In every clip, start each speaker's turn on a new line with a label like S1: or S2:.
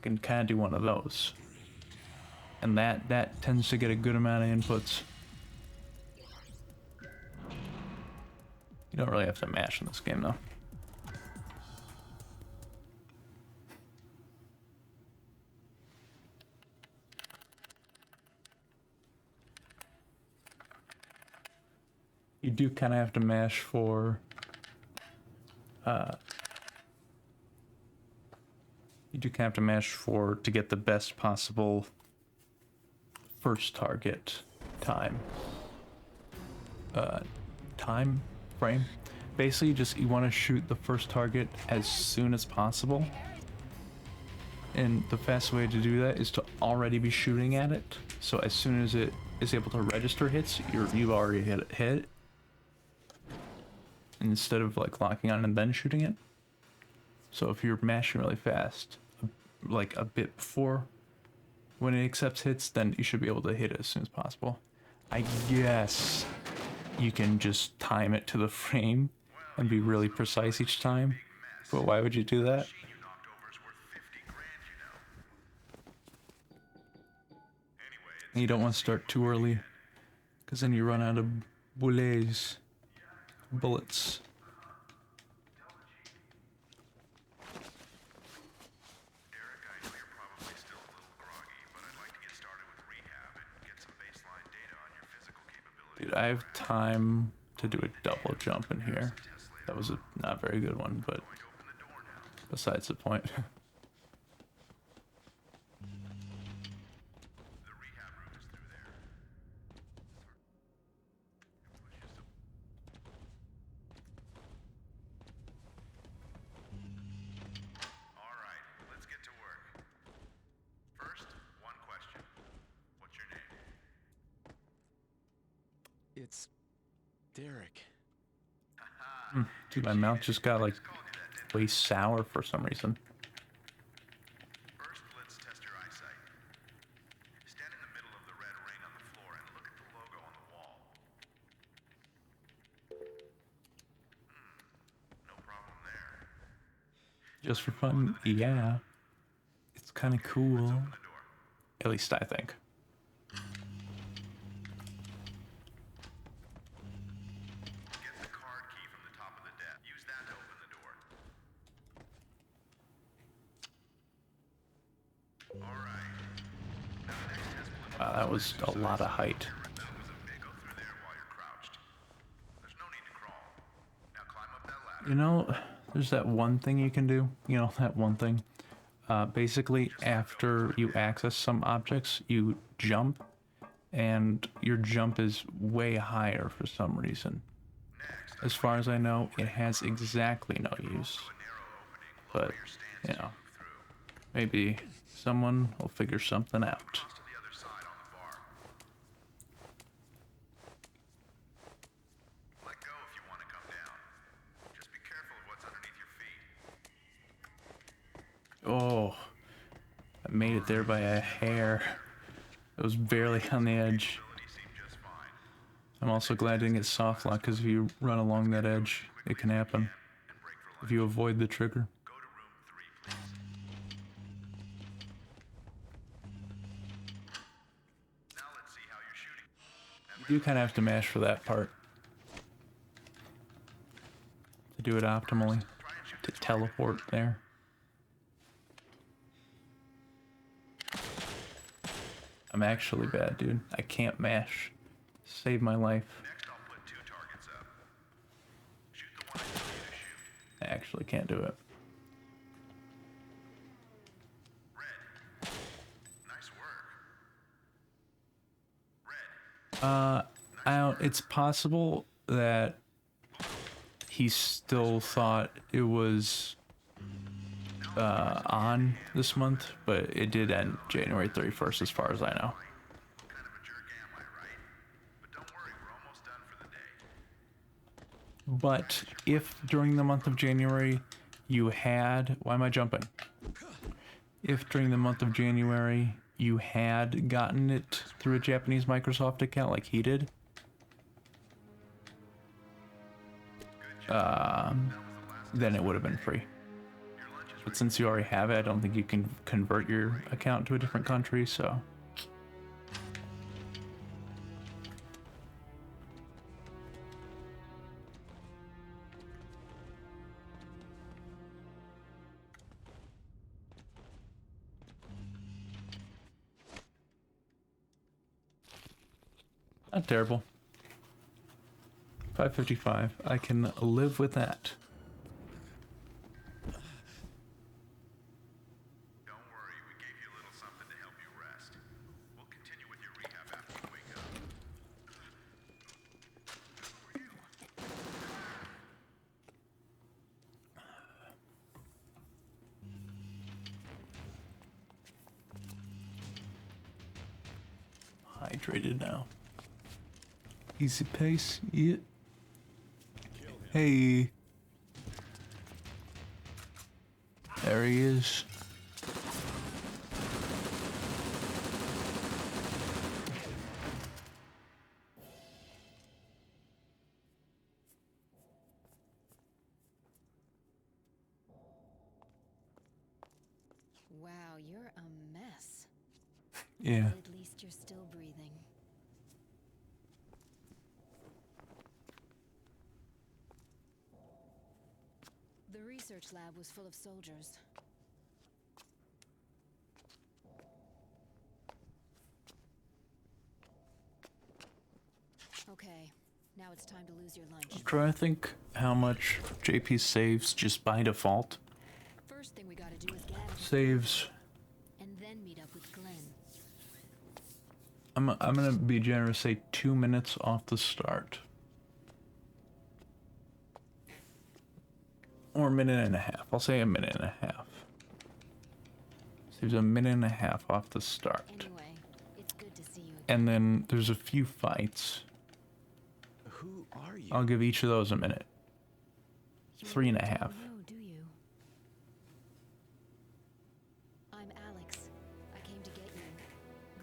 S1: I can kind of do one of those. And that tends to get a good amount of inputs. You don't really have to mash in this game, though. You do kind of have to mash for to get the best possible first target time frame. Basically, just you want to shoot the first target as soon as possible, and the fast way to do that is to already be shooting at it. So as soon as it is able to register hits, you've already hit, instead of like locking on and then shooting it. So if you're mashing really fast, like a bit before when it accepts hits, then you should be able to hit it as soon as possible. I guess you can just time it to the frame and be really precise each time, but why would you do that? And you don't want to start too early, because then you run out of bullets. Bullets. Dude, I have time to do a double jump in here. That was a not very good one, but besides the point.
S2: It's Derek.
S1: Dude, my mouth just got like way sour for some reason.
S3: First, let's test your eyesight. Stand in the middle of the red ring on the floor and look at the logo on the wall. No problem there.
S1: Just for fun, yeah. It's kind of cool. At least I think. Wow, that was a lot of height. You know, there's that one thing you can do. You know, that one thing. Basically, after you access some objects, you jump, and your jump is way higher for some reason. As far as I know, it has exactly no use. But, you know, maybe someone will figure something out. Oh, I made it there by a hair. It was barely on the edge. I'm also glad I didn't get soft lock, because if you run along that edge, it can happen. If you avoid the trigger. You do kind of have to mash for that part. To do it optimally. To teleport there. I'm actually bad, dude. I can't mash. Save my life.
S3: Next, I'll put 2 targets up. Shoot the one I tell you to shoot.
S1: I actually can't do it.
S3: Red. Nice work. Red.
S1: I don't, it's possible that he still thought it was on this month, but it did end January 31st as far as I know.
S3: Kind of a jerk, am I, right? But don't worry, we're almost done for the day.
S1: But if during the month of January you had... Why am I jumping? If during the month of January you had gotten it through a Japanese Microsoft account like he did, then it would have been free.
S3: Your lunch is
S1: But since you already have it, I don't think you can convert your account to a different country, so. Not terrible. 555. I can live with that.
S3: Don't worry, we gave you a little something to help you rest. We'll continue with your rehab after you wake up. Who are you?
S1: Hydrated now. Easy pace, yeah. Hey. There he is.
S4: Wow, you're a mess.
S1: Yeah.
S4: But at least you're still breathing. The research lab was full of soldiers. Okay, now it's time to lose your lunch.
S1: I'm trying to think how much JP saves just by default.
S4: First thing we gotta do is get out of this
S1: Saves.
S4: and then meet up with Glenn.
S1: I'm gonna be generous, say 2 minutes off the start. Or a minute and a half. I'll say a minute and a half. Saves a minute and a half off the start.
S4: Anyway, it's good to see you again.
S1: And then there's a few fights.
S2: Who are you?
S1: I'll give each of those a minute.
S4: You
S1: 3.5.
S4: don't know, do you? I'm Alex. I came to get you.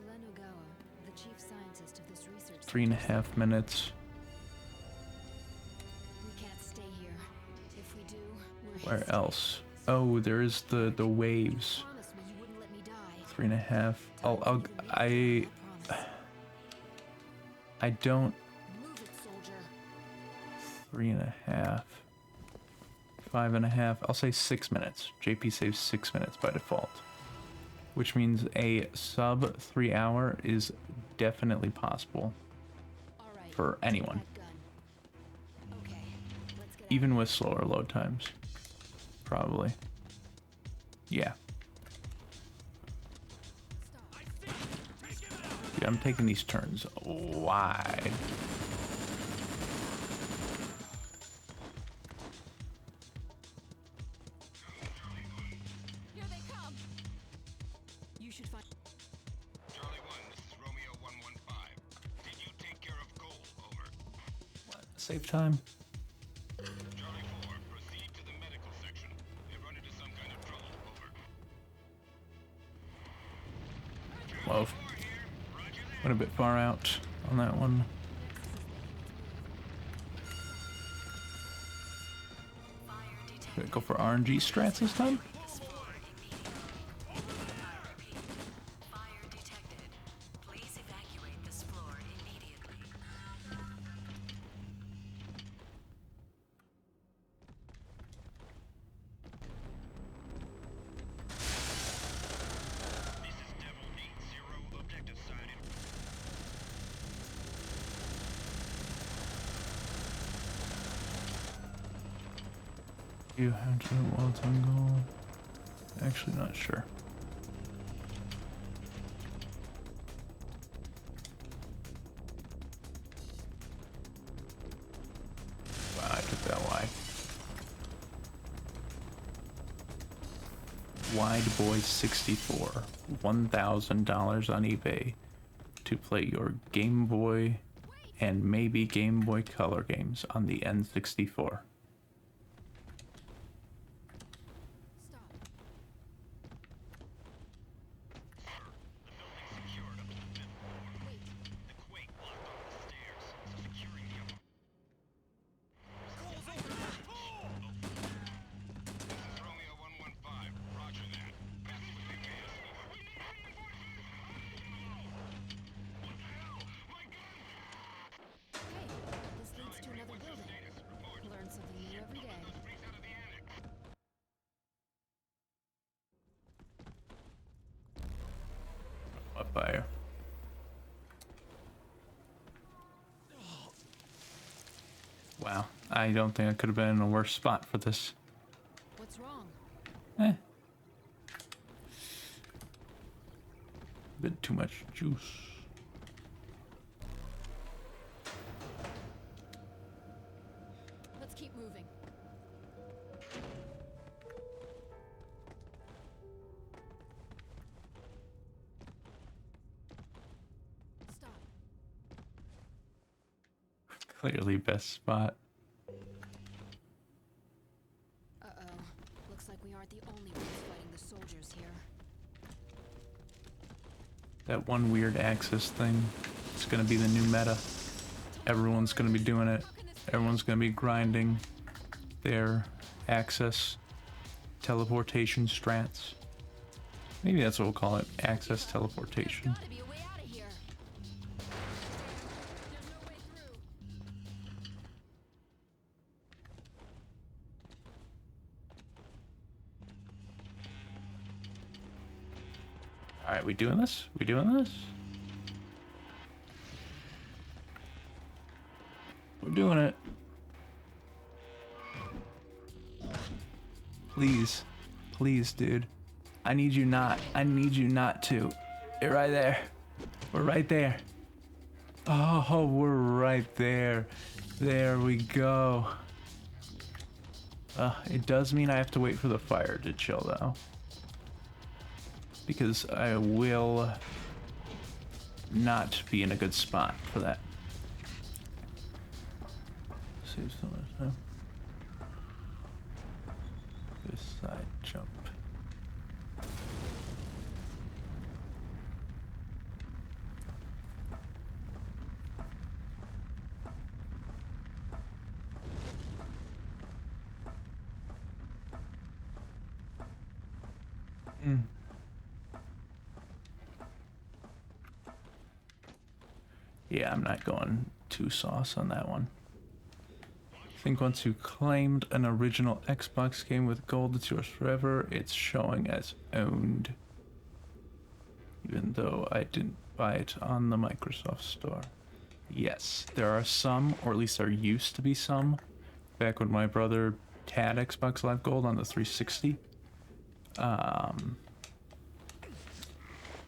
S4: Glenn Ogawa, the chief scientist of this research
S1: 3.5 minutes.
S4: We can't stay here. If we do, we're
S1: Where
S4: his.
S1: else? Oh, there's the waves.
S4: Promise me you wouldn't let me die.
S1: 3.5. I don't.
S4: Move it, soldier.
S1: 3.5. 5.5. I'll say 6 minutes. JP saves 6 minutes by default. Which means a sub 3 hour is definitely possible
S4: All right.
S1: for
S4: take
S1: anyone.
S4: that gun. Okay, let's get
S1: Even with slower load times. Probably. Yeah. Dude, I'm taking these turns wide.
S4: Here they come. You should find.
S3: Charlie 1, this is Romeo 115. Did you take care of Cole? Over.
S1: Save time.
S3: Charlie 4, proceed to the medical section. They've run into some kind of trouble. Over.
S1: Whoa. Went a bit far out on that one. Gonna go for RNG strats this time.
S5: Fire detected. Please evacuate this floor immediately.
S3: This is Devil 8-0, objective side in.
S1: You have to well tangle. Actually, not sure. Wow, I took that wide. Wide Boy 64, $1,000 on eBay to play your Game Boy and maybe Game Boy Color games on the N64.
S4: Stop.
S3: Secured up to the 5th floor. The quake blocked off the stairs, so securing the upper. This is Romeo 115.
S1: What fire? Wow, I don't think I could have been in a worse spot for this.
S4: What's wrong?
S1: Eh. Bit too much juice.
S4: Let's keep moving. Stop.
S1: Clearly best spot.
S4: Uh-oh. Looks like we aren't the only ones fighting the soldiers here.
S1: That one weird axis thing. It's gonna be the new meta. Everyone's gonna be doing it. Everyone's gonna be grinding their access teleportation strats. Maybe that's what we'll call it. Access teleportation.
S4: Gotta be a way out of here. There's no way through.
S1: Alright, we doing this? We doing this? We're doing it. Please. Please, dude. I need you not. I need you not to. You're right there. We're right there. Oh, we're right there. There we go. It does mean I have to wait for the fire to chill, though. Because I will not be in a good spot for that. Save so much time. This side jump. Yeah, I'm not going too sauce on that one. I think once you claimed an original Xbox game with gold, it's yours forever. It's showing as owned. Even though I didn't buy it on the Microsoft Store. Yes, there are some, or at least there used to be some, back when my brother had Xbox Live Gold on the 360.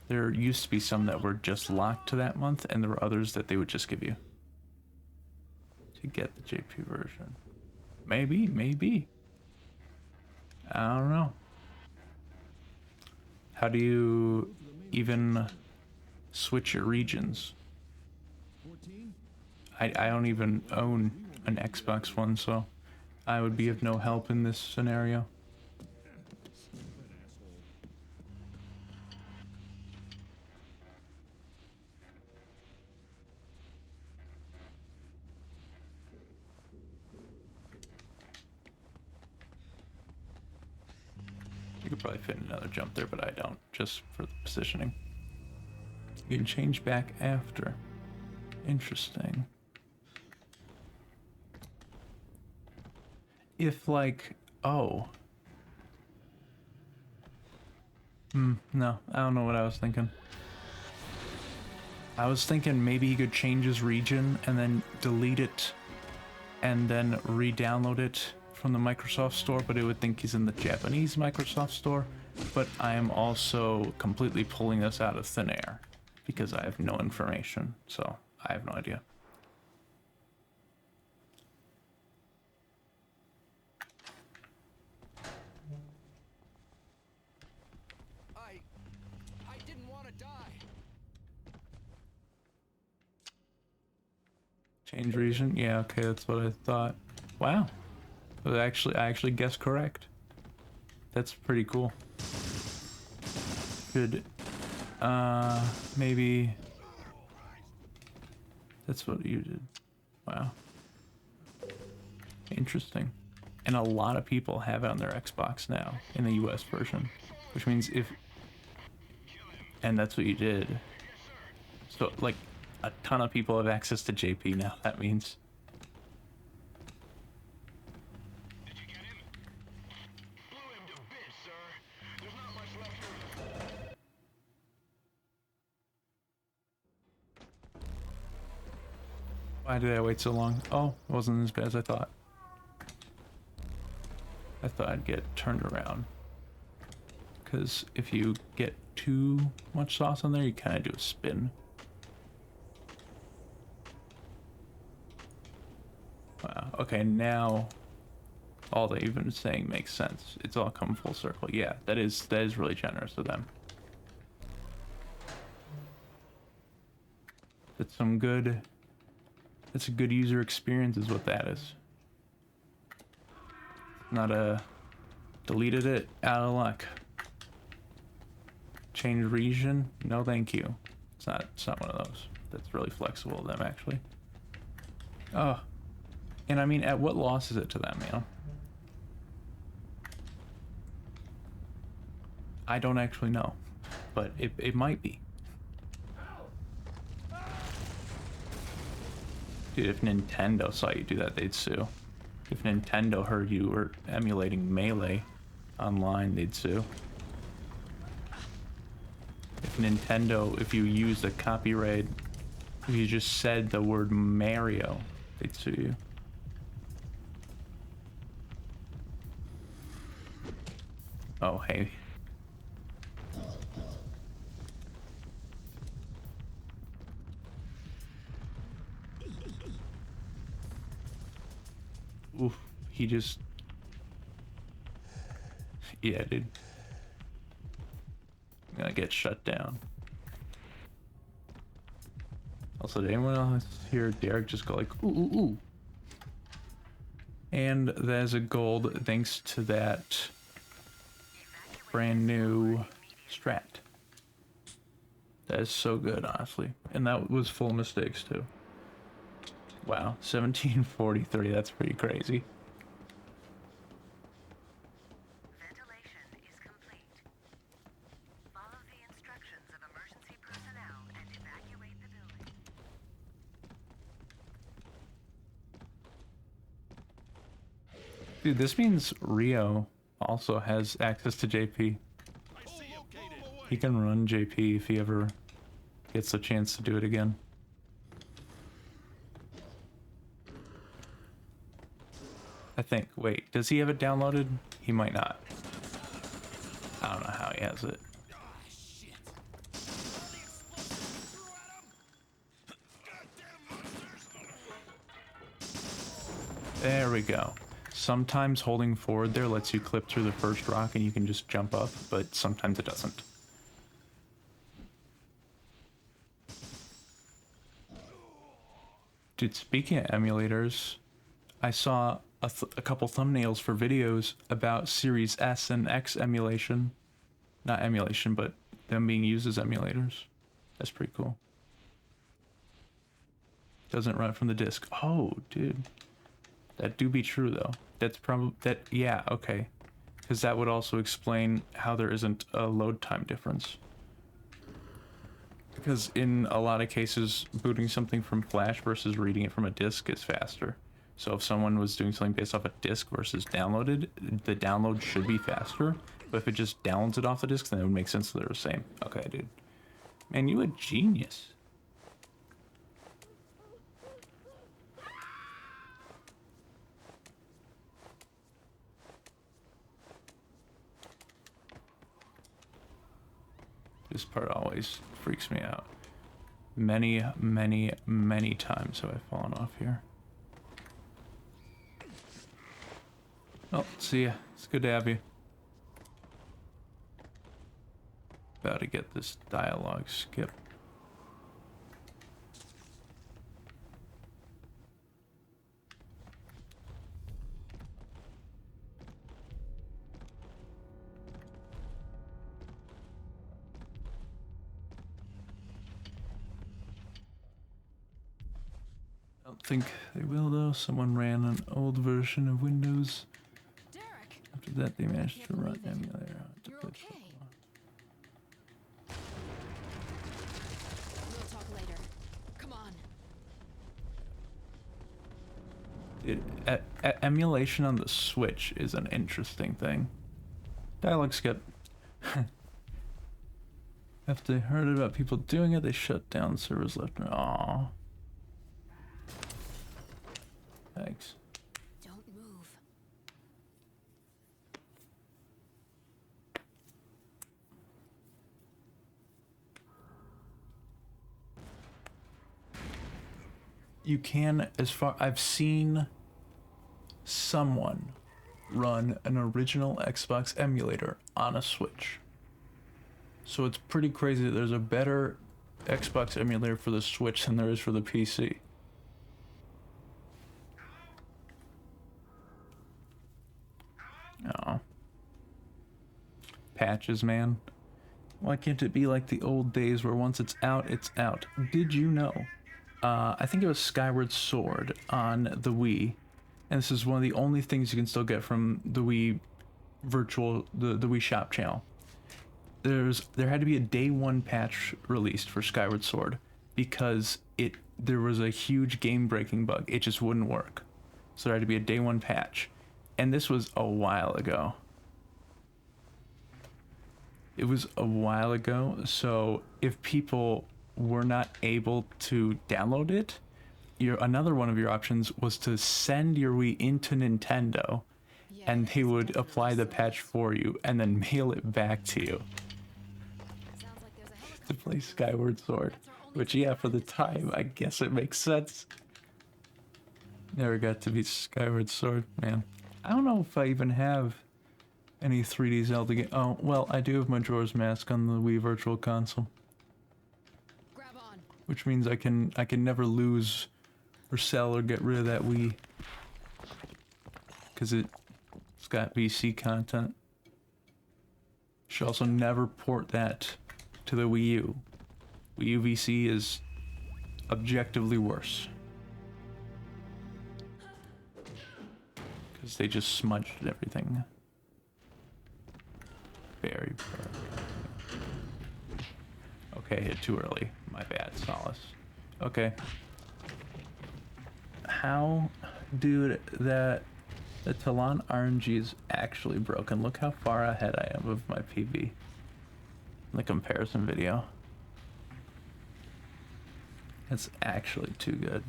S1: There used to be some that were just locked to that month, and there were others that they would just give you to get the JP version. Maybe. I don't know. How do you even switch your regions? I don't even own an Xbox One, so I would be of no help in this scenario. You could probably fit another jump there, but I don't, just for the positioning. You can change back after. Interesting. If like, oh. No, I don't know what I was thinking. I was thinking maybe he could change his region and then delete it and then re-download it from the Microsoft Store, but it would think he's in the Japanese Microsoft Store. But I am also completely pulling this out of thin air because I have no information, so I have no idea.
S2: I didn't want to die.
S1: Change region? Yeah, okay, that's what I thought. Wow. I actually guessed correct. That's pretty cool. Good. Maybe that's what you did. Wow. Interesting. And a lot of people have it on their Xbox now in the US version, which means and that's what you did. So like a ton of people have access to JP now. That means.
S3: Did you get him? Blew him to bits, sir. There's not much left for you.
S1: Why did I wait so long? Oh, it wasn't as bad as I thought. I thought I'd get turned around. Because if you get too much sauce on there, you kind of do a spin. Wow. Okay, now all that you've been saying makes sense. It's all come full circle. Yeah, that is really generous of them. That's some good. That's a good user experience, is what that is. Not a deleted it out of luck. Change region? No, thank you. It's not one of those. That's really flexible of them, actually. Oh, and I mean, at what loss is it to them, you know? I don't actually know, but it might be. Dude, if Nintendo saw you do that, they'd sue. If Nintendo heard you were emulating Melee online, they'd sue. If you used a copyright, if you just said the word Mario, they'd sue you. Oh, hey. Oof, he just... Yeah, dude. I'm gonna get shut down. Also, did anyone else hear Derek just go like, ooh, ooh, ooh? And there's a gold thanks to that brand new Strat. That is so good, honestly. And that was full of mistakes, too. Wow, 1743, that's pretty crazy.
S5: Ventilation is complete. Follow the instructions of emergency personnel and evacuate the building.
S1: Dude, this means Rio also has access to JP. He can run JP if he ever gets a chance to do it again. I think. Wait, does he have it downloaded? He might not. I don't know how he has it. There we go. Sometimes holding forward there lets you clip through the first rock and you can just jump up, but sometimes it doesn't. Dude, speaking of emulators, I saw a couple thumbnails for videos about Series S and X emulation. Not emulation, but them being used as emulators. That's pretty cool. Doesn't run from the disk. Oh, dude. That do be true, though. That's probably... Yeah, okay. Because that would also explain how there isn't a load time difference. Because in a lot of cases, booting something from Flash versus reading it from a disk is faster. So if someone was doing something based off a disk versus downloaded, the download should be faster. But if it just downloads it off the disk, then it would make sense that they're the same. Okay, dude. Man, you a genius. This part always freaks me out. Many, many, many times have I fallen off here. Oh, see ya. It's good to have you. About to get this dialogue skipped. I don't think they will though. Someone ran an old version of Windows.
S4: Derek,
S1: After that, they managed to
S4: Can't
S1: run
S4: believe it.
S1: emulator.
S4: you're okay. We'll talk later. Come on.
S1: Emulation on the Switch is an interesting thing. Dialogue skip. After they heard about people doing it, they shut down servers left and... Aww. Thanks.
S4: Don't move.
S1: You can, as far I've seen someone run an original Xbox emulator on a Switch. So it's pretty crazy that there's a better Xbox emulator for the Switch than there is for the PC. Oh. Patches, man. Why can't it be like the old days where once it's out, it's out? Did you know? I think it was Skyward Sword on the Wii. And this is one of the only things you can still get from the Wii virtual, the Wii Shop channel. There had to be a day one patch released for Skyward Sword because there was a huge game breaking bug. It just wouldn't work. So there had to be a day one patch. And this was a while ago. It was a while ago, so if people were not able to download it, another one of your options was to send your Wii into Nintendo, and they would apply the patch for you and then mail it back to you
S4: Sounds like there's a helicopter.
S1: to play Skyward Sword. Which, yeah, for the time, I guess it makes sense. Never got to beat Skyward Sword, man. I don't know if I even have any 3D Zelda game. Oh, well, I do have Majora's Mask on the Wii Virtual Console,
S4: Grab on.
S1: which means I can never lose or sell or get rid of that Wii, because it's got VC content. Should also never port that to the Wii U. Wii U VC is objectively worse, because they just smudged everything. Very. Okay, hit too early. My bad, Solace. Okay. How, dude, the Talon RNG is actually broken. Look how far ahead I am of my PB in the comparison video. It's actually too good.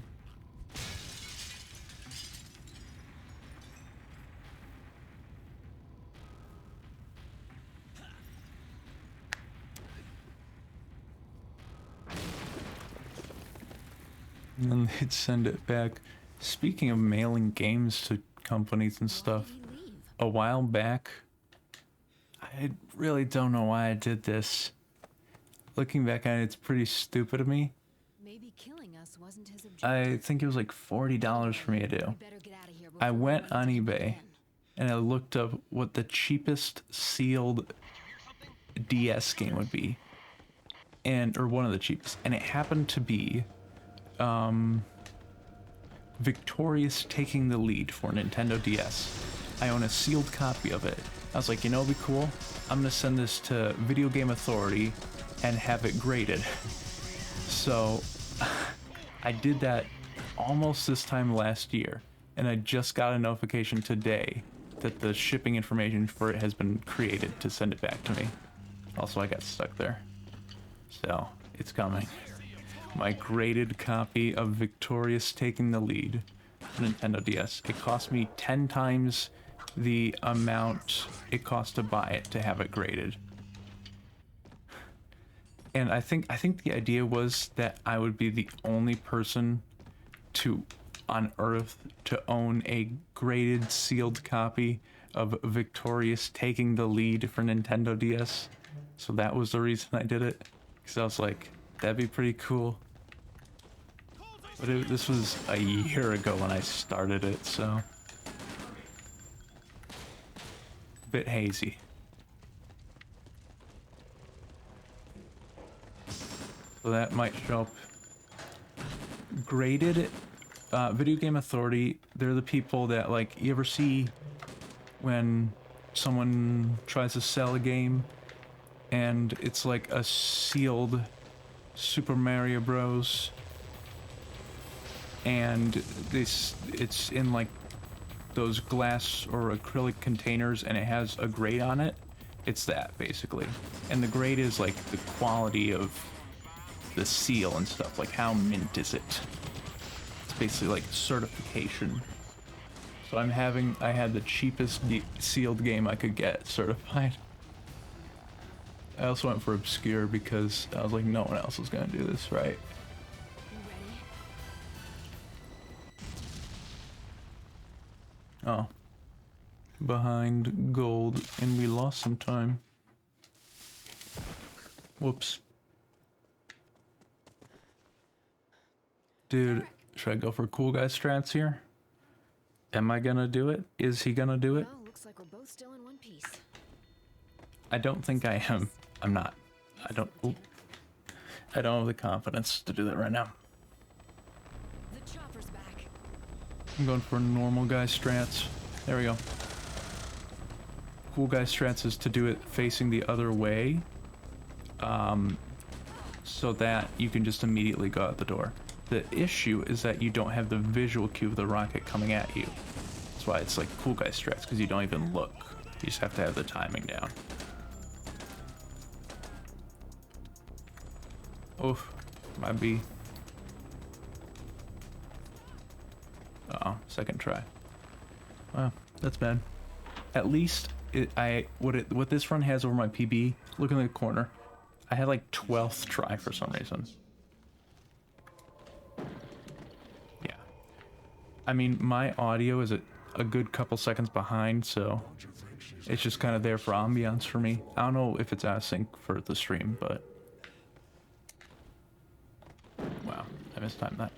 S1: And then they'd send it back. Speaking of mailing games to companies and stuff,
S4: Why did he leave?
S1: a while back, I really don't know why I did this. Looking back on it, it's pretty stupid of me.
S4: Maybe killing us wasn't his objective.
S1: I think it was like $40 for me to do.
S4: We better get out of here
S1: I
S4: before
S1: went
S4: we
S1: on
S4: meet
S1: eBay
S4: again.
S1: and I looked up what the cheapest sealed DS game would be, or one of the cheapest, and it happened to be Victorious Taking the Lead for Nintendo DS. I own a sealed copy of it. I was like, you know, it'd be cool. I'm gonna send this to Video Game Authority and have it graded. So I did that almost this time last year, and I just got a notification today that the shipping information for it has been created to send it back to me. Also, I got stuck there. So it's coming. My graded copy of Victorious Taking the Lead for Nintendo DS. It cost me 10 times the amount it cost to buy it to have it graded. And I think the idea was that I would be the only person on Earth to own a graded sealed copy of Victorious Taking the Lead for Nintendo DS. So that was the reason I did it. Because I was like, that'd be pretty cool. But this was a year ago when I started it, so a bit hazy. So that might show up. Graded, Video Game Authority, they're the people that, like, you ever see when someone tries to sell a game and it's like a sealed Super Mario Bros. And it's in like those glass or acrylic containers and it has a grade on it. It's that, basically. And the grade is like the quality of the seal and stuff, like how mint is it. It's basically like certification So I had the cheapest sealed game I could get certified. I also went for obscure because I was like, no one else is gonna do this, right?
S4: You ready?
S1: Oh. Behind gold, and we lost some time. Whoops. Dude, should I go for cool guy strats here? Am I gonna do it? Is he gonna do it?
S4: Well, looks like we're both still in one piece.
S1: I don't think I am. I'm not. I don't have the confidence to do that right now.
S4: The chopper's back.
S1: I'm going for normal guy strats. There we go. Cool guy strats is to do it facing the other way. So that you can just immediately go out the door. The issue is that you don't have the visual cue of the rocket coming at you. That's why it's like cool guy strats, because you don't even look. You just have to have the timing down. Oof, might be. Uh-oh, second try. Wow, that's bad. At least what this run has over my PB, look in the corner. I had like 12th try for some reason. Yeah. I mean, my audio is a good couple seconds behind, so it's just kind of there for ambiance for me. I don't know if it's out of sync for the stream, but wow, I mistimed that.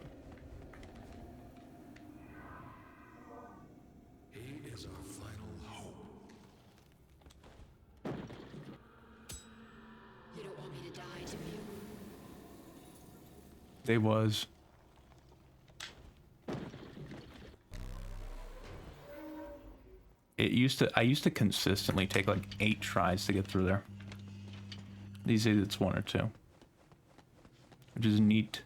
S6: He is our final hope.
S4: You don't want me to die, do you?
S1: They was. I used to consistently take like 8 tries to get through there. These days it's 1 or 2. Which is neat.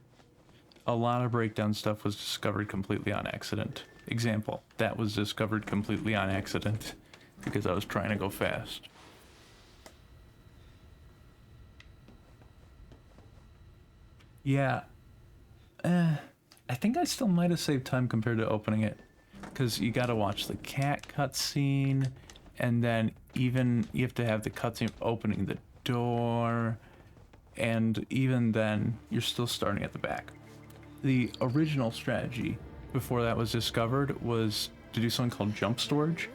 S1: A lot of breakdown stuff was discovered completely on accident. Example, that was discovered completely on accident because I was trying to go fast. Yeah. I think I still might have saved time compared to opening it. Because you gotta watch the cat cutscene, and then even you have to have the cutscene of opening the door, and even then, you're still starting at the back. The original strategy before that was discovered was to do something called jump storage.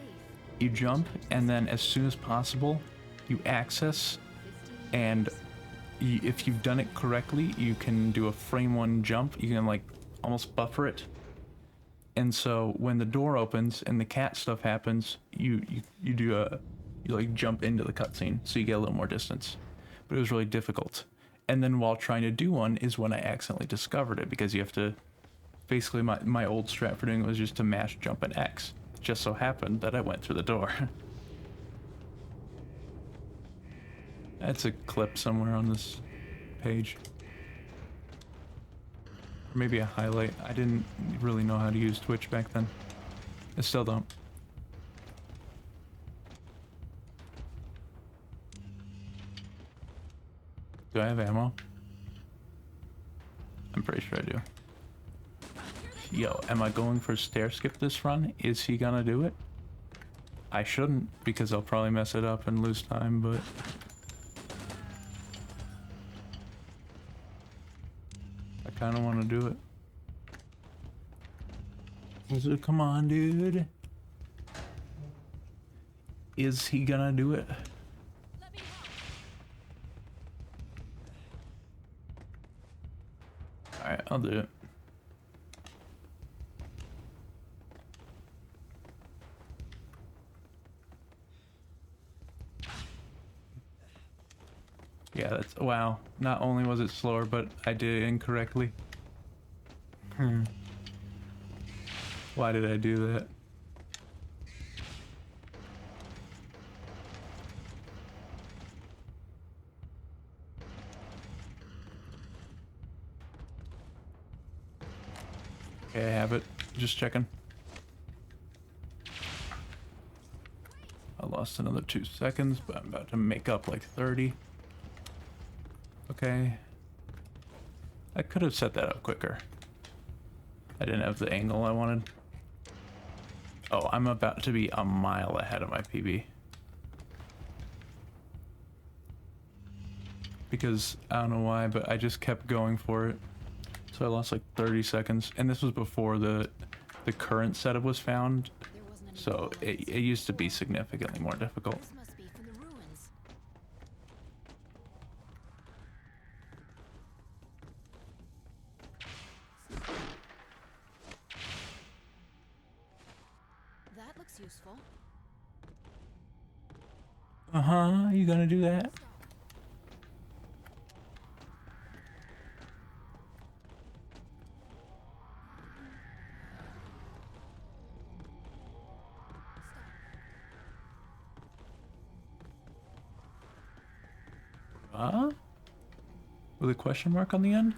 S1: You jump, and then as soon as possible, you access, and if you've done it correctly, you can do a frame 1 jump. You can like almost buffer it. And so when the door opens and the cat stuff happens, you like jump into the cutscene, so you get a little more distance. But it was really difficult. And then while trying to do one is when I accidentally discovered it, because you have to basically my old strat for doing it was just to mash jump and X. It just so happened that I went through the door. That's a clip somewhere on this page. Or maybe a highlight. I didn't really know how to use Twitch back then. I still don't. Do I have ammo? I'm pretty sure I do. Yo, am I going for stair skip this run? Is he gonna do it? I shouldn't, because I'll probably mess it up and lose time, but I kind of want to do it. Come on, dude. Is he gonna do it? Alright, I'll do it. Yeah, that's, wow. Not only was it slower, but I did it incorrectly. Why did I do that? Okay, I have it. Just checking. I lost another 2 seconds, but I'm about to make up like 30. Okay. I could have set that up quicker. I didn't have the angle I wanted. Oh, I'm about to be a mile ahead of my PB. Because I don't know why, but I just kept going for it. So I lost like 30 seconds. And this was before the current setup was found.
S4: There wasn't any
S1: So
S4: bullets.
S1: it used to be significantly more difficult.
S4: This must be from the ruins. That looks useful.
S1: Uh-huh, you gonna do that? With a question mark on the end?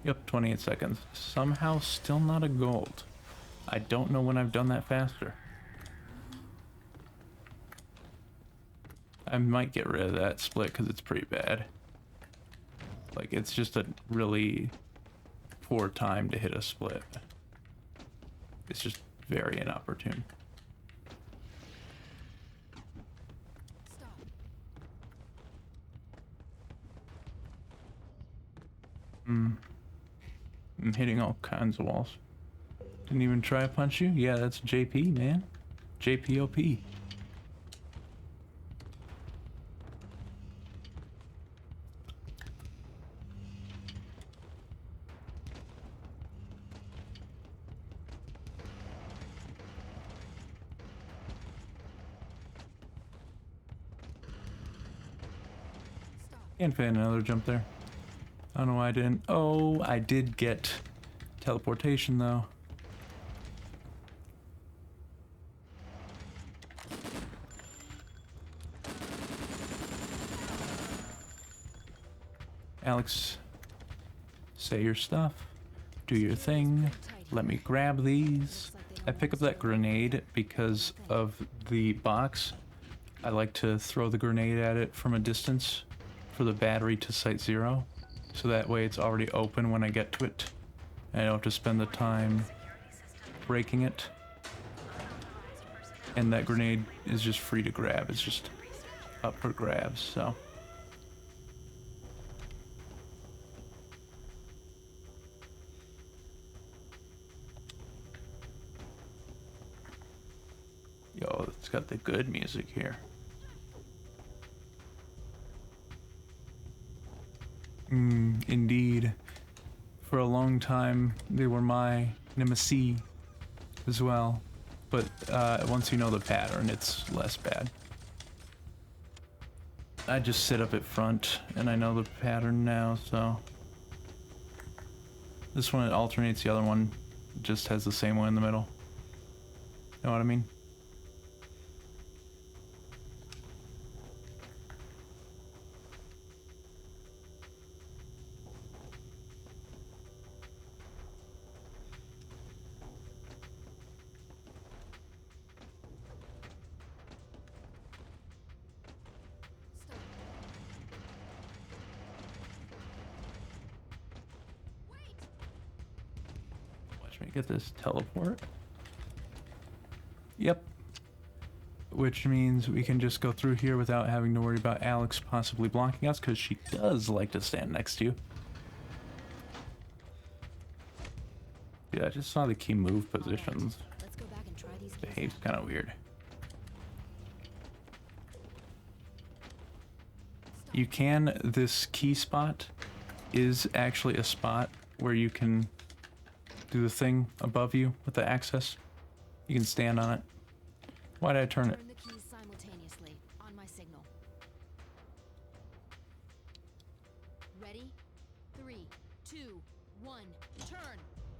S1: Yep, 28 seconds. Somehow still not a gold. I don't know when I've done that faster. I might get rid of that split because it's pretty bad. Like, it's just a really poor time to hit a split. It's just very inopportune.
S4: Stop.
S1: I'm hitting all kinds of walls. Didn't even try to punch you? Yeah, that's JP, man. JPOP. Can't fit another jump there. I don't know why I didn't. Oh, I did get teleportation though. Alex, say your stuff. Do your thing. Let me grab these. I pick up that grenade because of the box. I like to throw the grenade at it from a distance for the battery to site 0. So that way it's already open when I get to it. I don't have to spend the time breaking it. And that grenade is just free to grab. It's just up for grabs, so. Yo, it's got the good music here. Indeed. For a long time, they were my nemesis as well. But once you know the pattern, it's less bad. I just sit up at front, and I know the pattern now, so... This one, it alternates, the other one just has the same one in the middle. Know what I mean? Watch me get this teleport. Yep. Which means we can just go through here without having to worry about Alex possibly blocking us, because she does like to stand next to you. Yeah, I just saw the key move positions.
S4: Let's go back and try these keys
S1: Behaves
S4: out.
S1: kind of weird. You can, this key spot is actually a spot where you can do the thing above you with the access. You can stand on it. Why did I turn it?
S4: Turn the keys simultaneously on my signal. Ready? 3, 2, 1, turn.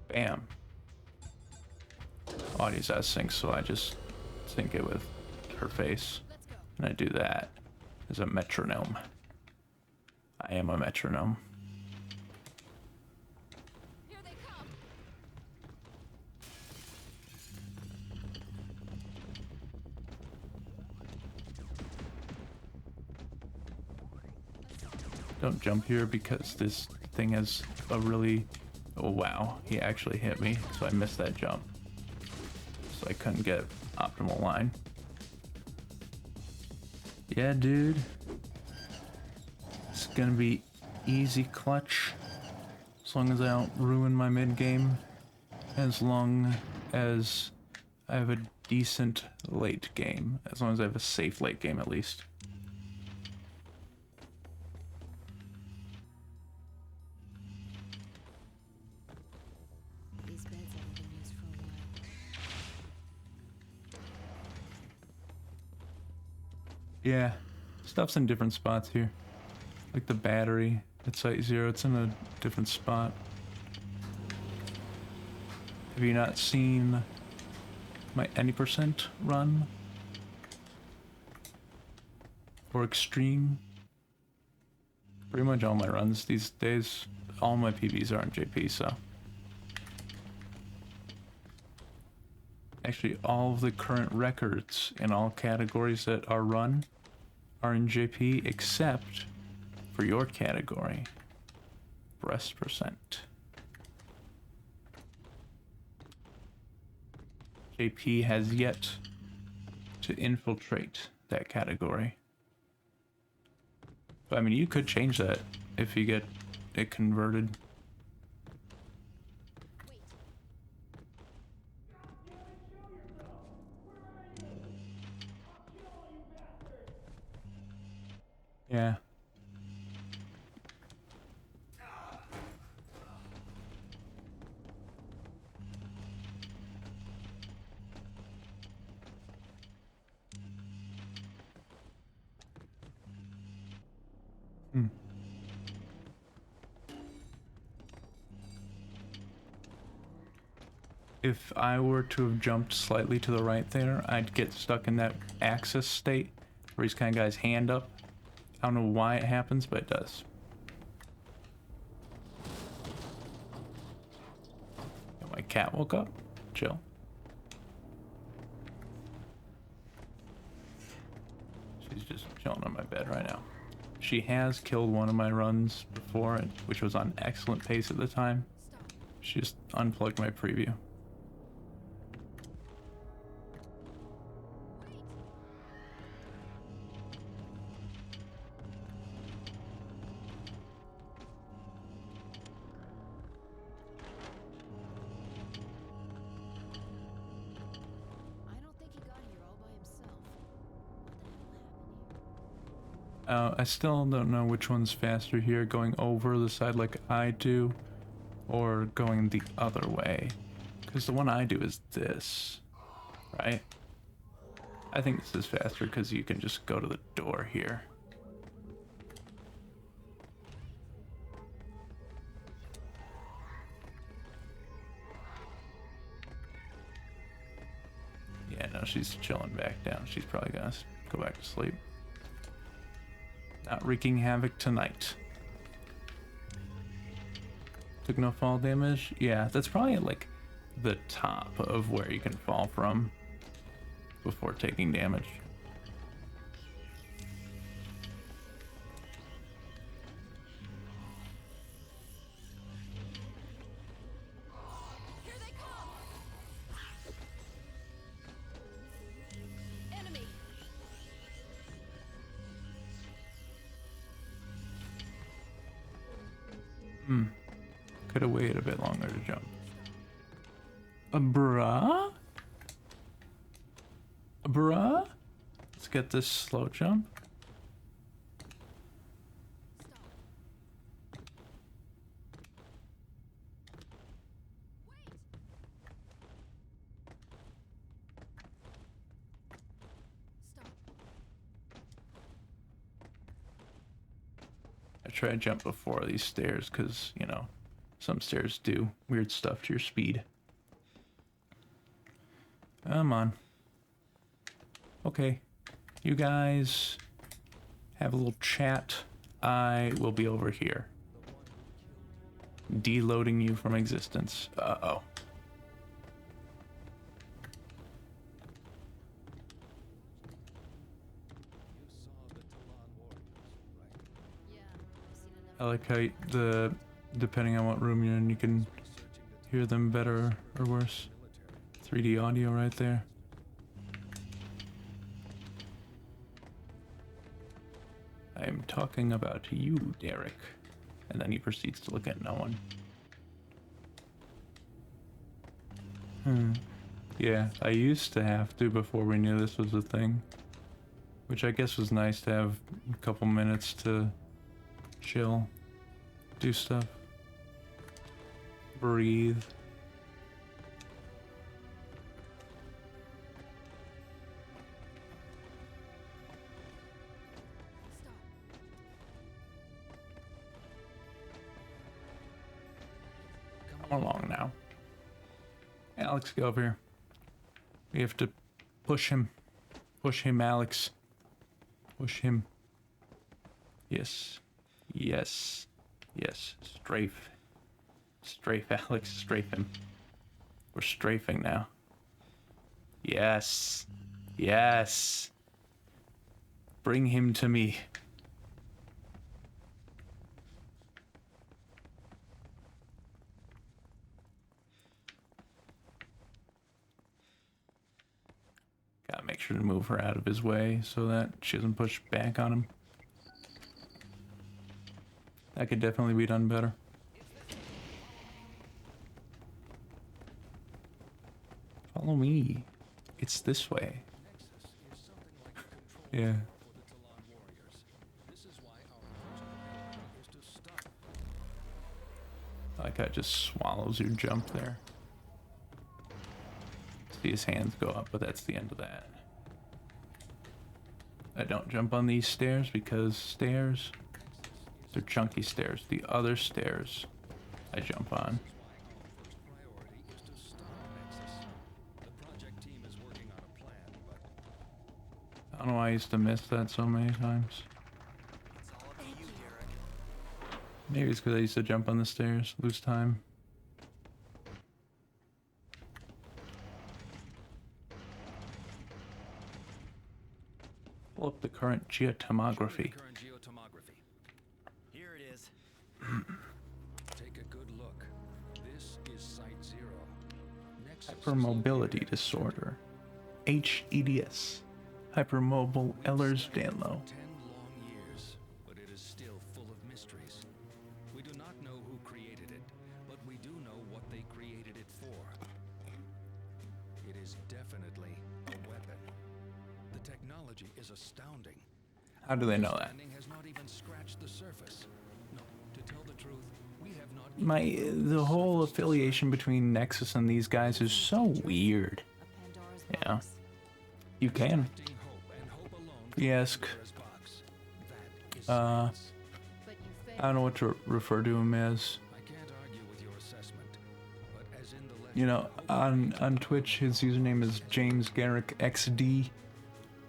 S1: Bam. Audio's out of sync, so I just sync it with her face.
S4: Let's go.
S1: And I do that as a metronome. I am a metronome.
S4: Here they come.
S1: Don't jump here because this thing has a really... Oh wow, he actually hit me, so I missed that jump. so I couldn't get optimal line. Yeah, dude. It's gonna be easy clutch. As long as I don't ruin my mid game. As long as I have a decent late game. As long as I have a safe late game at least.
S4: These beds haven't been used for a while.
S1: Yeah, stuff's in different spots here. Like the battery at site 0, it's in a different spot. Have you not seen my any percent run? Or extreme? Pretty much all my runs these days, all my PBs are in JP, so. Actually, all of the current records in all categories that are run are in JP, except for your category, breast percent. JP has yet to infiltrate that category. But I mean, you could change that if you get it converted. Yeah. If I were to have jumped slightly to the right there, I'd get stuck in that axis state where he's kind of got his hand up. I don't know why it happens, but it does. My cat woke up. Chill. She's just chilling on my bed right now. She has killed one of my runs before, which was on excellent pace at the time. She just unplugged my preview. I still don't know which one's faster here, going over the side like I do, or going the other way. Because the one I do is this, right? I think this is faster because you can just go to the door here. Yeah, no, she's chilling back down. She's probably gonna go back to sleep. Not wreaking havoc tonight. Took no fall damage? Yeah, that's probably like the top of where you can fall from before taking damage.
S4: Here they come! Enemy!
S1: Could have waited a bit longer to jump. Bruh? Bruh? Let's get this slow jump. I try to jump before these stairs because, you know, some stairs do weird stuff to your speed. Come on. Okay. You guys have a little chat. I will be over here. Deloading you from existence. Uh-oh. I like how depending on what room you're in, you can hear them better or worse. 3D audio right there. I am talking about you, Derek. And then he proceeds to look at no one. Yeah, I used to have to before we knew this was a thing. Which I guess was nice to have a couple minutes to chill, do stuff, breathe. Come along now. Alex, get over here. We have to push him. Push him, Alex. Push him. Yes. Yes. Yes. Strafe. Strafe, Alex. Strafe him. We're strafing now. Yes. Yes. Bring him to me. Gotta make sure to move her out of his way so that she doesn't push back on him. That could definitely be done better. Follow me. It's this way. Yeah. Like that just swallows your jump there. See his hands go up, but that's the end of that. I don't jump on these stairs because stairs, they're chunky stairs. The other stairs I jump on. I don't know why I used to miss that so many times. Maybe it's because I used to jump on the stairs, lose time. Pull up the current geotomography.
S2: Here it is.
S6: Take a good look. This is Site 0. Nexus
S1: Hypermobility disorder. HEDS. Hypermobile Ehlers-Danlos.
S6: 10 long years, but it is still full of mysteries. We do not know who created it, but we do know what they created it for. It is definitely a weapon. The technology is astounding.
S1: How do they know that?
S6: Understanding has not even scratched the surface. No, to tell the truth, we have not
S1: The whole affiliation between Nexus and these guys is so weird.
S4: A Pandora's
S1: Yeah.
S4: box.
S1: You can.
S6: Projecting hope, and hope alone
S1: You ask,
S6: Pandora's box. That is
S1: uh,
S6: science.
S4: But you failed.
S1: I don't know what to refer to him as.
S6: I can't argue with your assessment, but as in the legend,
S1: You know, on Twitch, his username is James Garrick XD.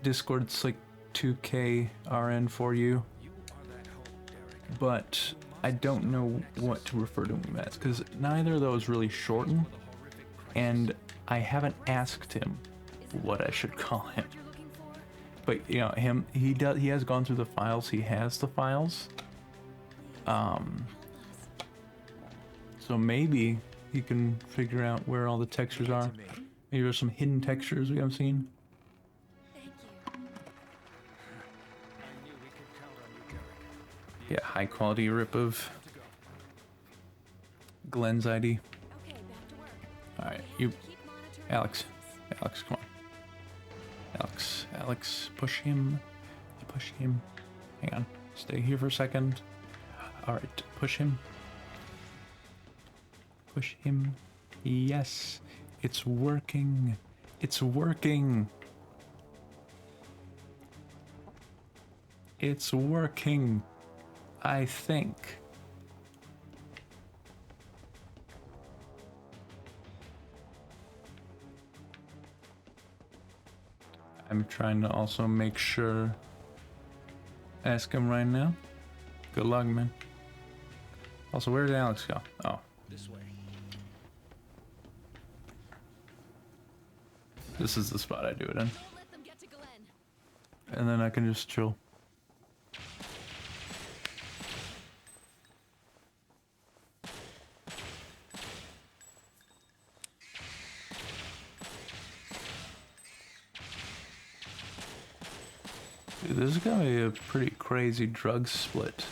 S1: Discord, it's like 2KRN4U.
S6: you are that hope, Derek.
S1: But I don't know what to refer to him as, because neither of those really shorten, and I haven't asked him what I should call him.
S4: What you're looking for?
S1: But you know, he has gone through the files, he has the files. So maybe he can figure out where all the textures are. Maybe there's some hidden textures we haven't seen.
S4: Thank you.
S6: I knew we could count on you, Derek.
S1: Yeah, high quality rip of
S6: To go.
S1: Glenn's ID.
S4: Okay, back to work.
S1: Alright,
S4: We have
S1: you,
S4: to keep monitoring
S1: Alex.
S4: progress.
S1: Alex, come on. Alex, push him. Push him. Hang on. Stay here for a second. Alright, push him. Push him. Yes. It's working. It's working. It's working. I think. I'm trying to also make sure. Ask him right now. Good luck, man. Also, where did Alex go? Oh,
S6: This way.
S1: this is the spot I do it in.
S4: Don't let them get to Glenn.
S1: And then I can just chill. This is gonna be a pretty crazy drug split.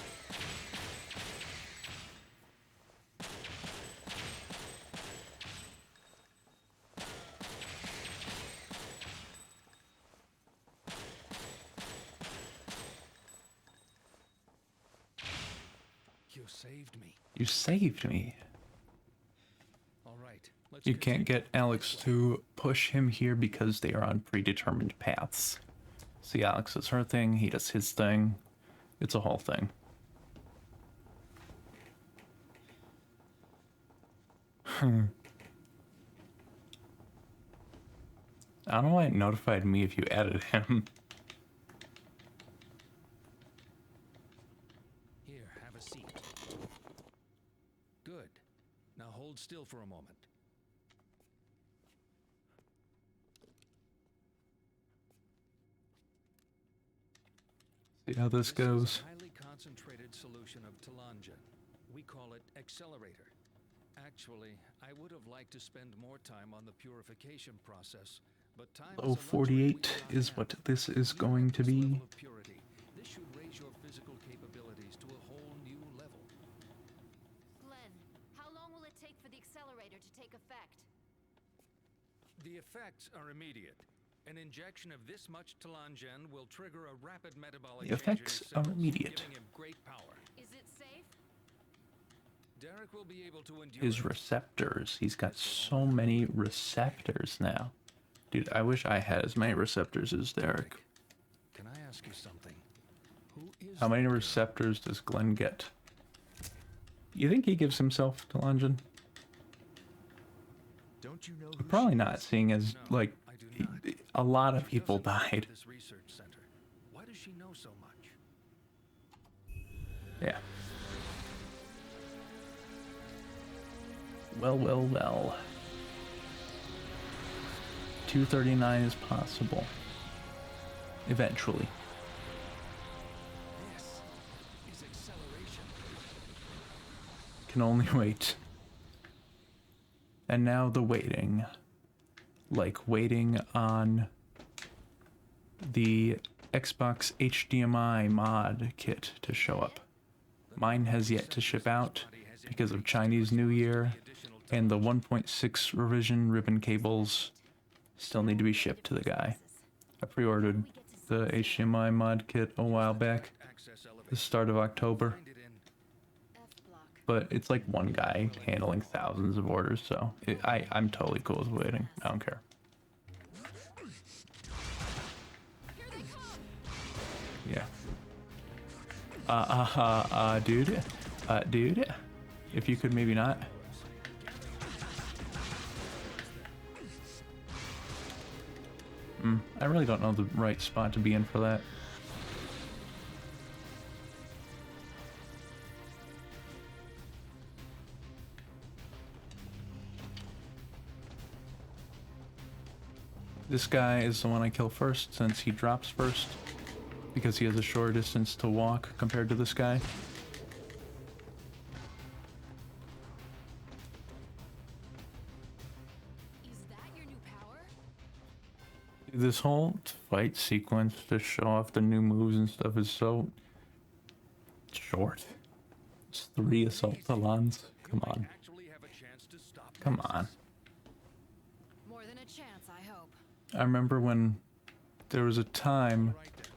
S6: You saved me.
S1: You saved me.
S6: All right. Let's
S1: You can't get Alex to push him here because they are on predetermined paths. See, Alex does her thing, he does his thing. It's a whole thing. I don't know why it notified me if you added him.
S6: Here, have a seat. Good. Now hold still for a moment.
S1: See how this
S6: This
S1: goes.
S6: is a highly concentrated solution of telangian. We call it accelerator. Actually, I would have liked to spend more time on the purification process, but time is a
S1: Low
S6: luxury
S1: 48
S6: we cannot
S1: is
S6: have.
S1: what this is
S6: Even
S1: going
S6: at
S1: to
S6: this
S1: be.
S6: level of purity, this should raise your physical capabilities to a whole new level.
S4: Glenn, how long will it take for the accelerator to take effect?
S6: The effects are immediate. An injection of this much telangian will trigger a rapid metabolic
S1: The
S6: change in
S1: effects
S6: his
S1: are
S6: cells,
S1: immediate.
S6: giving him great power.
S4: Is it safe?
S6: Derek will be able to endure
S1: His
S6: it.
S1: receptors. He's got so many receptors now. Dude, I wish I had as many receptors as Derek.
S6: Can I ask you something? Who is
S1: How many
S6: that girl?
S1: receptors does Glenn get? You think he gives himself to Lungin?
S2: Don't you know who
S1: Probably
S2: she
S1: not,
S2: is?
S1: seeing as,
S6: No,
S1: like,
S6: I do not.
S1: a lot of
S6: She
S1: people
S6: doesn't work at
S1: died.
S6: This research center. Why does she know so much?
S1: Yeah. Well, well, well. 239 is possible. Eventually.
S6: This is acceleration.
S1: Can only wait. And now the waiting. Like waiting on the Xbox HDMI mod kit to show up. Mine has yet to ship out because of Chinese New Year, and the 1.6 revision ribbon cables still need to be shipped to the guy. I pre-ordered the HDMI mod kit a while back,
S6: Access
S1: the
S6: elevator.
S1: start of October,
S6: Find it in
S4: F block.
S1: but it's like one guy handling thousands of orders, so I'm totally cool with waiting. I don't care.
S4: Here they come!
S1: Yeah. Dude, if you could maybe not. I really don't know the right spot to be in for that. This guy is the one I kill first since he drops first, because he has a shorter distance to walk compared to this guy.
S4: Is that your new power?
S1: This whole fight sequence to show off the new moves and stuff is so short. It's 3 assault talons. Come on.
S6: actually have a chance to stop
S1: Come
S6: Nexus.
S1: on.
S4: More than a chance, I hope.
S1: I remember when there was a time
S6: Right then.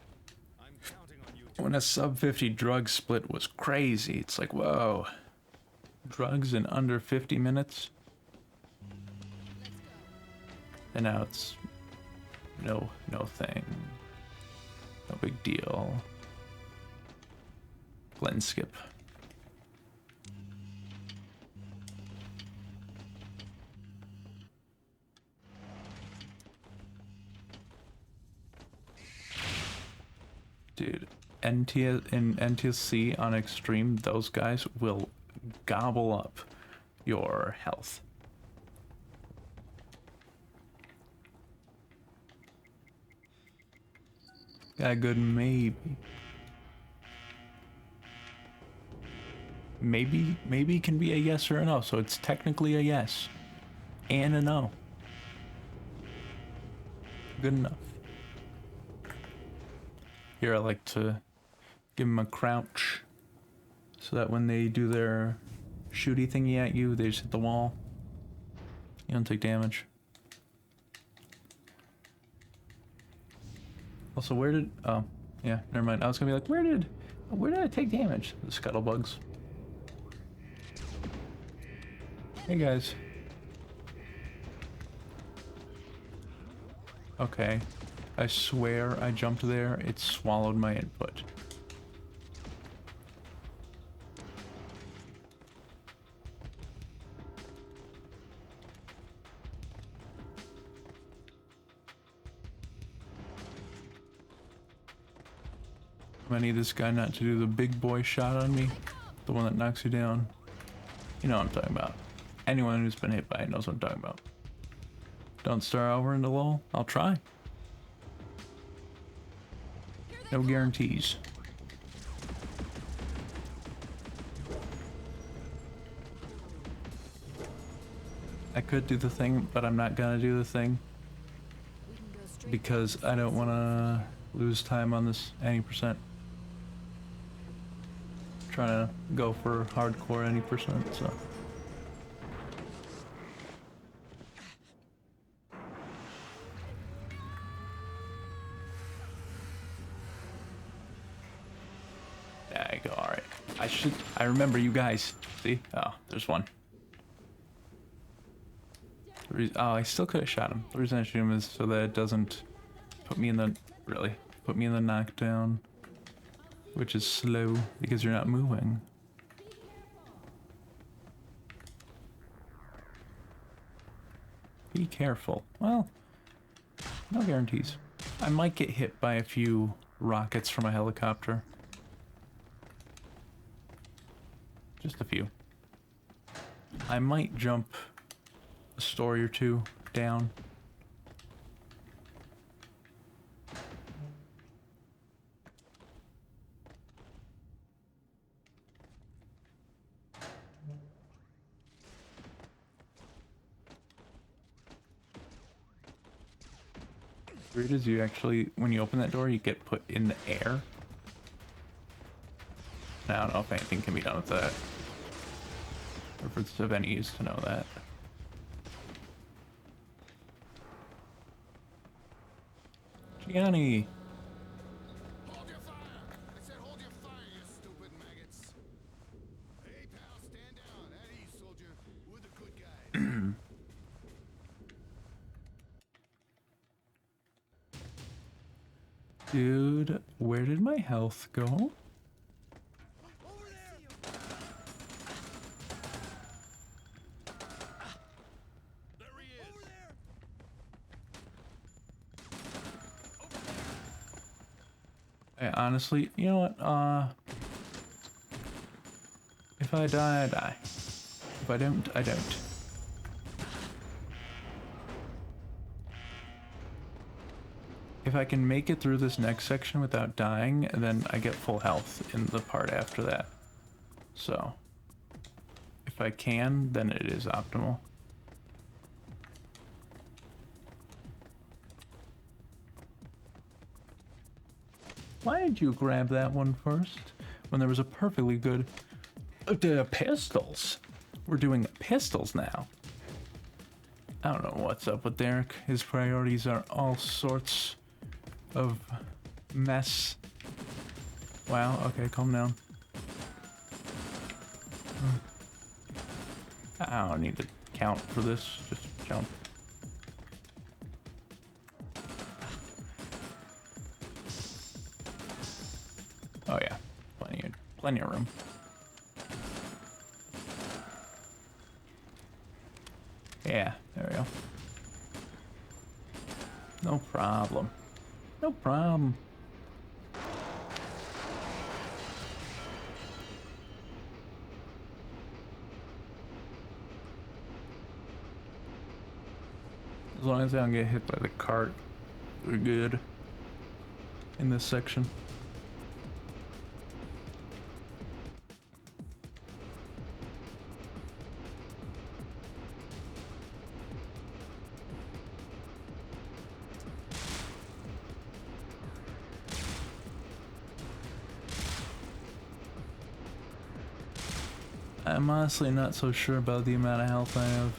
S6: I'm counting on you to
S1: when a sub 50 drug split was crazy. It's like, whoa. Drugs in under 50 minutes?
S4: Let's go.
S1: And now it's no thing. No big deal. Glen skip. Dude, in NTSC on extreme, those guys will gobble up your health. Got a good maybe. Maybe can be a yes or a no, so it's technically a yes and a no. Good enough. here I like to give them a crouch so that when they do their shooty thingy at you, they just hit the wall. You don't take damage. Also, where did... Oh, yeah, never mind. I was gonna be like, where did I take damage? The scuttlebugs. Hey, guys. Okay. I swear I jumped there. It swallowed my input. I need this guy not to do the big boy shot on me. The one that knocks you down. You know what I'm talking about. Anyone who's been hit by it knows what I'm talking about. Don't start over into lull. I'll try. No guarantees. I could do the thing, but I'm not gonna do the thing. Because I don't want to lose time on this any percent. Trying to go for hardcore any percent, so. There you go, alright. I remember you guys. See? Oh, there's one. Oh, I still could have shot him. The reason I shoot him is so that it doesn't put me in the, put me in the knockdown. Which is slow, because you're not moving. Be careful. Well, no guarantees. I might get hit by a few rockets from a helicopter. Just a few. I might jump a story or two down. Weird is you actually, when you open that door, you get put in the air. I don't know if anything can be done with that. Or if it's of any use to know that. Gianni!
S7: Hold your fire! I said hold your fire, you stupid maggots! Hey pal, stand down. At ease, soldier. We're the good guys.
S1: Dude, where did my health go?
S7: Over there! There he is! Over there!
S1: Honestly, you know what, if I die, I die. If I don't, I don't. If I can make it through this next section without dying, then I get full health in the part after that. So, if I can, then it is optimal. Why did you grab that one first when there was a perfectly good pistols? We're doing pistols now. I don't know what's up with Derek. His priorities are all sorts of mess. Wow, okay, calm down. I don't need to count for this, just jump. Oh yeah, plenty of room. Yeah, there we go. No problem. No problem. As long as I don't get hit by the cart, we're good in this section. I'm honestly not so sure about the amount of health I have.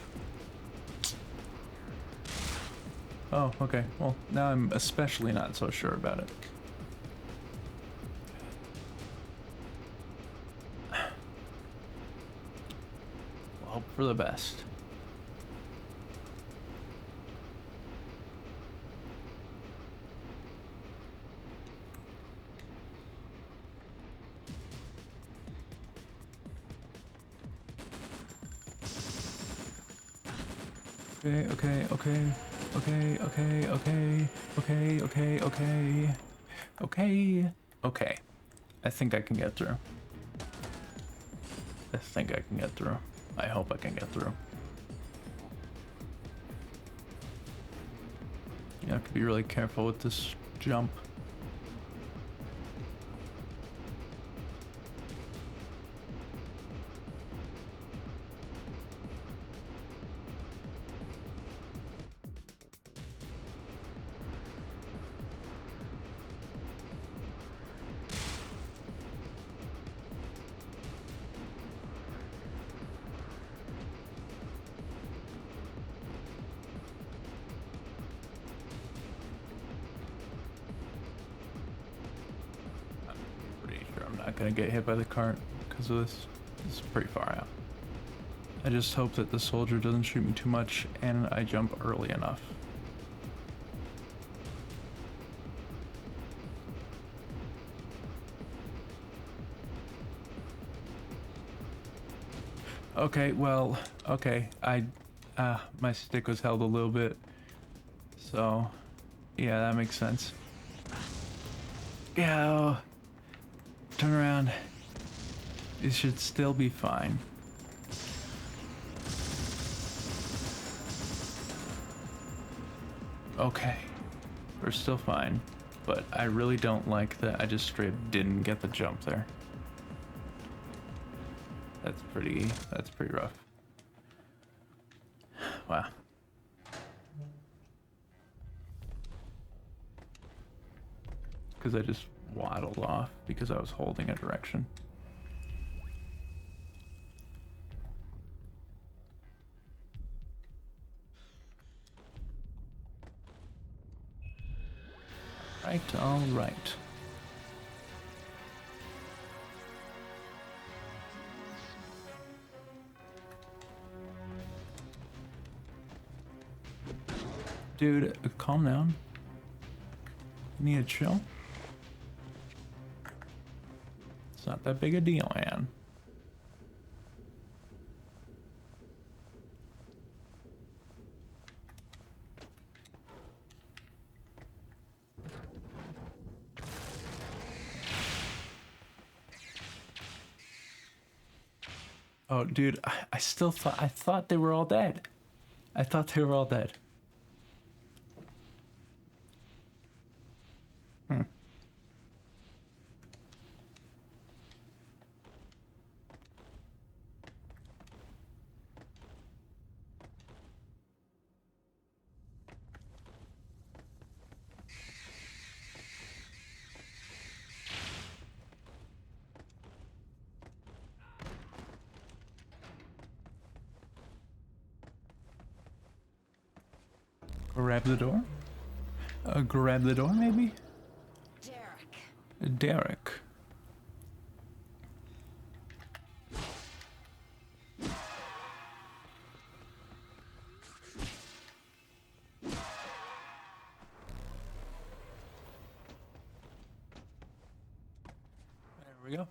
S1: Oh, okay. Well, now I'm especially not so sure about it. We'll hope for the best. Okay, okay, okay, okay, okay, okay, okay, okay, okay, okay, okay. I think I can get through. I think I can get through. I hope I can get through. You have to be really careful with this jump. Pretty sure I'm not gonna get hit by the cart because of this. This is pretty far out. I just hope that the soldier doesn't shoot me too much and I jump early enough. Okay, well, okay, my stick was held a little bit, so, yeah, that makes sense. Yeah, oh, turn around. It should still be fine. Okay, we're still fine, but I really don't like that I just straight didn't get the jump there. That's pretty rough. Wow. Because I just waddled off because I was holding a direction. Right, all right. Dude, calm down. You need to chill. It's not that big a deal, man. Oh, dude, I still thought they were all dead. I thought they were all dead. Grab the door? Grab the door, maybe?
S4: Derek.
S1: Derek. There we go.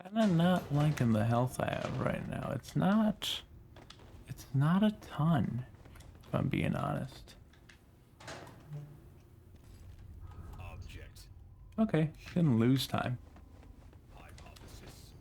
S1: Kinda not liking the health I have right now. It's not a ton, if I'm being honest.
S7: Object.
S1: Okay, didn't lose time.
S7: Hypothesis.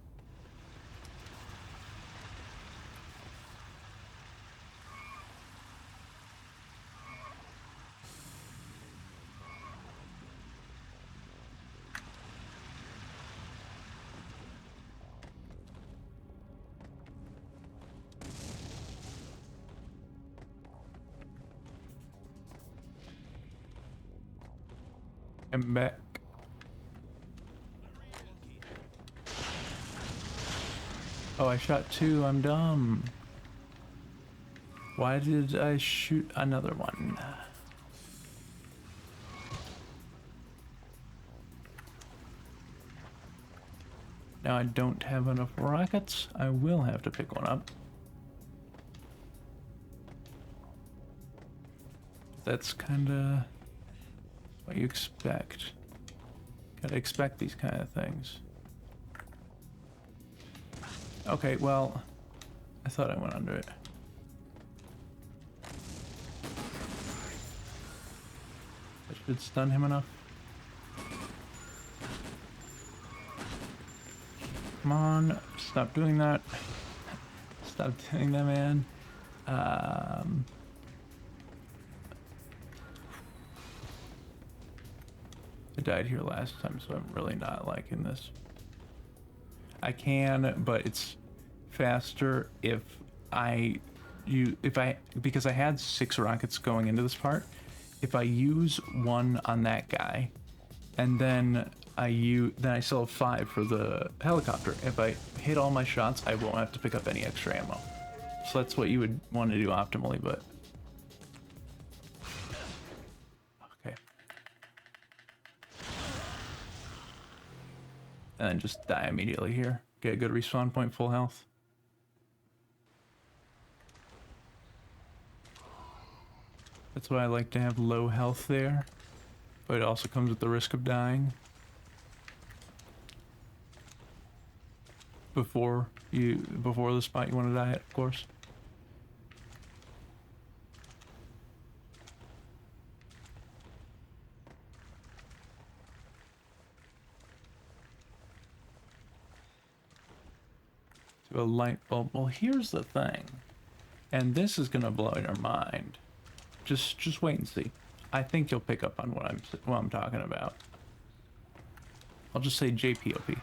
S1: I'm back. Oh, I shot two. I'm dumb. Why did I shoot another one? Now I don't have enough rockets. I will have to pick one up. That's kinda what you expect. Gotta expect these kind of things. Okay, well, I thought I went under it. That should stun him enough. Come on, stop doing that. Stop doing that, man. I died here last time, so I'm really not liking this. I can, but it's faster if because I had 6 rockets going into this part. If I use one on that guy, and then I still have 5 for the helicopter. If I hit all my shots, I won't have to pick up any extra ammo. So that's what you would want to do optimally, but okay. And then just die immediately here. Get a good respawn point, full health. That's why I like to have low health there, but it also comes with the risk of dying. Before the spot you want to die at, of course. To a light bulb. Well, here's the thing, and this is gonna blow your mind. Just wait and see. I think you'll pick up on what I'm talking about. I'll just say JPOP.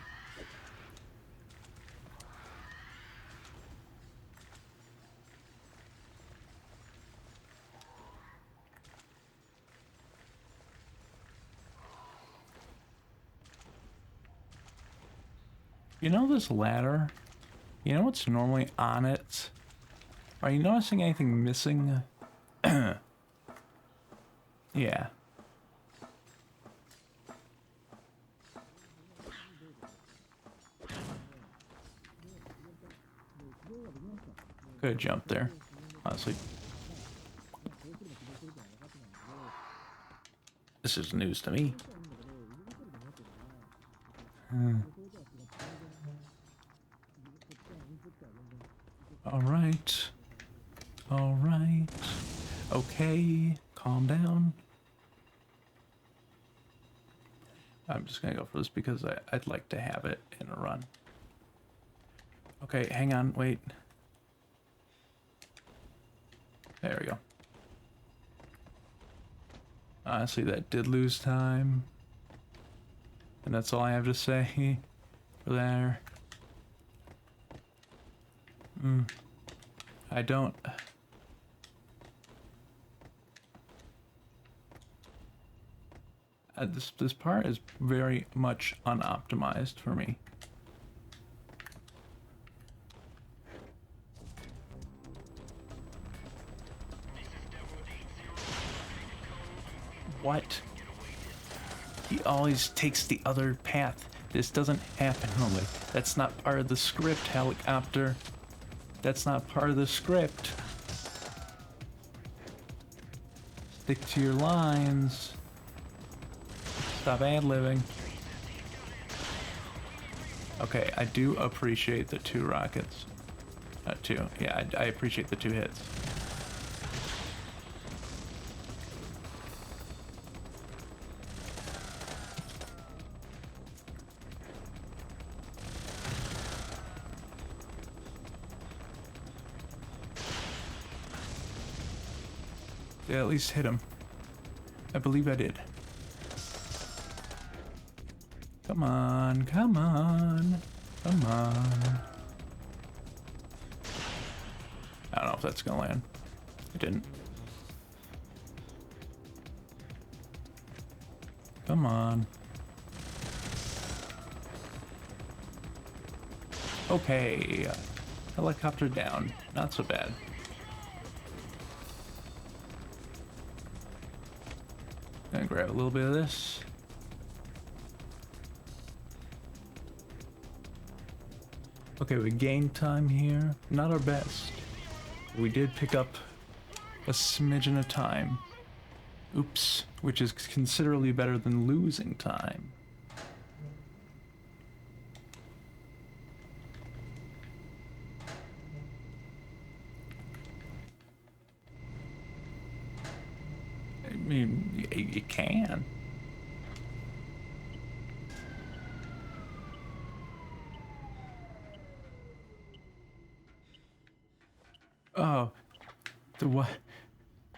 S1: You know this ladder? You know what's normally on it? Are you noticing anything missing? Yeah. Could have jumped there, honestly. This is news to me. Alright. Alright. Okay. Calm down. I'm just gonna go for this because I'd like to have it in a run. Okay, hang on, wait. There we go. Honestly, that did lose time. And that's all I have to say for there. I don't... This part is very much unoptimized for me. What? He always takes the other path. This doesn't happen normally. That's not part of the script, helicopter. That's not part of the script. Stick to your lines. Stop ad-libbing. Okay, I do appreciate the 2 rockets. 2. Yeah, I appreciate the 2 hits. Yeah, at least hit him. I believe I did. Come on, come on, come on. I don't know if that's gonna land. It didn't. Come on. Okay. Helicopter down. Not so bad. Gonna grab a little bit of this. Okay, we gained time here. Not our best. We did pick up a smidgen of time. Oops. Which is considerably better than losing time. I mean, you can. Oh, the what?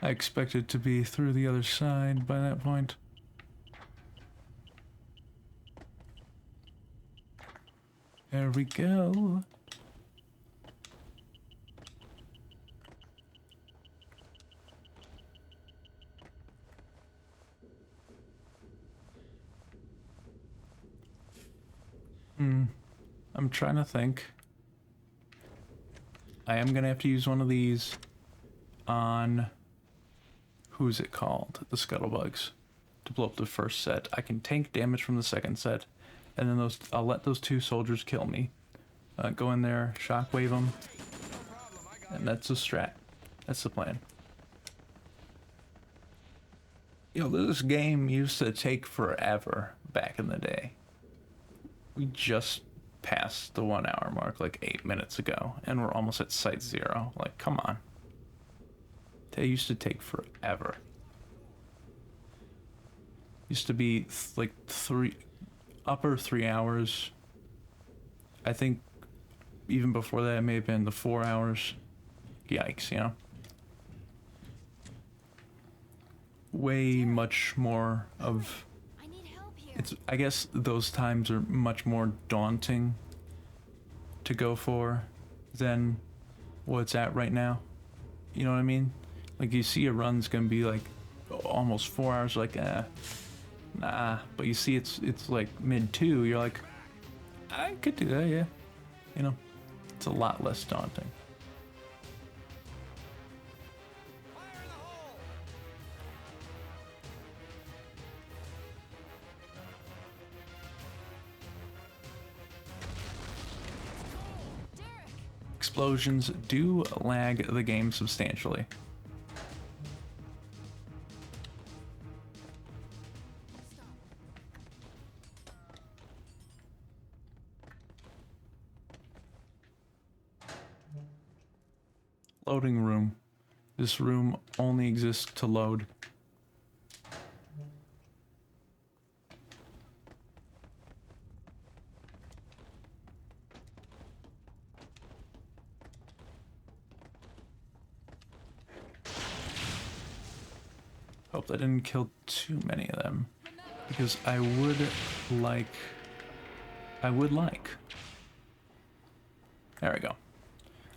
S1: I expected to be through the other side by that point. There we go. I'm trying to think. I am gonna have to use one of these on, who's it called? The scuttlebugs, to blow up the first set. I can tank damage from the second set, and then I'll let those two soldiers kill me. Go in there, shockwave them, and that's a strat. That's the plan. You know, this game used to take forever back in the day. We just passed the 1 hour mark like 8 minutes ago, and we're almost at site 0. Like, come on. They used to take forever. Used to be like upper 3 hours. I think even before that it may have been the 4 hours. Yikes, you know? Way much more of...
S4: I need help here.
S1: I guess those times are much more daunting to go for than what's at right now. You know what I mean? Like, you see a run's gonna be like almost 4 hours, like, nah. But you see it's like mid 2, you're like, I could do that, yeah. You know, it's a lot less daunting. Explosions do lag the game substantially. Loading room. This room only exists to load. Hope I didn't kill too many of them, because I would like. There we go.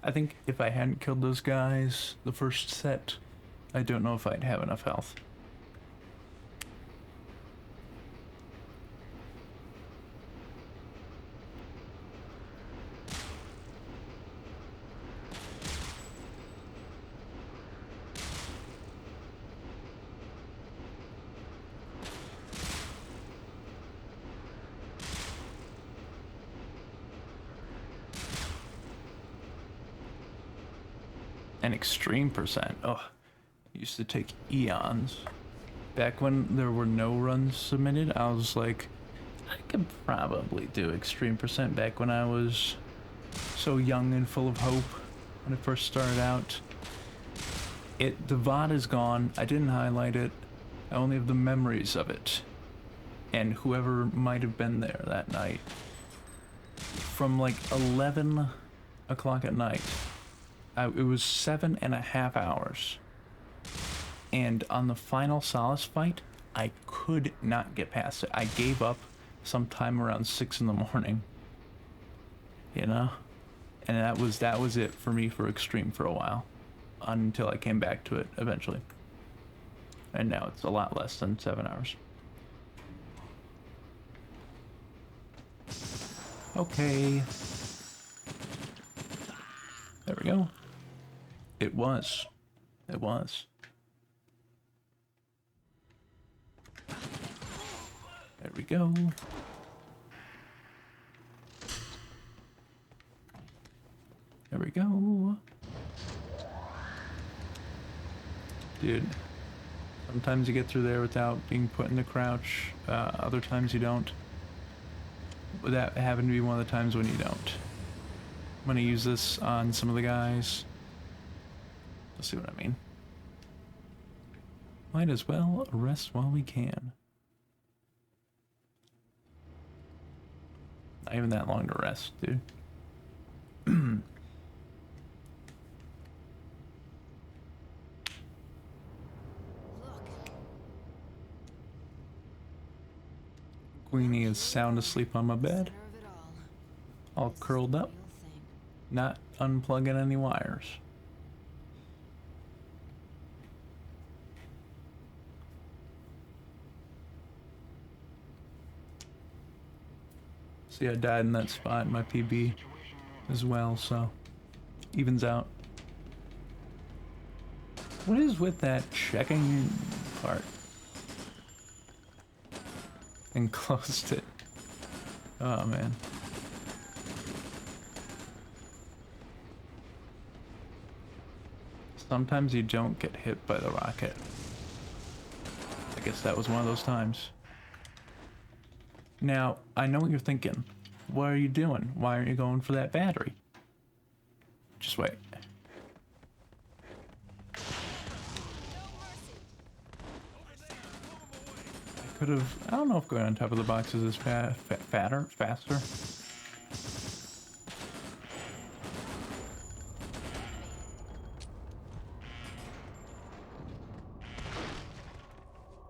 S1: I think if I hadn't killed those guys the first set, I don't know if I'd have enough health. An extreme percent. Oh, used to take eons. Back when there were no runs submitted, I was like, I could probably do extreme percent back when I was so young and full of hope when I first started out. The VOD is gone. I didn't highlight it. I only have the memories of it. And whoever might have been there that night. From like 11 o'clock at night. It was 7.5 hours. And on the final Solace fight, I could not get past it. I gave up sometime around 6 in the morning. You know? And that was it for me for Extreme for a while. Until I came back to it eventually. And now it's a lot less than 7 hours. Okay. There we go. It was. It was. There we go. There we go. Dude, sometimes you get through there without being put in the crouch. Other times you don't. That happened to be one of the times when you don't. I'm gonna use this on some of the guys. You'll see what I mean. Might as well rest while we can. Not even that long to rest, dude. Queenie is sound asleep on my bed,
S4: Center of it
S1: all
S4: This is
S1: curled
S4: the
S1: up,
S4: real thing.
S1: not unplugging any wires. See, I died in that spot in my PB as well, so evens out. What is with that checking part? And closed it. Oh man. Sometimes you don't get hit by the rocket. I guess that was one of those times. Now, I know what you're thinking. What are you doing? Why aren't you going for that battery? Just wait. I could have... I don't know if going on top of the boxes is faster.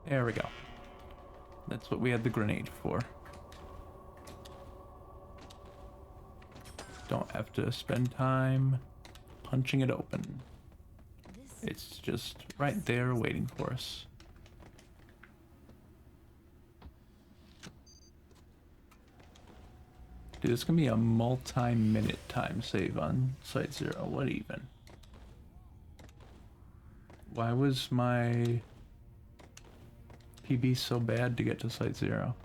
S1: There we go. That's what we had the grenade for. Don't have to spend time punching it open. It's just right there waiting for us. Dude, it's gonna be a multi-minute time save on Site Zero. What even? Why was my PB so bad to get to Site Zero?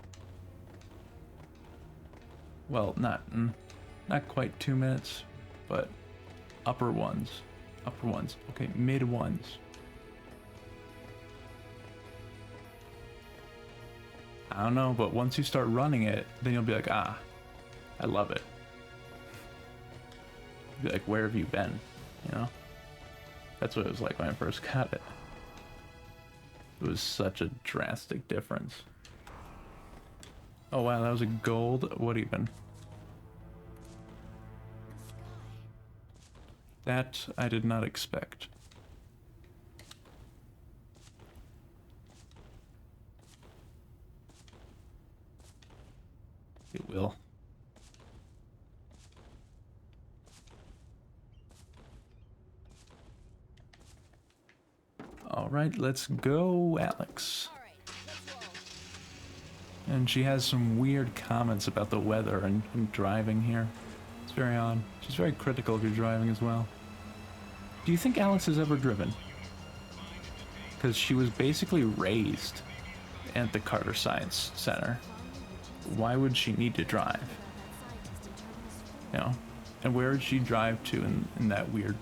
S1: Well, not quite 2 minutes, but upper ones. Okay, mid ones. I don't know, but once you start running it, then you'll be like, ah, I love it. You'll be like, where have you been? You know? That's what it was like when I first got it. It was such a drastic difference. Oh wow, that was a gold. What even? That I did not expect. It will. All right, let's go, Alex.
S4: All right, let's roll.
S1: And she has some weird comments about the weather and driving here. It's very odd. She's very critical of your driving as well. Do you think Alex has ever driven? Because she was basically raised at the Carter Science Center. Why would she need to drive? You know? And where did she drive to in that weird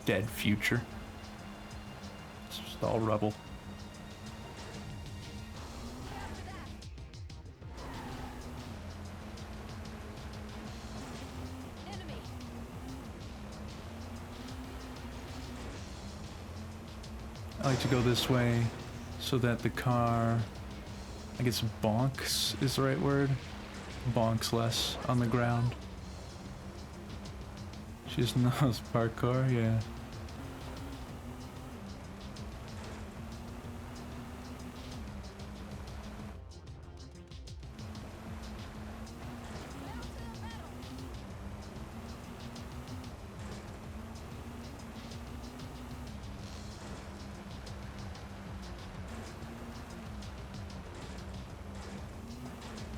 S1: dead future? It's just all rubble.
S4: Enemy.
S1: I like to go this way so that the car, I guess bonks is the right word, bonks less on the ground. She just knows parkour, yeah.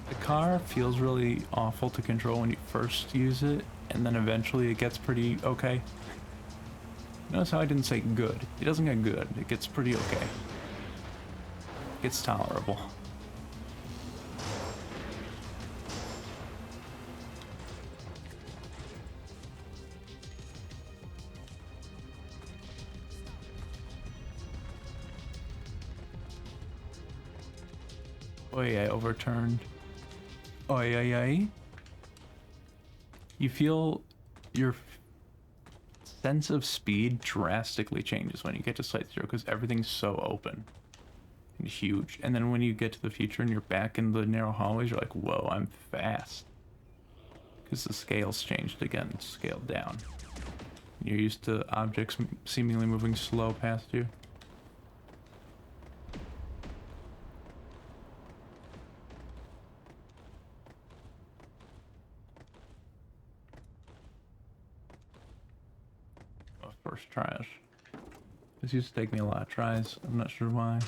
S1: The car feels really awful to control when you first use it, and then eventually it gets pretty okay. Notice how I didn't say good. It doesn't get good. It gets pretty okay. It gets tolerable. Oh yeah, overturned. Oh yeah. You feel your sense of speed drastically changes when you get to Site Zero because everything's so open and huge. And then when you get to the future and you're back in the narrow hallways, you're like, whoa, I'm fast. Because the scale's changed again, scaled down. You're used to objects seemingly moving slow past you. First tries. This used to take me a lot of tries. I'm not sure why.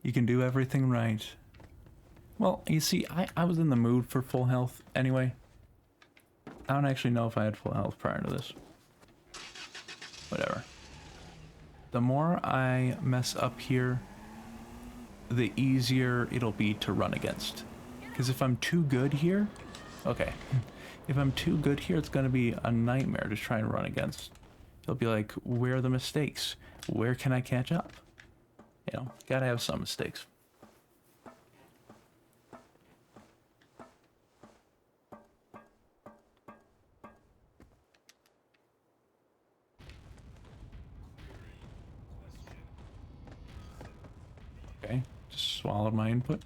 S1: You can do everything right. Well, you see, I was in the mood for full health anyway. I don't actually know if I had full health prior to this. Whatever. The more I mess up here, the easier it'll be to run against. Because if I'm too good here, okay. If I'm too good here, it's going to be a nightmare to try and run against. It'll be like, where are the mistakes? Where can I catch up? You know, gotta have some mistakes. Okay, just swallowed my input.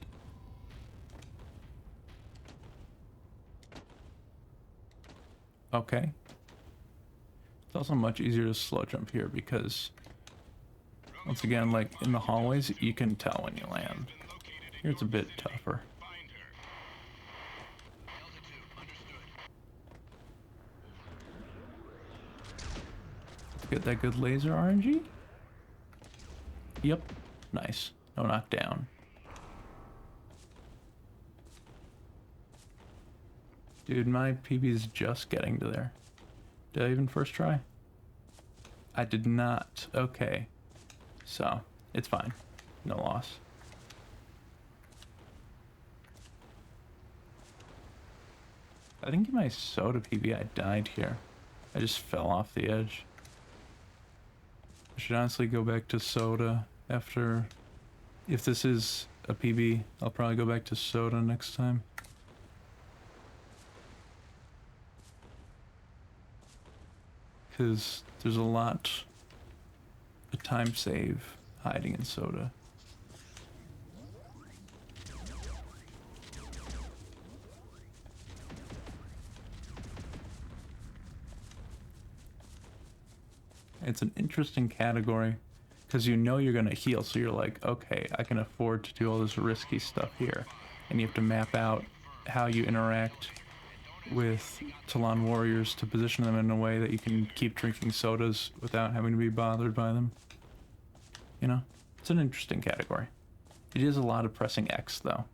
S1: Okay. It's also much easier to slow jump here because, once again, like in the hallways, you can tell when you land. Here it's a bit tougher. Get that good laser RNG? Yep. Nice. No knockdown. Dude, my PB is just getting to there. Did I even first try? I did not. Okay. So, it's fine. No loss. I think in my soda PB I died here. I just fell off the edge. I should honestly go back to soda after... If this is a PB, I'll probably go back to soda next time. Because there's a lot of time save hiding in soda. It's an interesting category because you know you're gonna heal, so you're like, okay, I can afford to do all this risky stuff here. And you have to map out how you interact with Talon warriors to position them in a way that you can keep drinking sodas without having to be bothered by them. You know, it's an interesting category. It is a lot of pressing X though.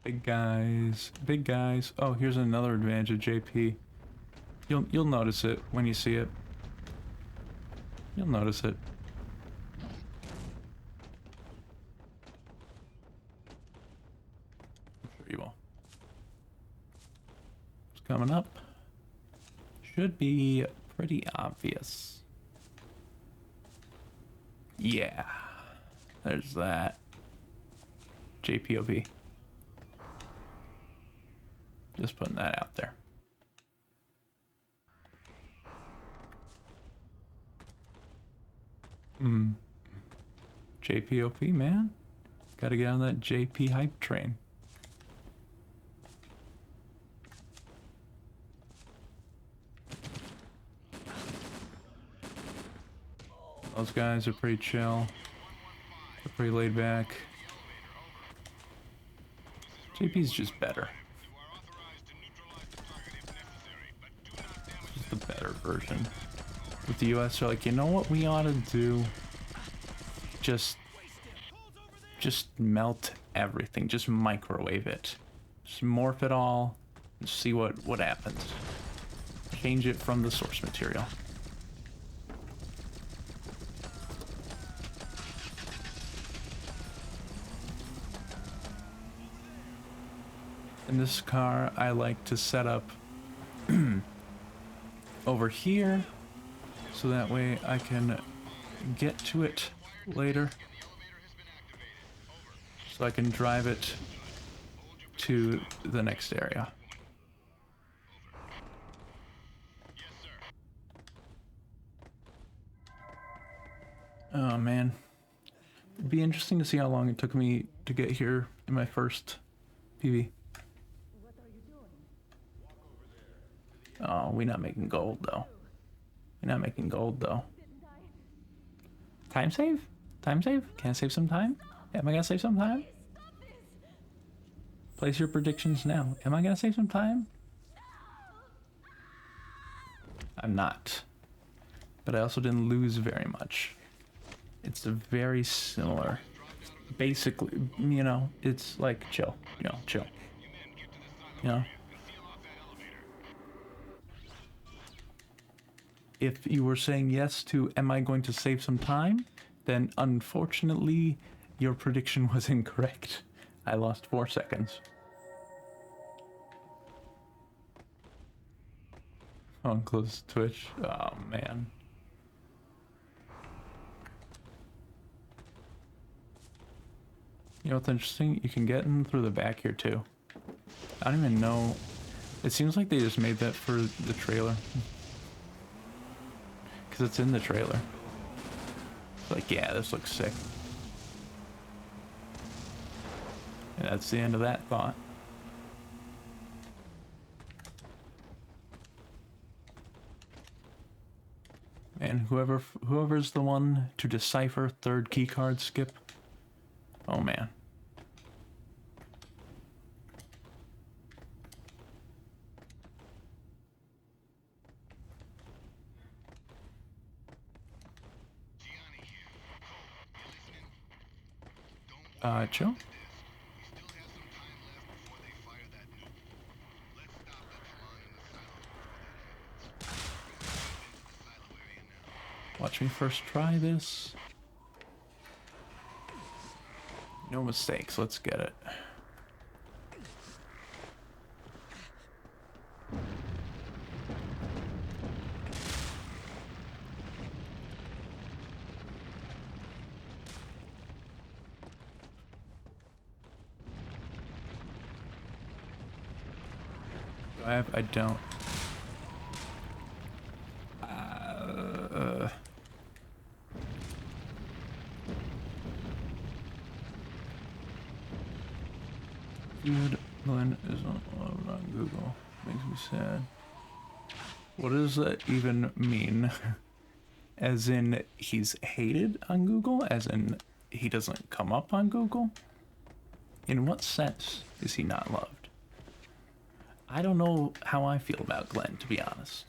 S1: Big guys, big guys. Oh, here's another advantage of JP. You'll notice it when you see it. You'll notice it. I'm sure you will. It's coming up. Should be pretty obvious. Yeah. There's that. JPOV. Just putting that out there. JPOP, man. Gotta get on that JP hype train. Those guys are pretty chill. They're pretty laid back. JP's just better. Just the better version. With the US, they're like, you know what we ought to do? Just melt everything. Just microwave it. Just morph it all and see what happens. Change it from the source material. In this car, I like to set up over here so that way I can get to it later. So I can drive it to the next area. Oh man. It'd be interesting to see how long it took me to get here in my first PV. Oh, we're not making gold though. We're not making gold though. Time save? Time save? Can I save some time? Am I gonna save some time? Place your predictions now. Am I gonna save some time? I'm not. But I also didn't lose very much. It's a very similar. Basically, you know, it's like chill. You know, chill. You know? If you were saying yes to, am I going to save some time? Then unfortunately, your prediction was incorrect. I lost 4 seconds. Oh, close Twitch. Oh, man. You know what's interesting? You can get in through the back here, too. I don't even know. It seems like they just made that for the trailer. Because it's in the trailer. It's like, yeah, this looks sick. And that's the end of that thought. And whoever's the one to decipher third keycard skip. Oh man. Chill. Watch me first try this. No mistakes, let's get it. Do I have? I don't. Dude, Glenn isn't loved on Google. Makes me sad. What does that even mean? As in, he's hated on Google? As in, he doesn't come up on Google? In what sense is he not loved? I don't know how I feel about Glenn, to be honest.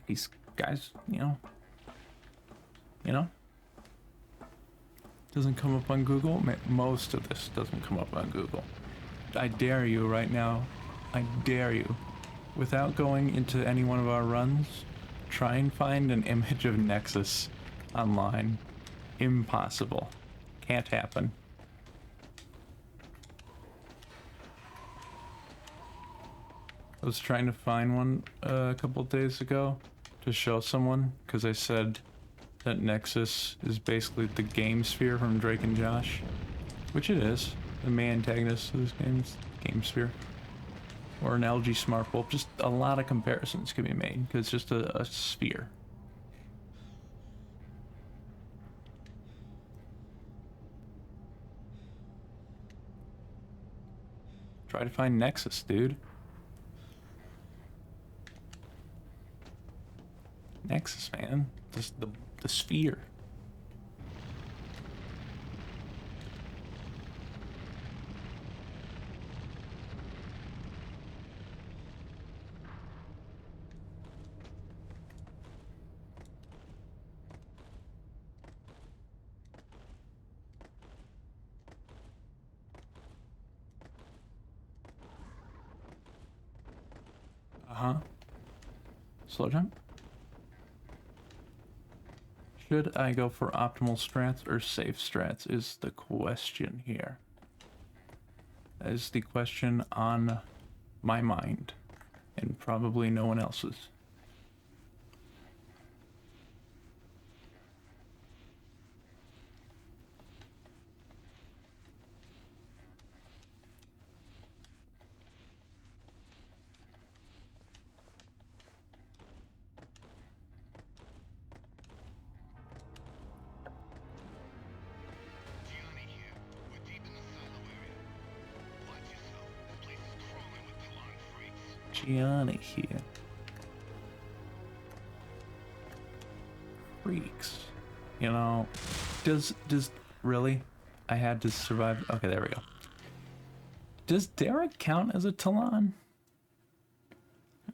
S1: These guys, you know? Doesn't come up on Google. Most of this doesn't come up on Google. I dare you right now. I dare you. Without going into any one of our runs, try and find an image of Nexus online. Impossible. Can't happen. I was trying to find one a couple days ago to show someone because I said that Nexus is basically the game sphere from Drake and Josh, which it is. The main antagonist of this game sphere. Or an LG Smart Bulb. Just a lot of comparisons can be made because it's just a sphere. Try to find Nexus, dude. Nexus, man. Just the sphere. Uh-huh. Slow jump. Should I go for optimal strats or safe strats is the question here. That is the question on my mind, and probably no one else's.
S7: Gianni here. We're deep in the silo area. Watch yourself. This place is crawling with Talon freaks.
S1: Gianni here. Freaks. You know, does really? I had to survive. Okay, there we go. Does Derek count as a Talon?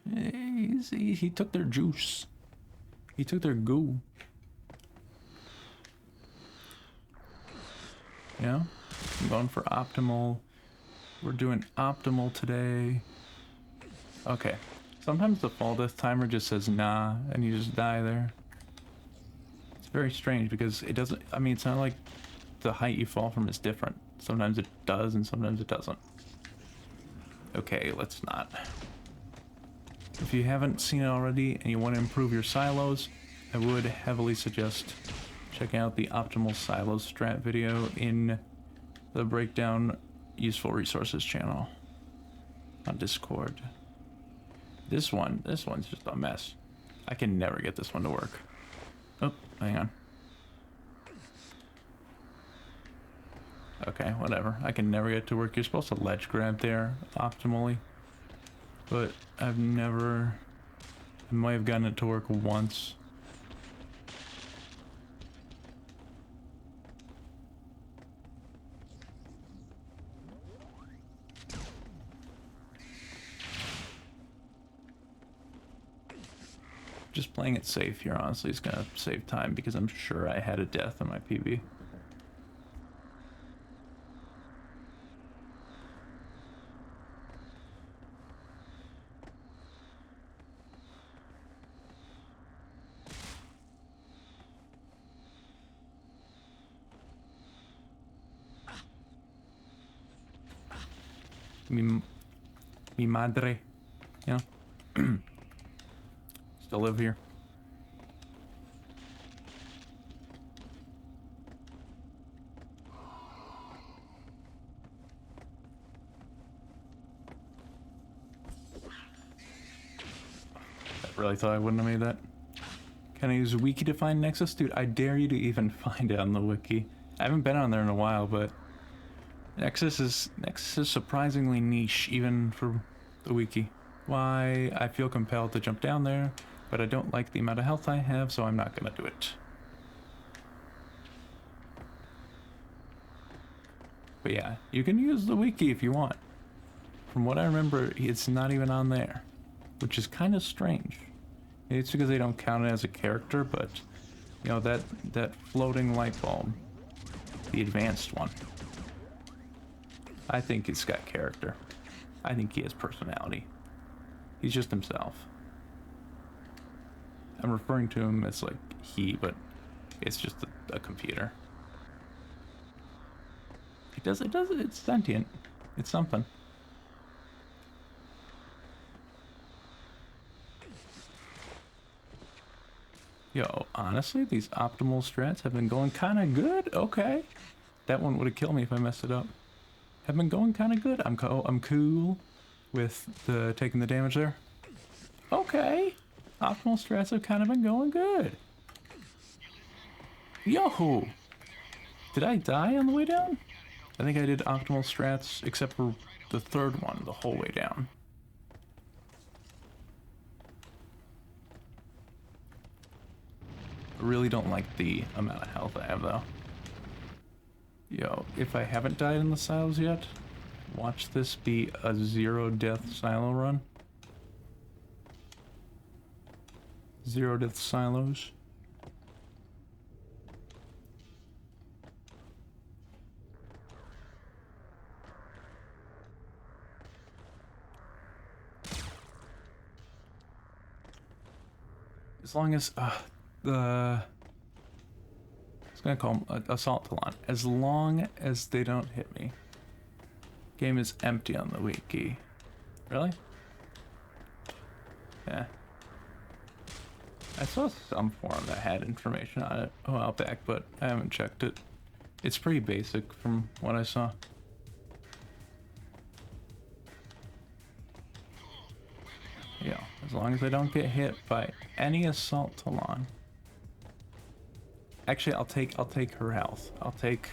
S1: He took their juice. He took their goo. Yeah, I'm going for optimal. We're doing optimal today. Okay. Sometimes the fall death timer just says nah, and you just die there. It's very strange because it doesn't. I mean, it's not like the height you fall from is different. Sometimes it does, and sometimes it doesn't. Okay, let's not. If you haven't seen it already and you want to improve your silos, I would heavily suggest checking out the optimal silos strat video in the breakdown useful resources channel on Discord. This one's just a mess. I can never get this one to work. Oh, hang on. Okay, whatever. I can never get it to work. You're supposed to ledge grab there optimally, but I've never. I might have gotten it to work once. Just playing it safe here, honestly, is gonna save time because I'm sure I had a death in my PB. Mi madre, you know? Still live here. I really thought I wouldn't have made that. Can I use wiki to find Nexus? Dude, I dare you to even find it on the wiki. I haven't been on there in a while, but Nexus is surprisingly niche, even for the wiki. Why? I feel compelled to jump down there, but I don't like the amount of health I have, so I'm not gonna do it. But yeah, you can use the wiki if you want. From what I remember, it's not even on there, which is kind of strange. Maybe it's because they don't count it as a character, but you know, that floating light bulb, the advanced one, I think it's got character. I think he has personality. He's just himself. I'm referring to him as like he, but it's just a computer. It's sentient. It's something. Yo, honestly, these optimal strats have been going kind of good. Okay. That one would have killed me if I messed it up. Have been going kind of good. I'm cool with the taking the damage there. Okay. Optimal strats have kind of been going good. Yo! Did I die on the way down? I think I did optimal strats except for the third one the whole way down. I really don't like the amount of health I have though. Yo, if I haven't died in the silos yet, watch this be a 0-death silo run. 0-death silos. As long as the I was gonna call them assault talon. As long as they don't hit me. Game is empty on the wiki. Really? Yeah. I saw some forum that had information on it a while back, but I haven't checked it. It's pretty basic from what I saw. Yeah, as long as I don't get hit by any assault talon. Actually, I'll take her health. I'll take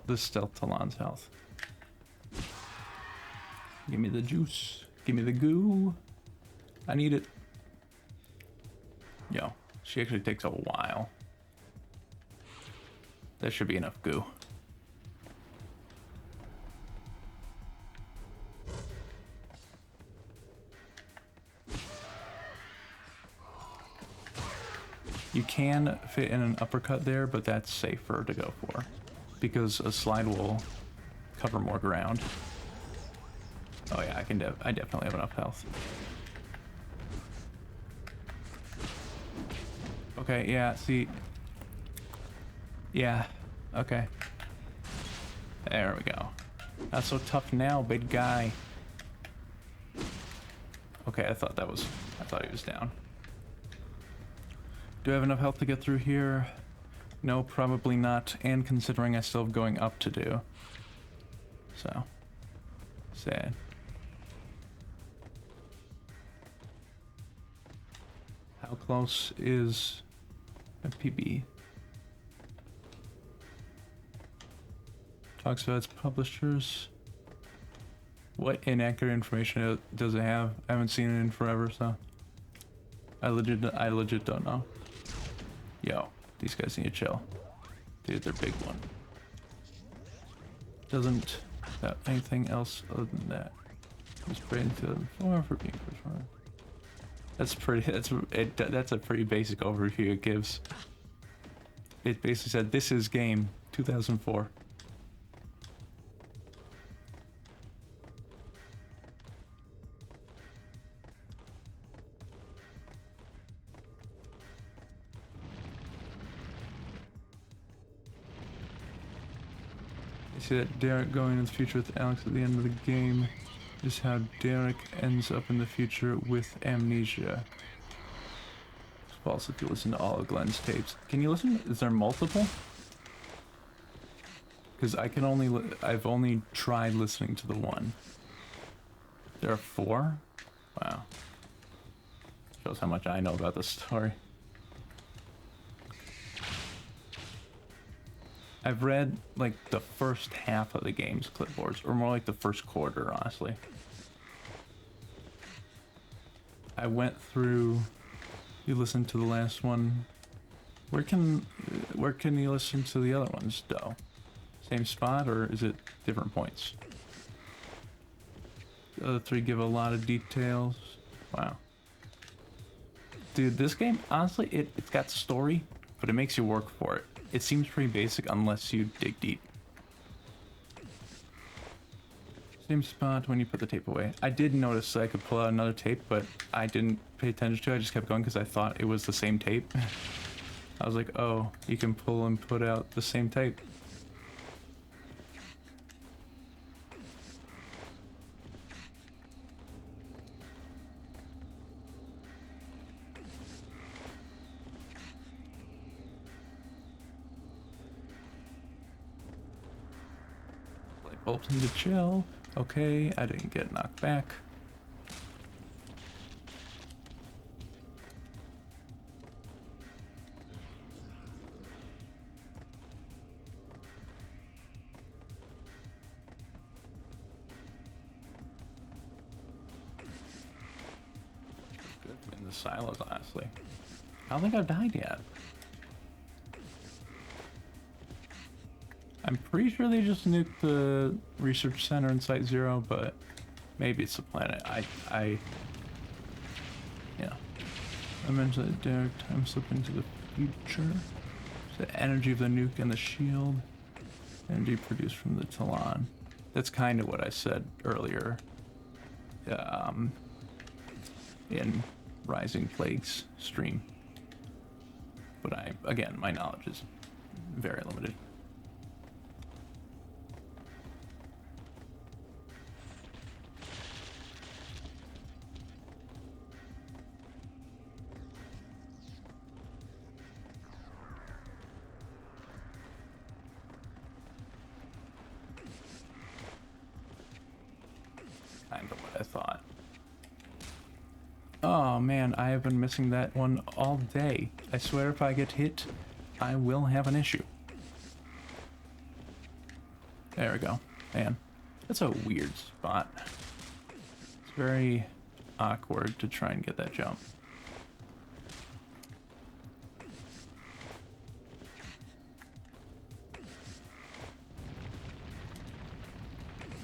S1: this stealth talon's health. Give me the juice. Give me the goo. I need it. Yo, she actually takes a while. That should be enough goo. You can fit in an uppercut there, but that's safer to go for because a slide will cover more ground. Oh yeah, I definitely have enough health. Okay, yeah, see. Yeah, okay. There we go. Not so tough now, big guy. Okay, I thought he was down. Do I have enough health to get through here? No, probably not, and considering I still have going up to do. So, sad. How close is a PB? Talks about its publishers. What inaccurate information does it have? I haven't seen it in forever, so I legit don't know. Yo, these guys need to chill. Dude, they're big one. Doesn't have anything else other than that. Just pray into them for being performed. That's a pretty basic overview it gives. It basically said this is game 2004. See that Derek going in the future with Alex at the end of the game is how Derek ends up in the future with amnesia. It's false if you listen to all of Glenn's tapes. Can you listen? Is there multiple? Because I've only tried listening to the one. There are 4? Wow. Shows how much I know about this story. I've read like the first half of the game's clipboards, or more like the first quarter, honestly. I went through. You listened to the last one. Where can you listen to the other ones, though? Same spot, or is it different points? The other 3 give a lot of details. Wow. Dude, this game, honestly, it's got story, but it makes you work for it. It seems pretty basic unless you dig deep. Same spot when you put the tape away. I did notice that I could pull out another tape, but I didn't pay attention to it. I just kept going because I thought it was the same tape. I was like, oh, you can pull and put out the same tape. Bulbs need to chill. Okay, I didn't get knocked back. silos, honestly. I don't think I've died yet. I'm pretty sure they just nuked the research center in Site Zero, but maybe it's the planet. Yeah. I mentioned that Derek time slip into the future. The energy of the nuke and the shield. Energy produced from the Talon. That's kind of what I said earlier. In Rising Plagues stream. But again, my knowledge is very limited. Kind of what I thought. Oh man, I have been missing that one all day. I swear if I get hit, I will have an issue. There we go. Man, that's a weird spot. It's very awkward to try and get that jump.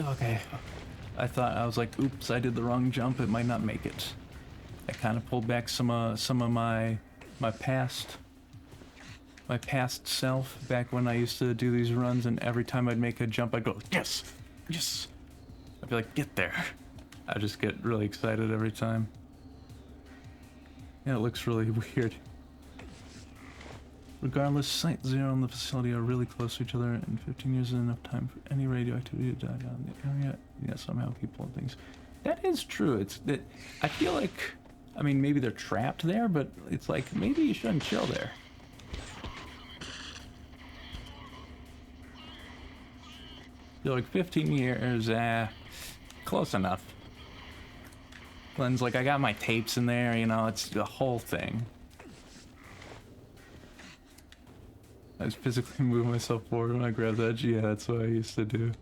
S1: Okay. I was like, oops, I did the wrong jump. It might not make it. I kind of pulled back some of my past self back when I used to do these runs, and every time I'd make a jump, I'd go, yes, yes. I'd be like, get there. I just get really excited every time. Yeah, it looks really weird. Regardless, Site 0 and the facility are really close to each other, and 15 years is enough time for any radioactivity to die down in the area. Yeah, somehow people and things. That is true. It's that I feel like, I mean, maybe they're trapped there, but it's like maybe you shouldn't chill there. You're like 15 years, close enough. Glenn's like, I got my tapes in there, you know, it's the whole thing. I was physically moving myself forward when I grabbed that. Yeah, that's what I used to do.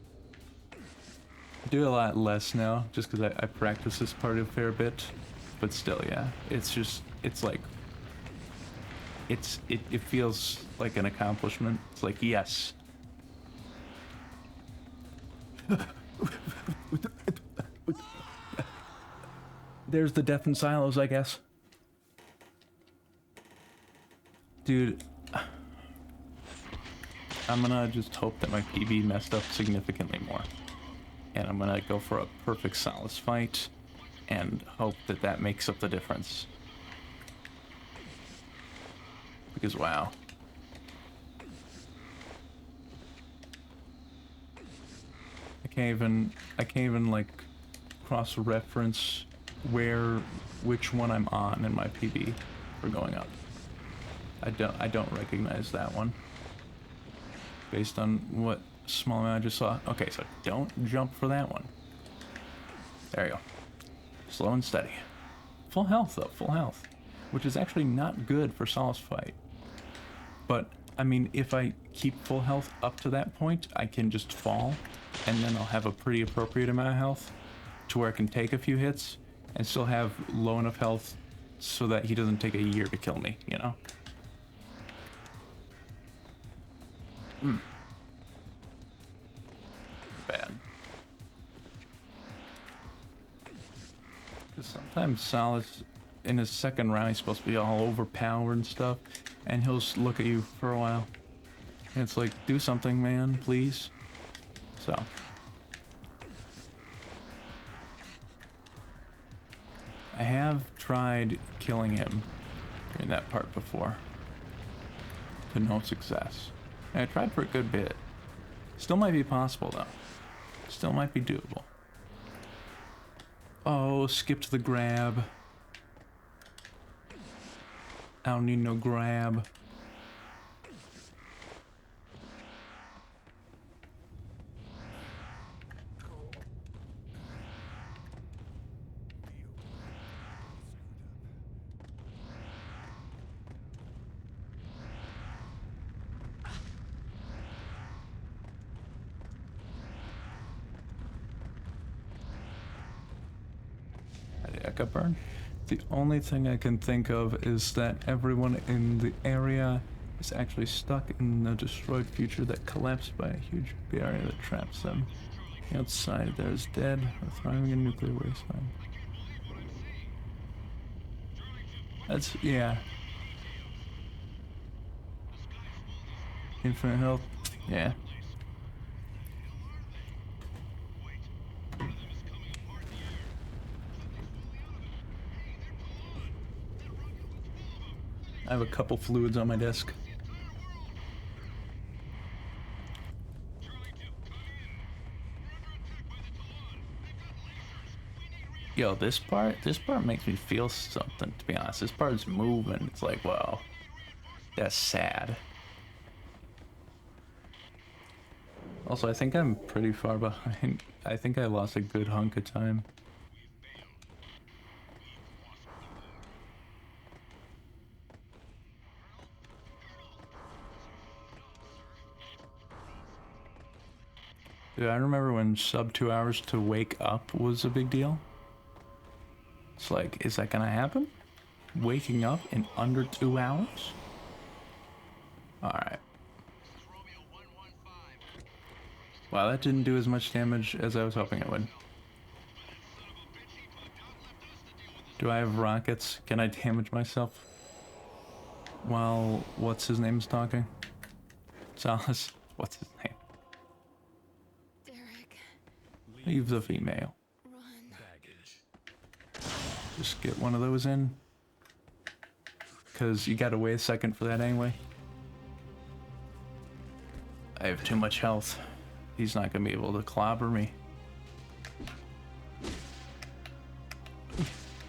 S1: I do a lot less now, just because I practice this part a fair bit. But still, yeah, it's just, it's like, it feels like an accomplishment. It's like, yes. There's the death in silos, I guess. Dude, I'm gonna just hope that my PB messed up significantly more. And I'm gonna go for a perfect Solace fight and hope that that makes up the difference. Because wow. I can't even like cross-reference which one I'm on in my PB for going up. I don't recognize that one. Based on what small amount I just saw. Okay, so don't jump for that one. There you go. Slow and steady. Full health though, full health. Which is actually not good for Solace fight. But, I mean, if I keep full health up to that point, I can just fall, and then I'll have a pretty appropriate amount of health to where I can take a few hits and still have low enough health so that he doesn't take a year to kill me, you know? Bad. Because sometimes Solace, in his second round, he's supposed to be all overpowered and stuff, and he'll just look at you for a while. And it's like, do something, man, please. So. I have tried killing him in that part before. To no success. And I tried for a good bit. Still might be possible, though. Still might be doable. Oh, skipped the grab. I don't need no grab. Echo burn. The only thing I can think of is that everyone in the area is actually stuck in a destroyed future that collapsed by a huge barrier that traps them. The outside there is dead or thriving in nuclear wasteland. That's, yeah. Infinite health, yeah. I have a couple fluids on my desk. Yo, this part makes me feel something, to be honest. This part's moving. It's like, wow, that's sad. Also, I think I'm pretty far behind. I think I lost a good hunk of time. Dude, I remember when sub 2 hours to wake up was a big deal. It's like, is that gonna happen? Waking up in under 2 hours? Alright. Wow, that didn't do as much damage as I was hoping it would. Do I have rockets? Can I damage myself? While, what's his name is talking? Solace, what's his name?
S4: Derek,
S1: Leave the female.
S4: run.
S1: Just get one of those in. Because you gotta wait a second for that anyway. I have too much health. He's not gonna be able to clobber me.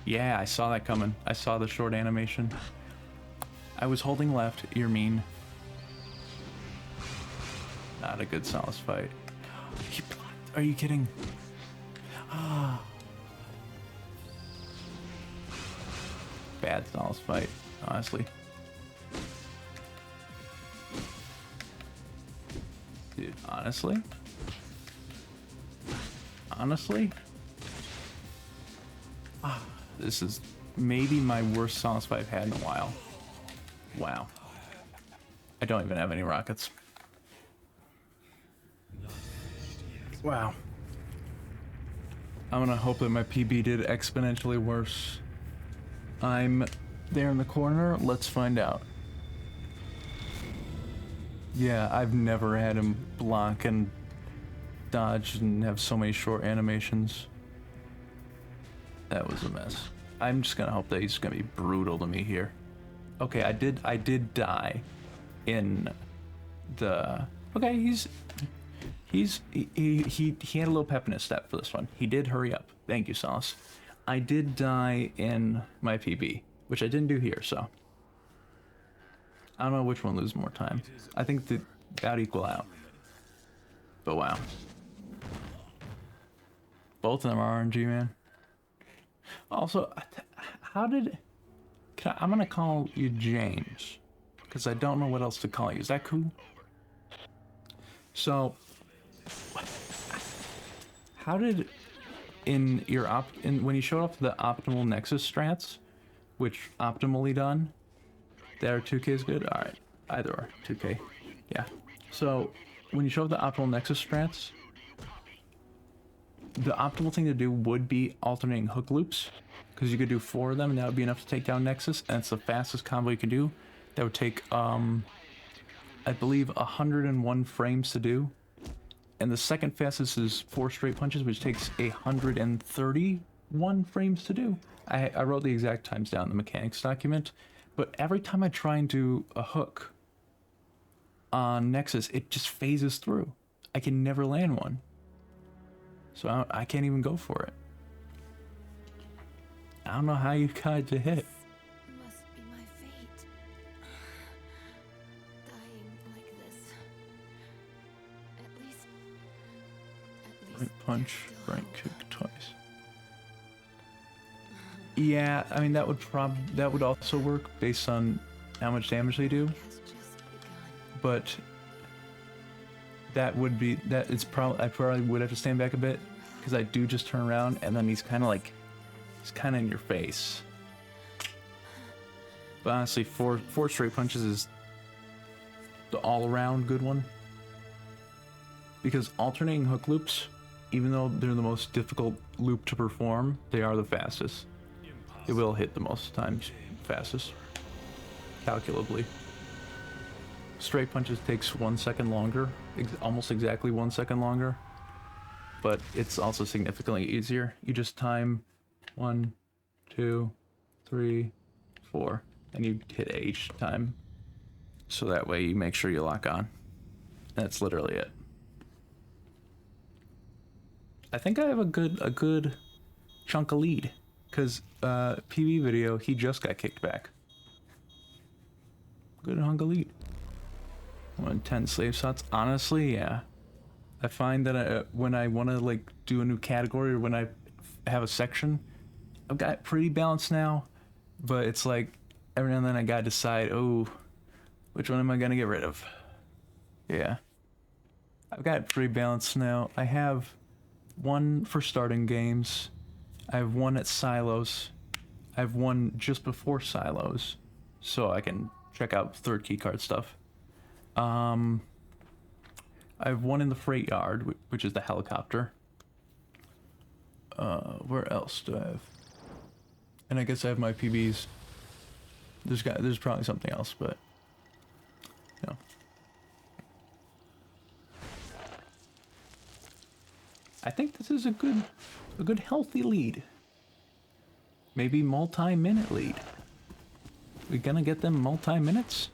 S1: Yeah, I saw that coming. I saw the short animation. I was holding left, you're mean. Not a good Solace fight. He blocked. Are you kidding? Ah. Bad Solace fight, honestly. Dude, honestly? Honestly? Ah, this is maybe my worst Solace fight I've had in a while. Wow. I don't even have any rockets. Wow. I'm gonna hope that my PB did exponentially worse. I'm there in the corner. Let's find out. Yeah, I've never had him block and dodge and have so many short animations. That was a mess. I'm just gonna hope that he's gonna be brutal to me here. Okay, I did die in the... Okay, he had a little pep in his step for this one. He did hurry up. Thank you, Solace. I did die in my PB, which I didn't do here, so... I don't know which one loses more time. I think that equal out. But wow. Both of them are RNG, man. Also, how did... I'm gonna call you James. Because I don't know what else to call you. Is that cool? So... How did... In your when you showed off the optimal Nexus strats, which optimally done, there 2K is good? Alright, either or, 2K, yeah. So, when you show off the optimal Nexus strats, the optimal thing to do would be alternating hook loops, because you could do 4 of them and that would be enough to take down Nexus, and it's the fastest combo you can do. That would take, I believe, 101 frames to do. And the second fastest is 4 straight punches, which takes 131 frames to do. I wrote the exact times down in the mechanics document, but every time I try and do a hook on Nexus, it just phases through. I can never land one. So I can't even go for it. I don't know how you got it to hit.
S4: Must be my fate. Dying like this. At least
S1: Right punch,
S4: they're still
S1: right
S4: hope.
S1: kick twice. Yeah, I mean that would also work based on how much damage they do,
S4: Has just begun.
S1: but I probably would have to stand back a bit because I do just turn around and then he's kind of in your face. But honestly, four straight punches is the all-around good one. Because alternating hook loops, even though they're the most difficult loop to perform, they are the fastest. It will hit the most times fastest, calculably. Straight punches takes 1 second longer, almost exactly 1 second longer, but it's also significantly easier. You just time 1, 2, 3, 4, and you hit A each time. So that way you make sure you lock on. That's literally it. I think I have a good chunk of lead, because PB video, he just got kicked back. Good hunk of lead. 10 slave slots. Honestly, yeah. I find that when I want to like do a new category or when I have a section, I've got pretty balanced now, but it's like every now and then I gotta decide, oh, which one am I gonna get rid of? Yeah. I've got pretty balanced now. I have one for starting games. I have one at silos. I have one just before silos, so I can check out third keycard stuff. I have one in the freight yard, which is the helicopter. Where else do I have? And I guess I have my PBs. There's probably something else, but no. I think this is a good healthy lead. Maybe multi-minute lead. We gonna get them multi-minutes?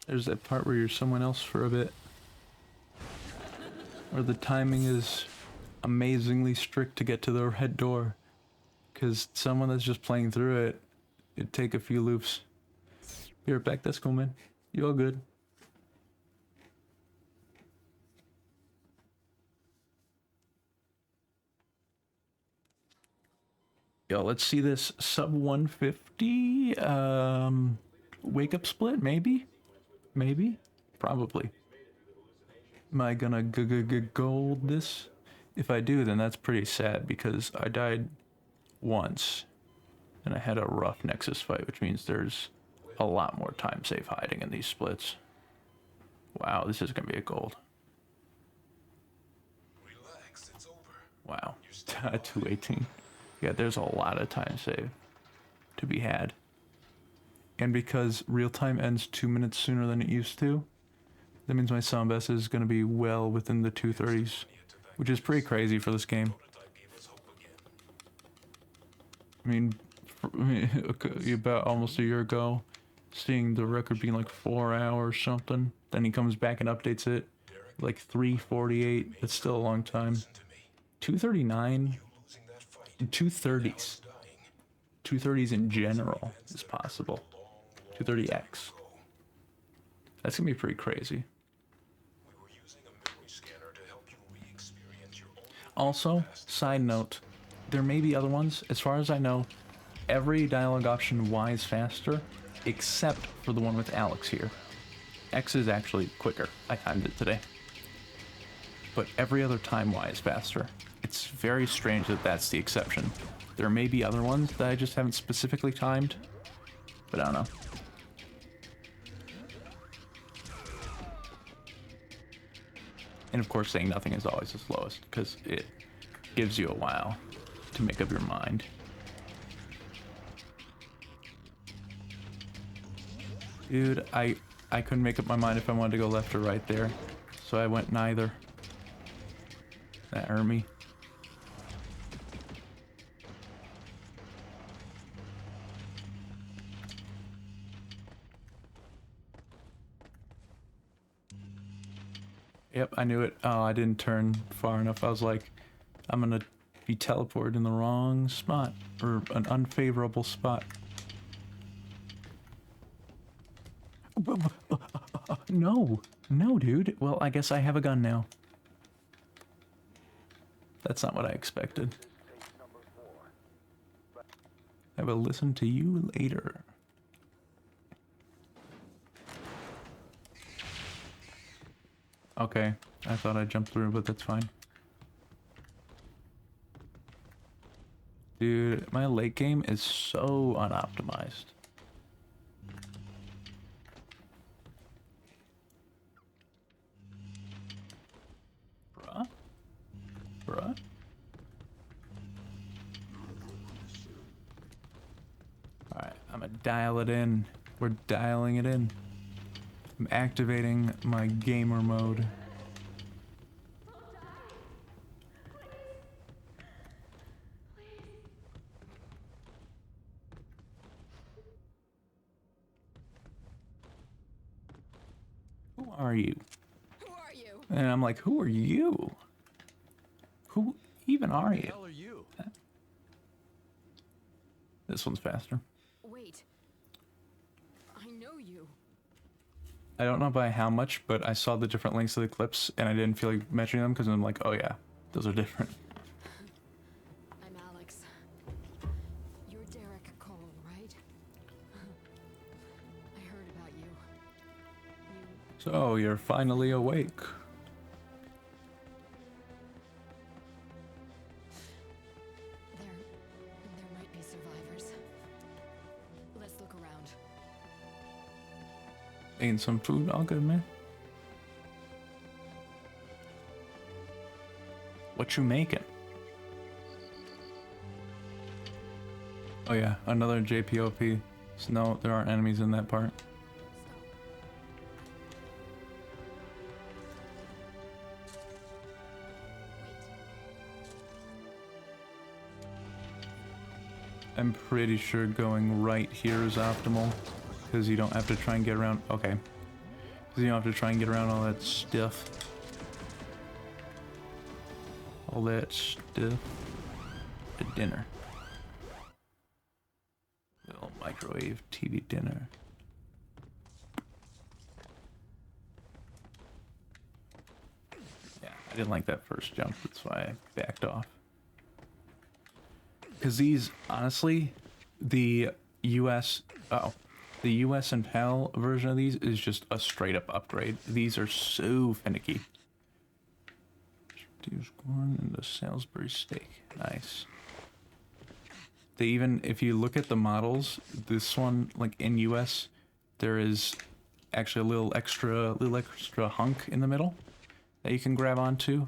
S1: There's that part where you're someone else for a bit. Where the timing is amazingly strict to get to the red door. Because someone that's just playing through it, it'd take a few loops. Be right back, that's cool, man. You all good? Yo, let's see this sub 150 wake up split, maybe? Maybe? Probably. Am I gonna gold this? If I do, then that's pretty sad because I died once and I had a rough Nexus fight, which means there's a lot more time save hiding in these splits. Wow, this is gonna be a gold.
S7: Relax, it's over.
S1: Wow, 218. Yeah, there's a lot of time save to be had. And because real time ends 2 minutes sooner than it used to, that means my sound best is going to be well within the 230s, which is pretty crazy for this game. I mean, about almost a year ago, seeing the record being like 4 hours something, then he comes back and updates it like 3:48. It's still a long time. 239 and 230s. 230s in general is possible. 230x. That's gonna be pretty crazy. Also, side note, there may be other ones. As far as I know, every dialogue option Y is faster, except for the one with Alex here. X is actually quicker. I timed it today. But every other time Y is faster. It's very strange that that's the exception. There may be other ones that I just haven't specifically timed, but I don't know. And of course, saying nothing is always the slowest, because it gives you a while to make up your mind. Dude, I couldn't make up my mind if I wanted to go left or right there, so I went neither. That hurt me. Yep, I knew it. Oh, I didn't turn far enough. I was like, I'm gonna be teleported in the wrong spot, or an unfavorable spot. No, dude. Well, I guess I have a gun now. That's not what I expected. I will listen to you later. Okay, I thought I jumped through, but that's fine. Dude, my late game is so unoptimized. Bruh? Bruh? Alright, I'm gonna dial it in. We're dialing it in. I'm activating my gamer mode. Who are you?
S4: Who are you?
S1: And I'm like, who are you? Who even are
S2: Who the
S1: you?
S2: hell are you?
S1: This one's faster.
S4: Wait. I know you.
S1: I don't know by how much, but I saw the different links to the clips and I didn't feel like mentioning them because I'm like, oh yeah, those are different.
S4: I'm Alex. You're Derek Cole, right? I heard about you.
S1: So you're finally awake.
S4: There might be survivors. Let's look around.
S1: Eating some food, all good, man. What you making? Oh yeah, another JPOP. So no, there aren't enemies in that part. I'm pretty sure going right here is optimal, because you don't have to try and get around. Okay, because you don't have to try and get around all that stuff. All that stuff. The dinner. Little microwave TV dinner. Yeah, I didn't like that first jump. That's why I backed off. Because these, honestly, the US and PAL version of these is just a straight up upgrade. These are so finicky. Steve's corn and the Salisbury steak. Nice. They even, if you look at the models, this one, like in US, there is actually a little extra hunk in the middle that you can grab onto,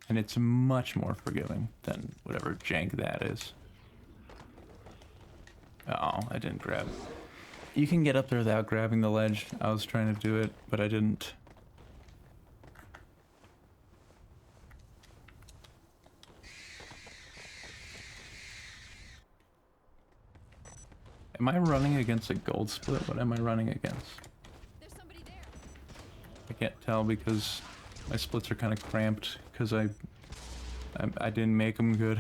S1: and it's much more forgiving than whatever jank that is. Oh, I didn't grab. You can get up there without grabbing the ledge. I was trying to do it, but I didn't. Am I running against a gold split? What am I running against?
S4: There's somebody there.
S1: I can't tell because my splits are kind of cramped because I didn't make them good.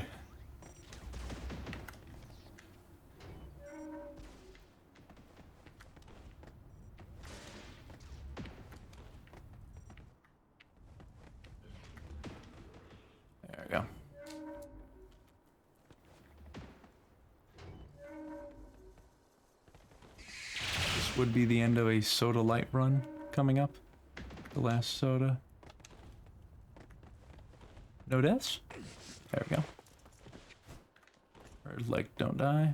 S1: There we go. This would be the end of a soda light run coming up. The last soda. No deaths? There we go. Bird leg don't die.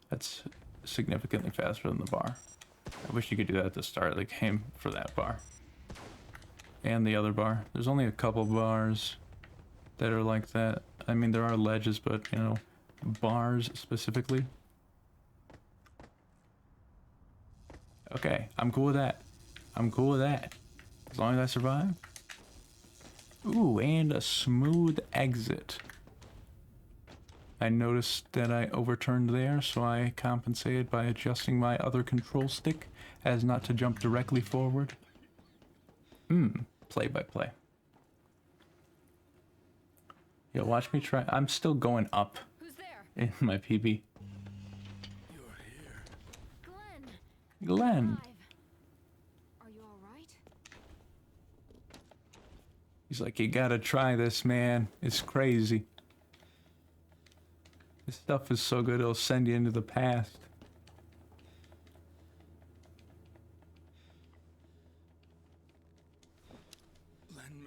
S1: That's significantly faster than the bar. I wish you could do that at the start of the game for that bar. And the other bar. There's only a couple bars that are like that. I mean, there are ledges, but, you know, bars specifically. Okay, I'm cool with that. I'm cool with that. As long as I survive. Ooh, and a smooth exit. I noticed that I overturned there, so I compensated by adjusting my other control stick as not to jump directly forward. Play by play. Yo, watch me try. I'm still going up
S4: Who's there?
S1: in my PB.
S4: Glenn.
S1: Glenn.
S4: Alive. Are you all right?
S1: He's like, you gotta try this, man. It's crazy. This stuff is so good, it'll send you into the past.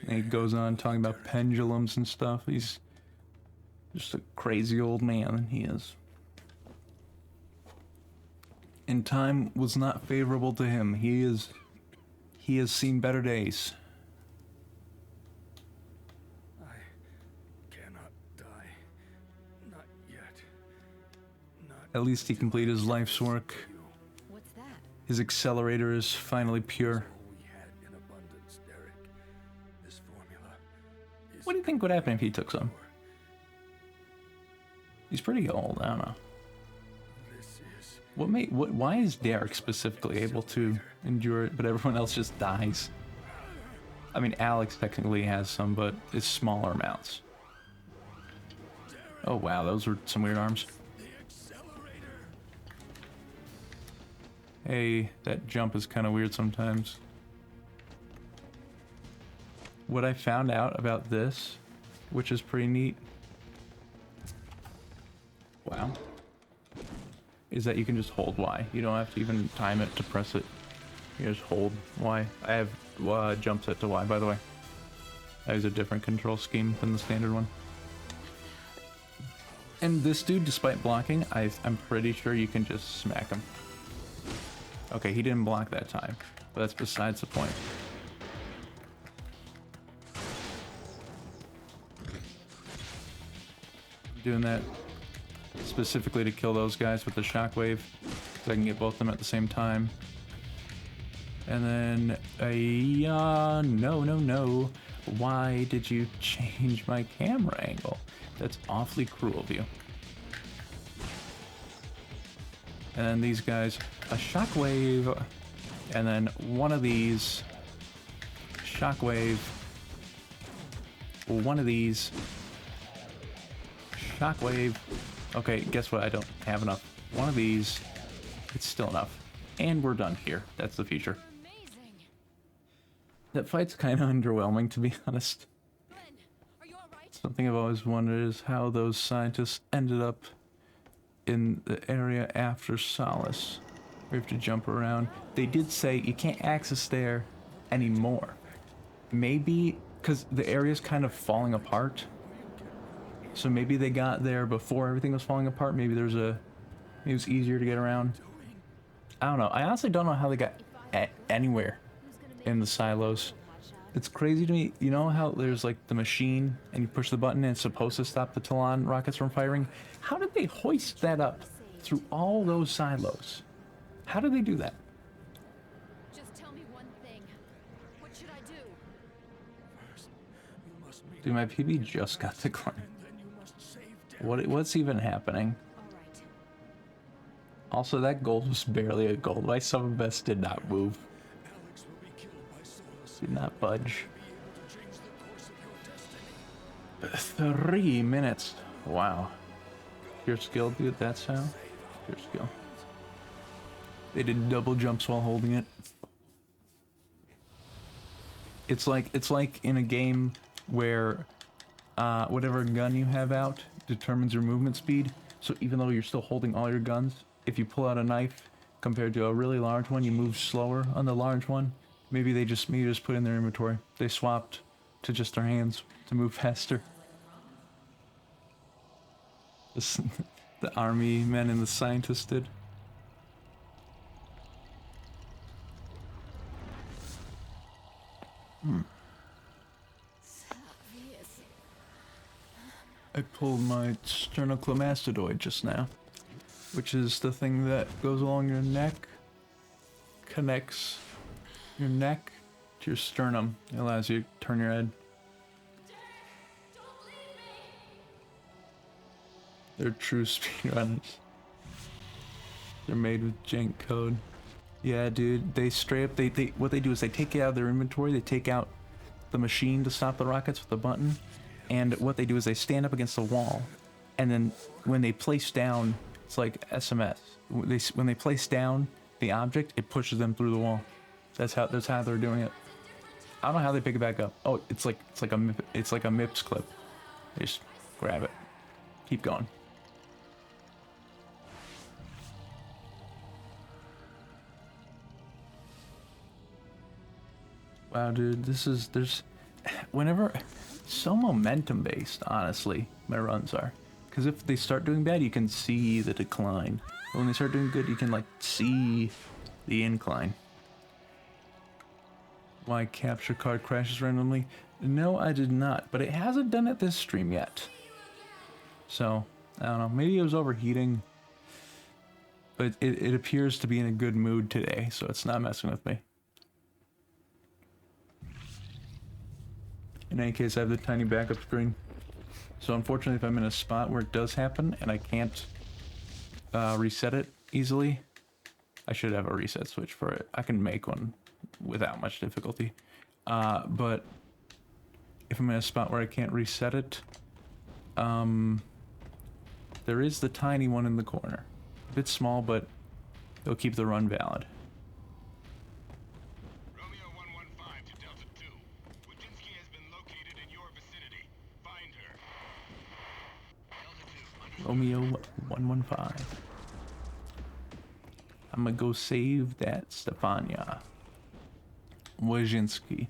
S1: And he goes on talking about pendulums and stuff. He's just a crazy old man, he is. And time was not favorable to him. He has seen better days.
S6: I cannot die. Not yet. Not
S1: At least he completed his life's work.
S4: What's that?
S1: His accelerator is finally pure.
S6: all we had in abundance, Derek. This formula is
S1: What do you think would happen if he took some? He's pretty old, I don't know.
S6: This is
S1: Why is Derek specifically able to endure it, but everyone else just dies? I mean, Alex technically has some, but it's smaller amounts. Oh wow, those were some weird arms.
S6: the accelerator.
S1: Hey, that jump is kind of weird sometimes. What I found out about this, which is pretty neat, wow, is that you can just hold Y. You don't have to even time it to press it. You just hold Y. I have jump set to Y, by the way. That is a different control scheme than the standard one. And this dude, despite blocking, I'm pretty sure you can just smack him. Okay, he didn't block that time, but that's besides the point. I'm doing that specifically to kill those guys with the shockwave, so I can get both of them at the same time. And then, no. Why did you change my camera angle? That's awfully cruel of you. And then these guys, a shockwave, and then one of these, shockwave, one of these, shockwave. Okay, guess what? I don't have enough. One of these, it's still enough. And we're done here. That's the future.
S4: Amazing.
S1: That fight's kind of underwhelming, to be honest.
S4: Glenn, are you alright?
S1: Something I've always wondered is how those scientists ended up in the area after Solace. We have to jump around. They did say you can't access there anymore. Maybe because the area's kind of falling apart. So maybe they got there before everything was falling apart. Maybe maybe it was easier to get around. I don't know. I honestly don't know how they got anywhere in the silos. It's crazy to me. You know how there's like the machine and you push the button and it's supposed to stop the Talon rockets from firing? How did they hoist that up through all those silos? How did they do that?
S4: Just tell me one thing. What should I do?
S6: First, you must meet
S1: Dude, my PB just got declined.
S6: and then you must save
S1: What's even happening?
S4: Alright.
S1: Also, that gold was barely a gold. My summon vest did not move.
S6: Alex will be killed by Solus.
S1: Did not budge.
S6: Be able to change the course of your destiny.
S1: 3 minutes. Wow. Pure skill, dude. That's how. Pure skill. They did double jumps while holding it. It's like in a game where whatever gun you have out determines your movement speed. So even though you're still holding all your guns, if you pull out a knife compared to a really large one, you move slower on the large one. Maybe they just put in their inventory. They swapped to just their hands to move faster. The army men and the scientists did. I pulled my sternocleidomastoid just now, which is the thing that goes along your neck, connects your neck to your sternum. It allows you to turn your head. They're true speedrunners. They're made with jank code. Yeah, dude, they straight up, what they do is they take it out of their inventory, they take out the machine to stop the rockets with the button, and what they do is they stand up against the wall, and then when they place down, it's like SMS. When they place down the object, it pushes them through the wall. That's how they're doing it. I don't know how they pick it back up. Oh, it's like a MIPS clip. They just grab it. Keep going. Wow, dude, there's whenever, so momentum based, honestly, my runs are. Because if they start doing bad, you can see the decline. But when they start doing good, you can like see the incline. Why capture card crashes randomly? No, I did not, but it hasn't done it this stream yet. So, I don't know, maybe it was overheating. But it appears to be in a good mood today, so it's not messing with me. In any case, I have the tiny backup screen. So unfortunately, if I'm in a spot where it does happen and I can't reset it easily, I should have a reset switch for it. I can make one without much difficulty. But if I'm in a spot where I can't reset it, there is the tiny one in the corner. A bit small, but it'll keep the run valid.
S3: Romeo 115 to Delta 2. Wojcinski has been located in your vicinity. Find her. Delta 2.
S1: Romeo 115. I'm gonna go save that Stefania. Wojcinski.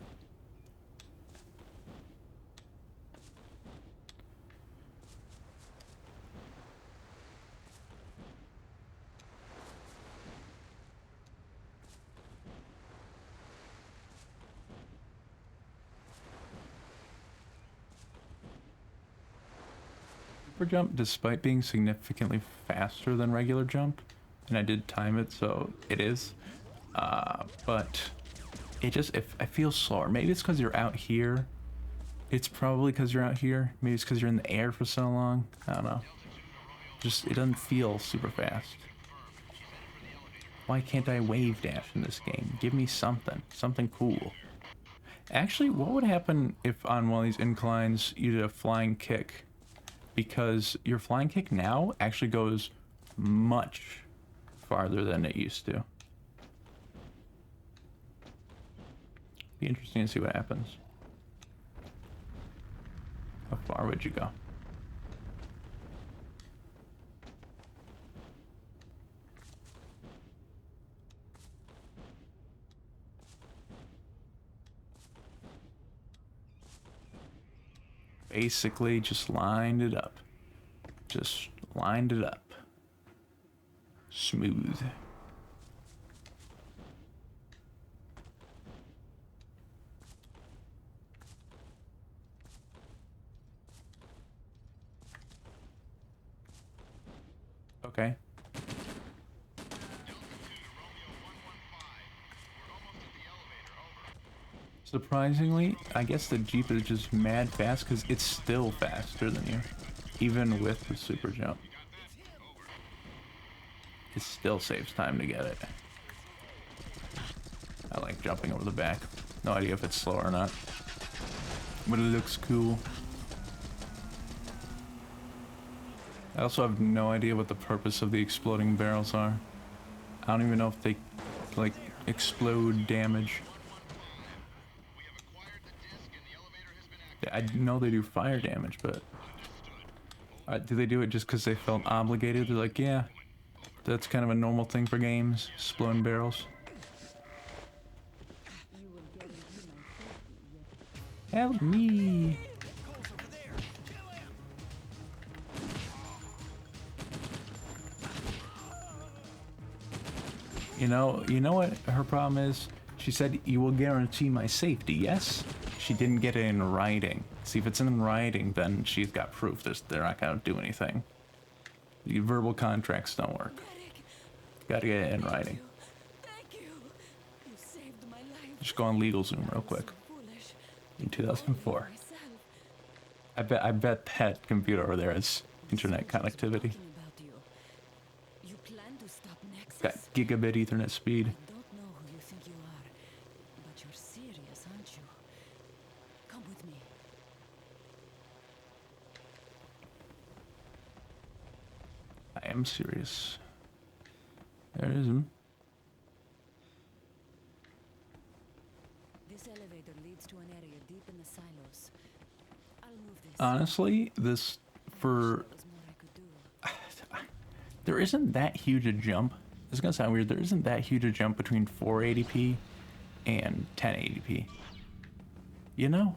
S1: Super jump, despite being significantly faster than regular jump, and I did time it, so it is. But it just, I feel slower. Maybe it's because you're out here. It's probably because you're out here. Maybe it's because you're in the air for so long. I don't know. Just, it doesn't feel super fast. Why can't I wave dash in this game? Give me something. Something cool. Actually, what would happen if on one of these inclines you did a flying kick? Because your flying kick now actually goes much farther than it used to. Be interesting to see what happens. How far would you go? Basically just lined it up. Just lined it up. Smooth. Okay. Surprisingly, I guess the Jeep is just mad fast because it's still faster than you, even with the super jump. It still saves time to get it. I like jumping over the back. No idea if it's slow or not, but it looks cool. I also have no idea what the purpose of the exploding barrels are. I don't even know if they, like, explode damage. I know they do fire damage, but do they do it just because they felt obligated? They're like, yeah, that's kind of a normal thing for games, exploding barrels. Help me! You know what her problem is? She said, you will guarantee my safety, yes? She didn't get it in writing. See, if it's in writing, then she's got proof they're not gonna do anything. The verbal contracts don't work. Gotta get it in writing.
S4: Thank you. You saved my life.
S1: Just go on LegalZoom real quick. In 2004. I bet that computer over there has internet connectivity.
S4: You plan to stop Nexus?
S1: Got gigabit Ethernet speed.
S4: I don't know who you think you are, but you're serious, aren't you? Come with me.
S1: I am serious. There it is.
S4: This elevator leads to an area deep in the silos. I'll move this.
S1: Honestly, this for
S4: There was more I could do.
S1: there isn't that huge a jump. It's gonna sound weird. There isn't that huge a jump between 480p and 1080p. You know,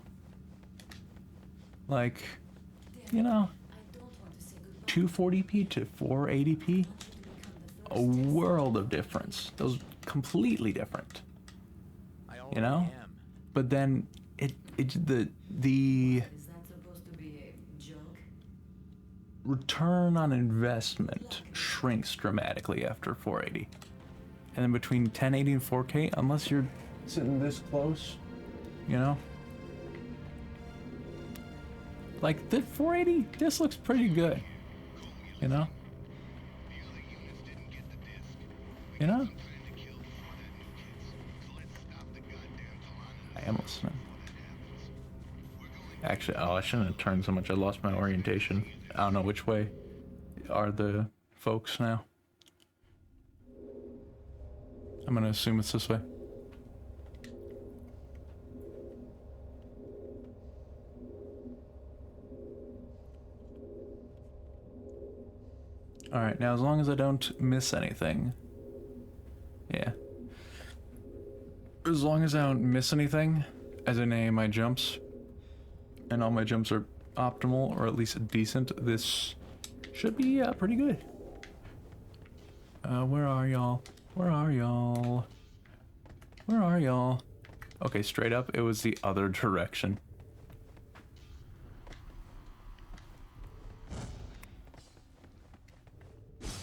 S1: Like, you know, 240p to 480p, a world of difference. Those completely different,
S2: I
S1: you
S2: already
S1: know?
S2: am.
S1: But then the
S8: Is that supposed to be a joke?
S1: return on investment shrinks dramatically after 480. And then between 1080 and 4K, unless you're sitting this close, you know? Like, the 480, this looks pretty good, you know? You know? I am listening. Actually, oh, I shouldn't have turned so much. I lost my orientation. I don't know which way are the folks now. I'm gonna assume it's this way. Alright, now as long as I don't miss anything. Yeah. As long as I don't miss anything, as in my jumps, and all my jumps are optimal, or at least decent, this should be pretty good. Where are y'all? Where are y'all? Where are y'all? Okay, straight up, it was the other direction.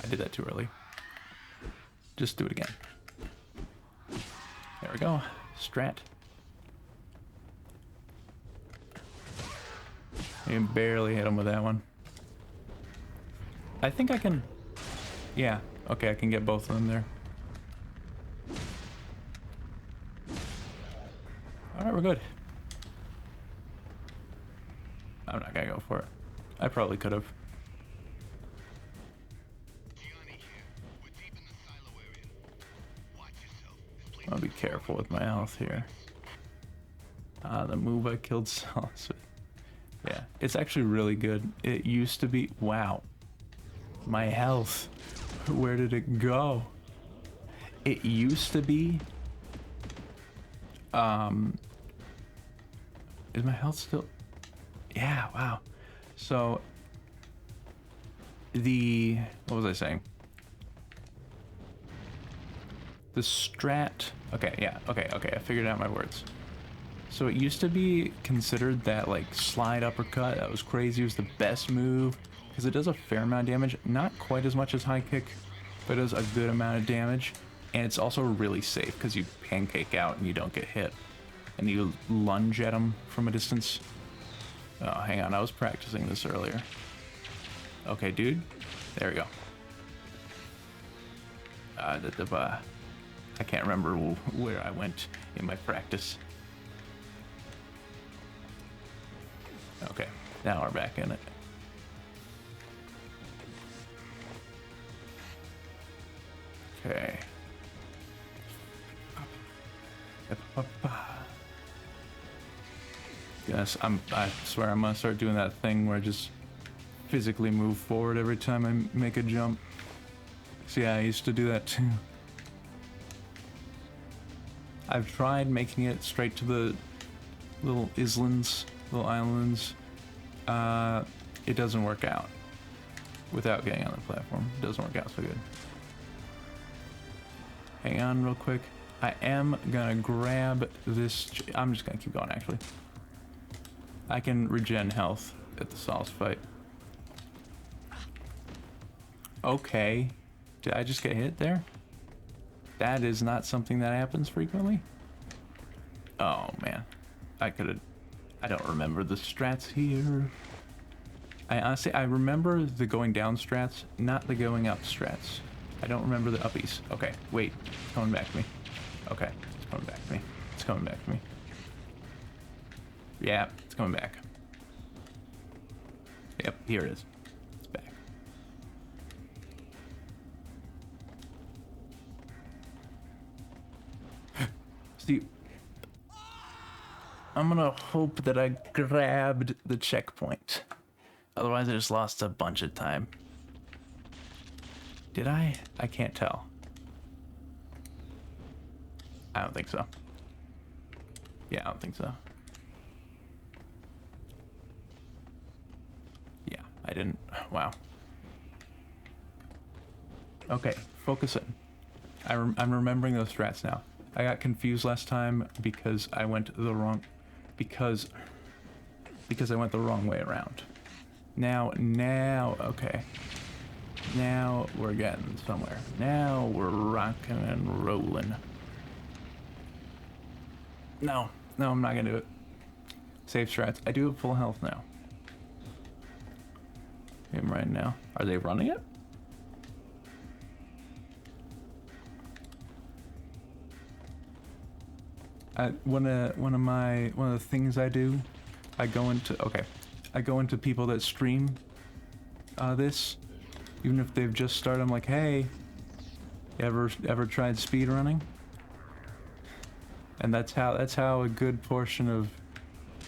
S1: I did that too early. Just do it again. There we go. Strat. You barely hit him with that one. I think I can... Yeah, okay, I can get both of them there. Alright, we're good. I'm not gonna go for it. I probably could have. I'll be careful with my health here. The move I killed Sauce with. Yeah, it's actually really good. It used to be... Wow. My health. Where did it go? It used to be... Is my health still... Yeah, wow. So... What was I saying? The Strat... Okay, yeah, okay, I figured out my words. So it used to be considered that, like, slide uppercut, that was crazy, it was the best move, because it does a fair amount of damage, not quite as much as high kick, but it does a good amount of damage, and it's also really safe, because you pancake out and you don't get hit, and you lunge at them from a distance. Oh, hang on, I was practicing this earlier. Okay, dude, there we go. I can't remember where I went in my practice. Okay, now we're back in it. Okay. Yes, I swear I'm gonna start doing that thing where I just physically move forward every time I make a jump. See, I used to do that too. I've tried making it straight to the little islands, little islands. It doesn't work out without getting on the platform. It doesn't work out so good. Hang on real quick. I am gonna grab this. I'm just gonna keep going actually. I can regen health at the sauce fight. Okay. Did I just get hit there? That is not something that happens frequently. Oh man. I don't remember the strats here. I honestly, I remember the going down strats, not the going up strats. I don't remember the uppies. Okay, wait, it's coming back to me. Okay, it's coming back to me. It's coming back to me. Yeah, it's coming back. Yep, here it is. It's back. See, I'm gonna hope that I grabbed the checkpoint. Otherwise, I just lost a bunch of time. Did I? I can't tell. I don't think so. Yeah, I don't think so. I didn't. Wow. Okay, focus in. I'm remembering those strats now. I got confused last time because I went the wrong... Because I went the wrong way around. Now, okay. Now we're getting somewhere. Now we're rocking and rolling. No, I'm not gonna do it. Save strats. I do have full health now. Him right now. Are they running it? One of the things I do, I go into people that stream this, even if they've just started. I'm like, hey, ever tried speedrunning? And that's how a good portion of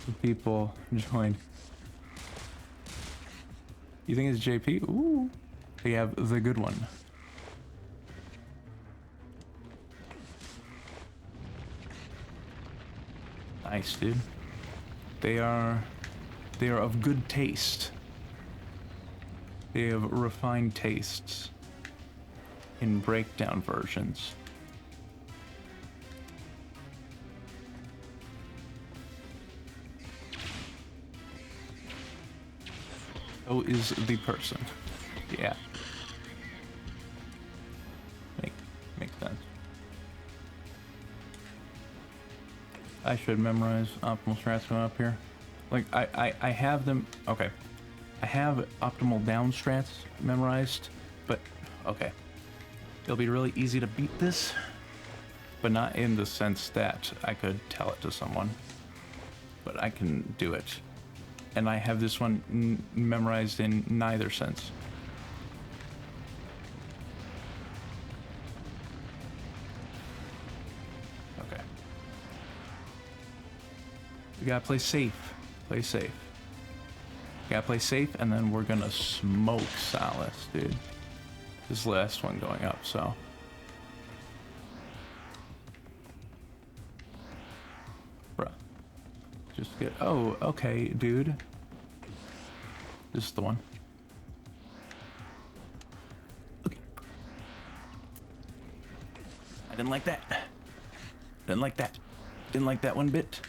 S1: the people join. You think it's JP? Ooh, they have the good one. Nice, dude. They are of good taste. They have refined tastes in breakdown versions. So is the person. Yeah. Makes sense. I should memorize optimal strats going up here. Like, I have them... Okay. I have optimal down strats memorized, but... Okay. It'll be really easy to beat this, but not in the sense that I could tell it to someone. But I can do it. And I have this one memorized in neither sense. Okay. We gotta play safe. Play safe. We gotta play safe, and then we're gonna smoke Solace, dude. This last one going up, so. Bruh. Just get... Oh, okay, dude. This is the one. Okay. I didn't like that. Didn't like that. Didn't like that one bit.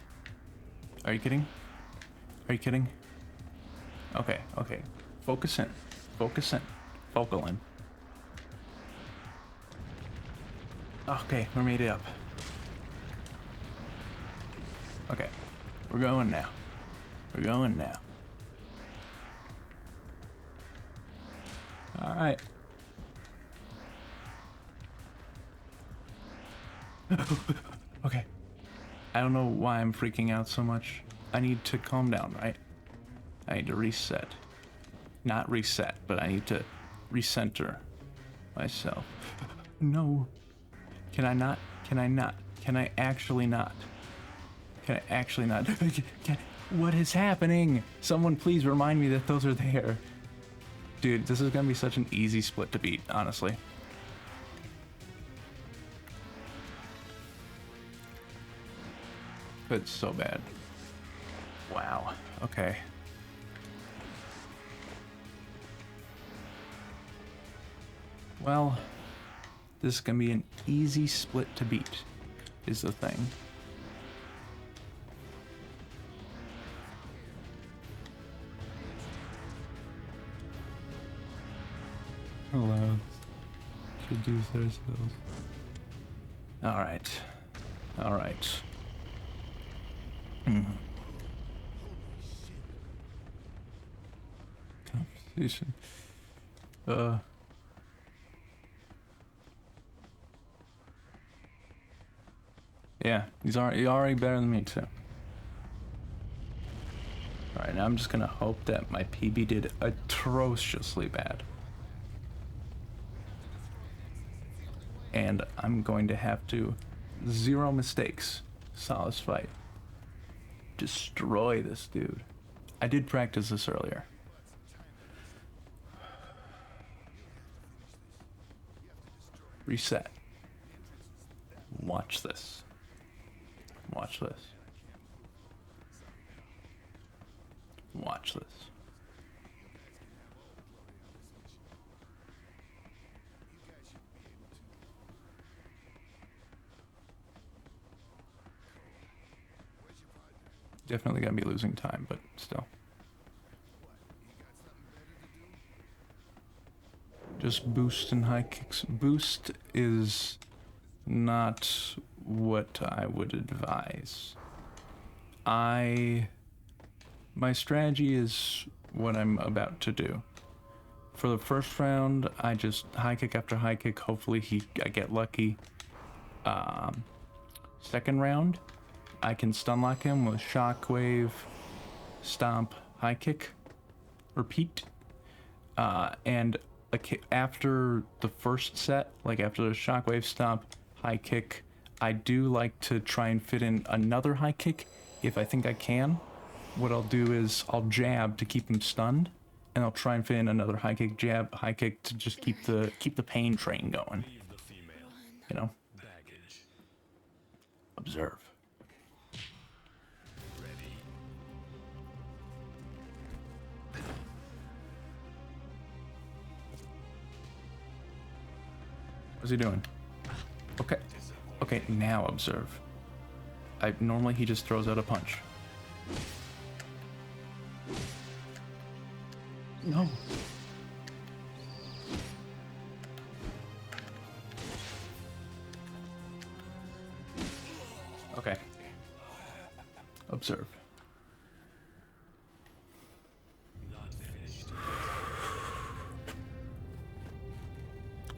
S1: Are you kidding? Are you kidding? Okay, okay. Focus in. Focus in. Focal in. Okay, we made it up. Okay. We're going now. We're going now. Alright. Okay. I don't know why I'm freaking out so much. I need to calm down, right? I need to reset. Not reset, but I need to recenter myself. No. Can I not? Can I not? Can I actually not? Can I actually not? What is happening? Someone please remind me that those are there. Dude, this is gonna be such an easy split to beat, honestly. But it's so bad. Wow. Okay. Well, this is gonna be an easy split to beat, is the thing. Allowed to do ourselves. Alright. Alright. Conversation. Yeah, he's already better than me too. Alright, now I'm just gonna hope that my PB did atrociously bad. And I'm going to have to... 0 mistakes. Solace fight. Destroy this dude. I did practice this earlier. Reset. Watch this. Watch this. Watch this. Definitely gonna be losing time, but still. Just boost and high kicks. Boost is not what I would advise. My strategy is what I'm about to do. For the first round, I just high kick after high kick. Hopefully I get lucky. Second round, I can stun lock him with shockwave, stomp, high kick, repeat. And after the first set, like after the shockwave, stomp, high kick, I do like to try and fit in another high kick if I think I can. What I'll do is I'll jab to keep him stunned, and I'll try and fit in another high kick, jab, high kick to just keep the pain train going. You know? Observe. What's he doing? Okay. Okay, now observe. Normally he just throws out a punch. No. Okay. Observe.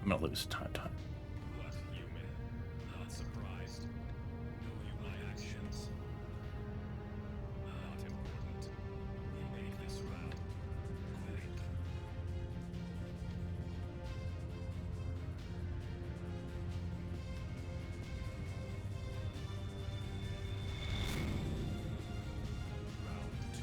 S1: I'm gonna lose time.
S9: What human? Not surprised. Know you my actions. Not important. Make this round quick. Round 2.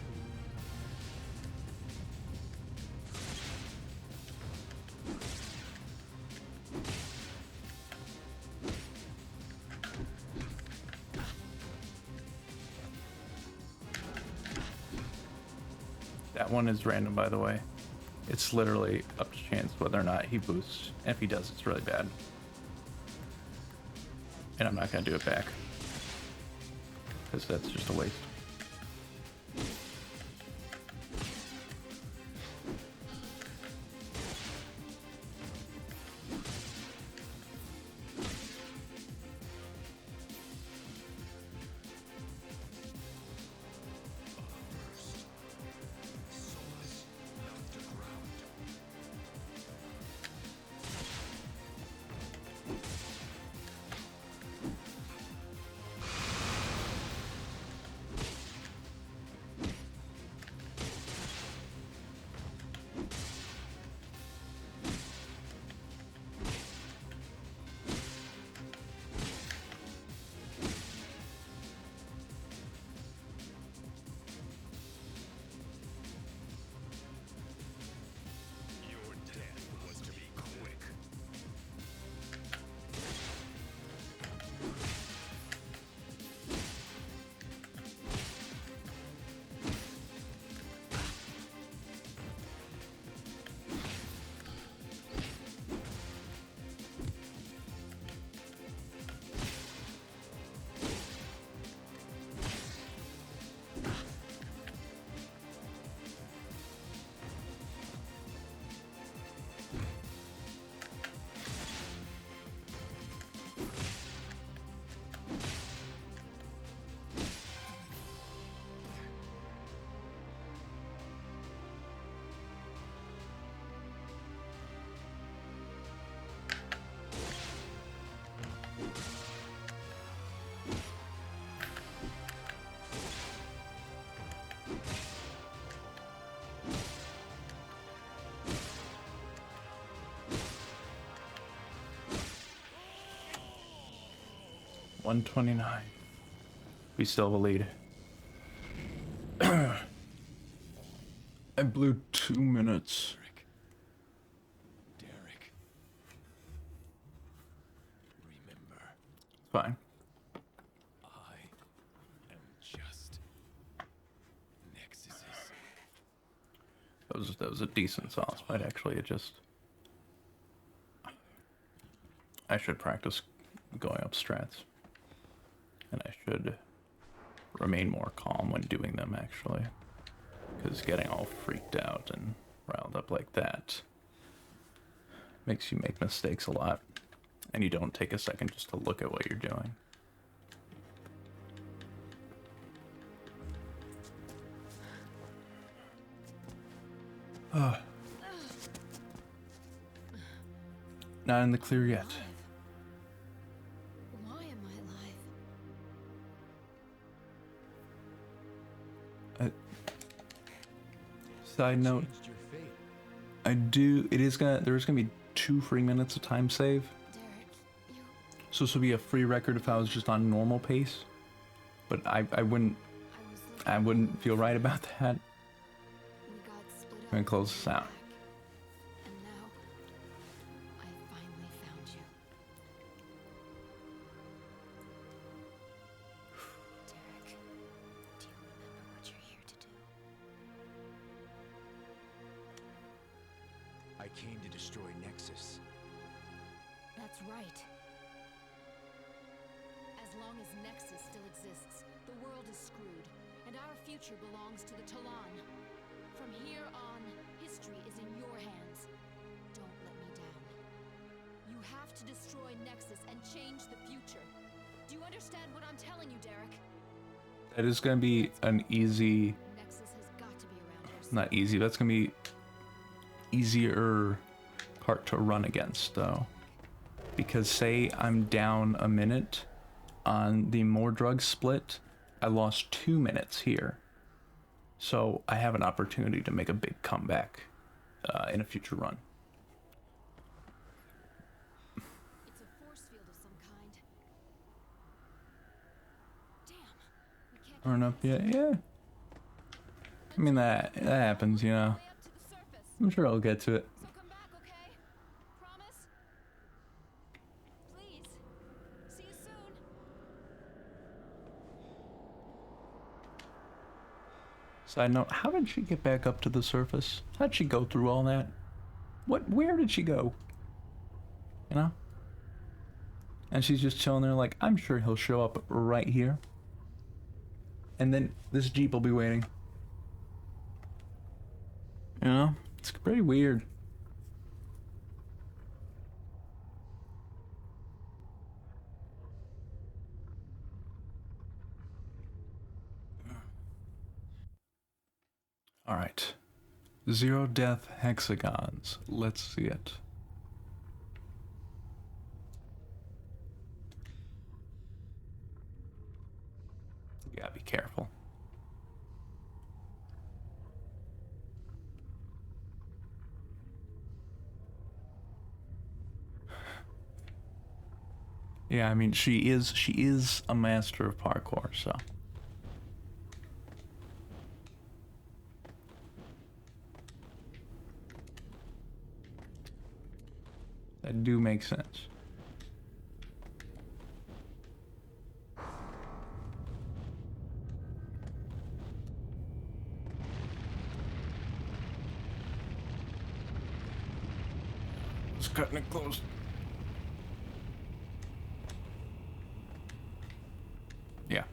S1: That one is random, by the way. It's literally up to chance whether or not he boosts. And if he does, it's really bad. And I'm not gonna do it back, because that's just a waste.
S9: Your death was to be quick. $129. We still have a lead. I blew 2 minutes. Derek. Remember,
S1: Fine.
S9: I am just Nexus's.
S1: That was a decent sauce fight, actually. It just... I should practice going up strats. And I should remain more calm when doing them, actually. Because getting all freaked out and riled up like that makes you make mistakes a lot. And you don't take a second just to look at what you're doing. Not in the clear yet.
S4: Why am I alive?
S1: Side note,
S2: Changed your fate.
S1: there's gonna be 2 free minutes of time save.
S4: Derek, you...
S1: So this would be a free record if I was just on normal pace. But I wouldn't
S4: I was looking
S1: feel right about that.
S4: We got split up.
S1: Let me close this out.
S4: And now, I finally found you. Derek, do you remember what you're here to do?
S2: I came to destroy Nexus.
S4: That's right. As long as Nexus still exists, the world is screwed, and our future belongs to the Talon. From here on, history is in your hands. Don't let me down. You have to destroy Nexus and change the future. Do you understand what I'm telling you, Derek?
S1: That is gonna be an easy,
S4: Nexus has got to be around here.
S1: not easy, that's gonna be easier part to run against though. Because say I'm down a minute on the more drugs split, I lost 2 minutes here. So I have an opportunity to make a big comeback in a future run.
S4: It's a force field of some kind. Damn. We can't
S1: Aren't up yet? Yeah. I mean that happens, you know.
S4: way up to the surface.
S1: I'm sure I'll get to it.
S4: So come back, okay? Promise? Please. See you soon.
S1: Side note, how did she get back up to the surface? How'd she go through all that? Where did she go? You know? And she's just chilling there like, I'm sure he'll show up right here. And then this Jeep will be waiting. You know? It's pretty weird. Alright. 0 death hexagons. Let's see it. You gotta be careful. Yeah, I mean she is a master of parkour, so. That do make sense. It's cutting it close. Yeah.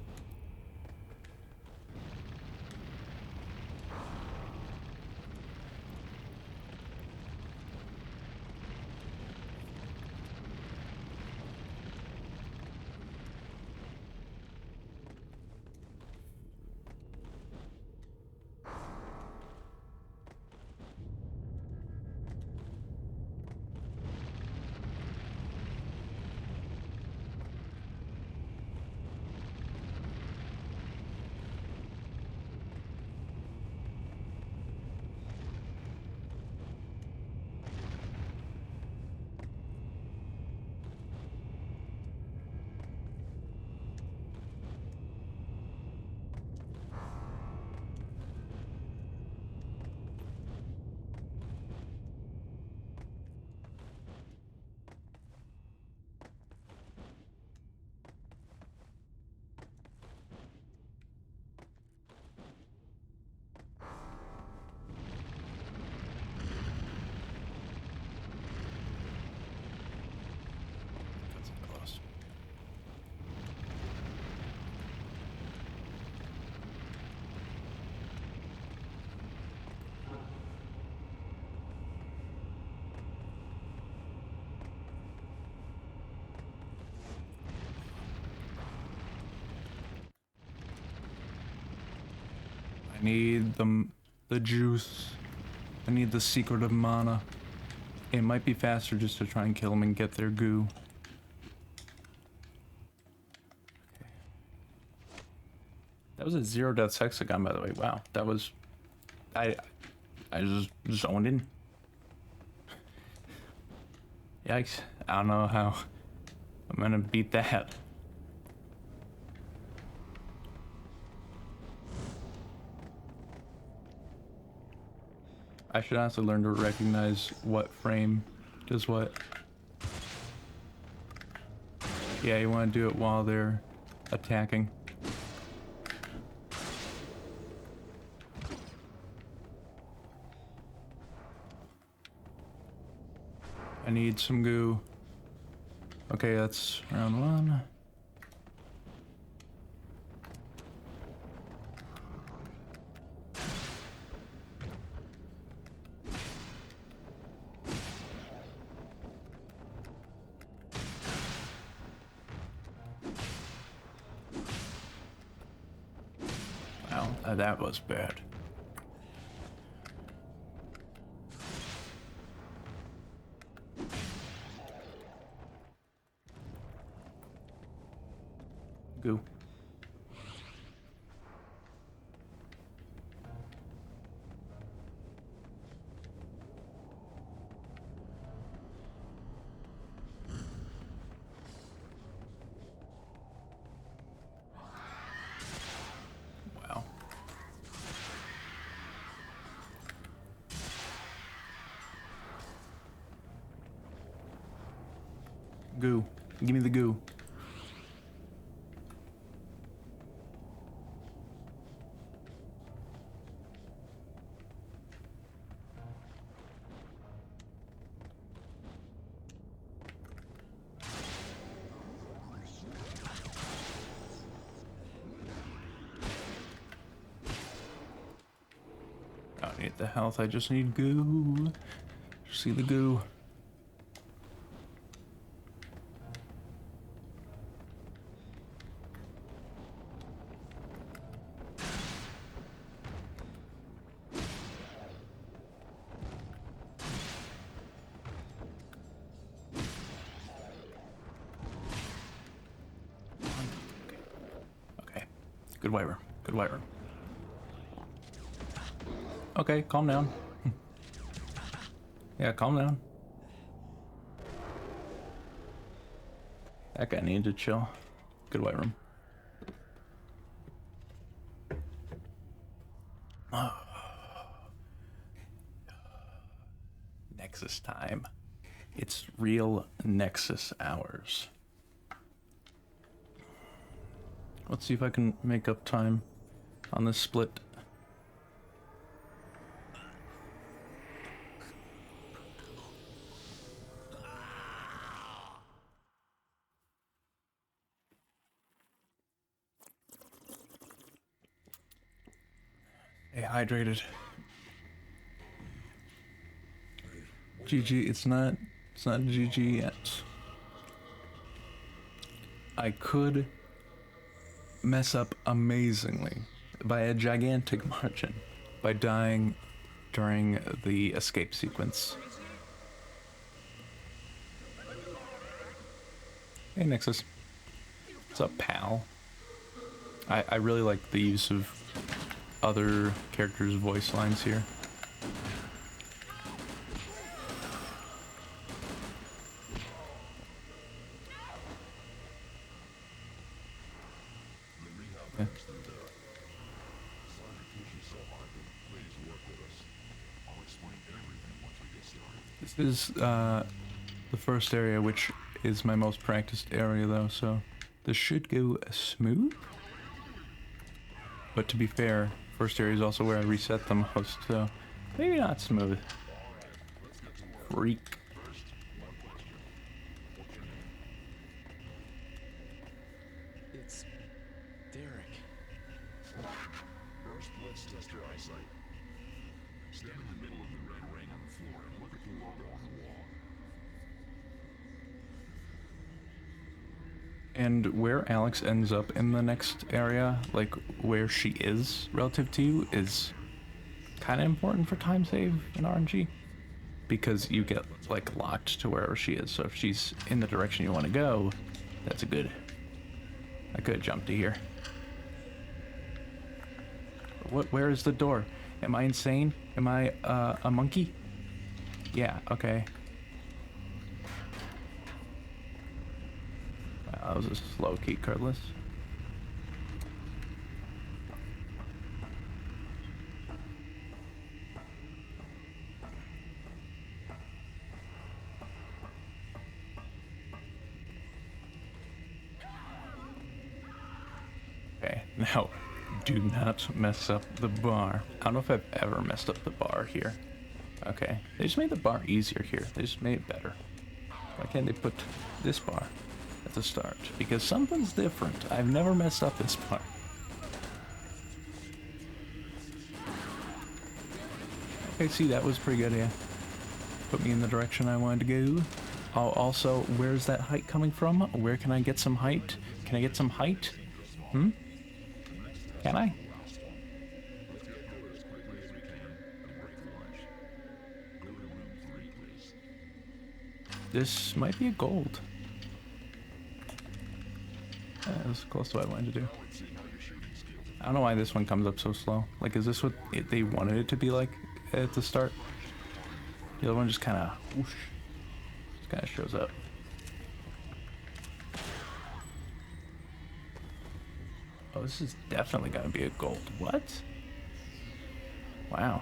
S1: I need the juice. I need the secret of mana. It might be faster just to try and kill them and get their goo. Okay. That was a 0 death hexagon, by the way. Wow, that was... I just zoned in. Yikes. I don't know how I'm gonna beat that. I should honestly learn to recognize what frame does what. Yeah, you want to do it while they're attacking. I need some goo. Okay, that's round 1. Wow, that was bad. Goo. Wow. Goo. Give me the goo. I don't need the health, I just need goo. Just see the goo. Okay. Good wyvern. Good wyvern. Okay, calm down. Yeah, calm down. That guy needed to chill. Good wyvern. Oh. Nexus time. It's real Nexus hours. Let's see if I can make up time on this split. Stay hydrated. GG, it's not GG yet. I could mess up amazingly by a gigantic margin by dying during the escape sequence. Hey Nexus. What's up, pal? I really like the use of other characters' voice lines here. Yeah. This is the first area, which is my most practiced area though, so this should go smooth. But to be fair, first area is also where I reset the most, so maybe not smooth. Freak.
S2: It's Derek.
S10: First, let's test your eyesight. Stand in the middle of the red ring on the floor and look at the logo on the wall.
S1: And where Alex ends up in the next area, like where she is relative to you, is kind of important for time save in RNG. Because you get like locked to wherever she is. So if she's in the direction you want to go, that's a good. I could jump to here. What? Where is the door? Am I insane? Am I a monkey? Yeah. Okay. Wow, that was a slow key cardless. Okay, now do not mess up the bar. I don't know if I've ever messed up the bar here. Okay, they just made the bar easier here. They just made it better. Why can't they put this bar at the start? Because something's different. I've never messed up this bar. Okay, see, that was pretty good, yeah. Put me in the direction I wanted to go. Oh, also, where's that height coming from? Where can I get some height? Can I get some height? Hmm? Can I? This might be a gold. That was close to what I wanted to do. I don't know why this one comes up so slow. Like, is this what they wanted it to be like at the start? The other one just kind of whoosh. Just kind of shows up. Oh, this is definitely gonna be a gold. What? Wow.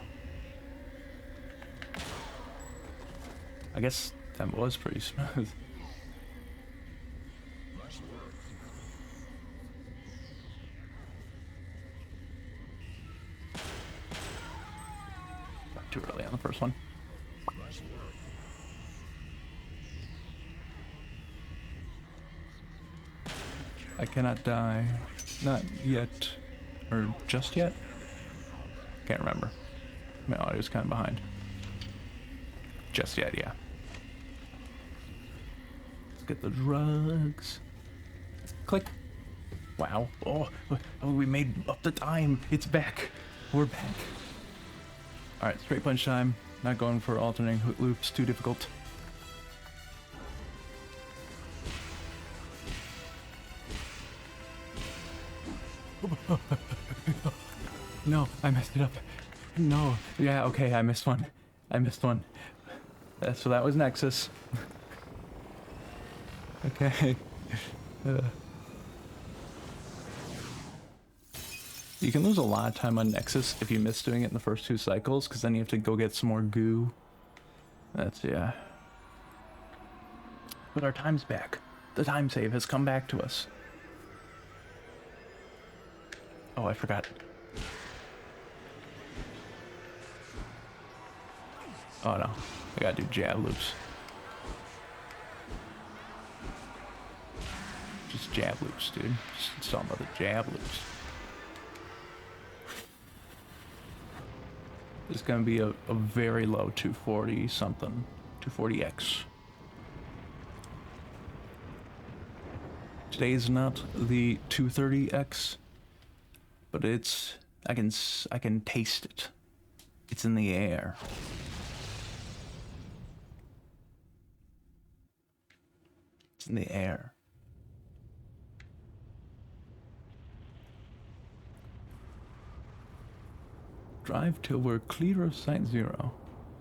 S1: I guess that was pretty smooth. Too early on the first one. I cannot die. Not yet. Or just yet? Can't remember. My audio's kind of behind. Just yet, yeah. Let's get the drugs. Click. Wow. Oh, we made up the time. It's back. We're back. Alright, straight punch time. Not going for alternating loops. Too difficult. No, I messed it up. No. Yeah, okay, I missed one. I missed one. So that was Nexus. Okay. You can lose a lot of time on Nexus if you miss doing it in the first 2 cycles, because then you have to go get some more goo. That's, yeah. But our time's back. The time save has come back to us. Oh, I forgot. Oh no, I gotta do jab loops. Just jab loops, dude. Just talking about the jab loops. It's gonna be a very low 240 something. 240x. Today's not the 230x, but it's I can taste it. It's in the air. It's in the air. Drive till we're clear of Site 0.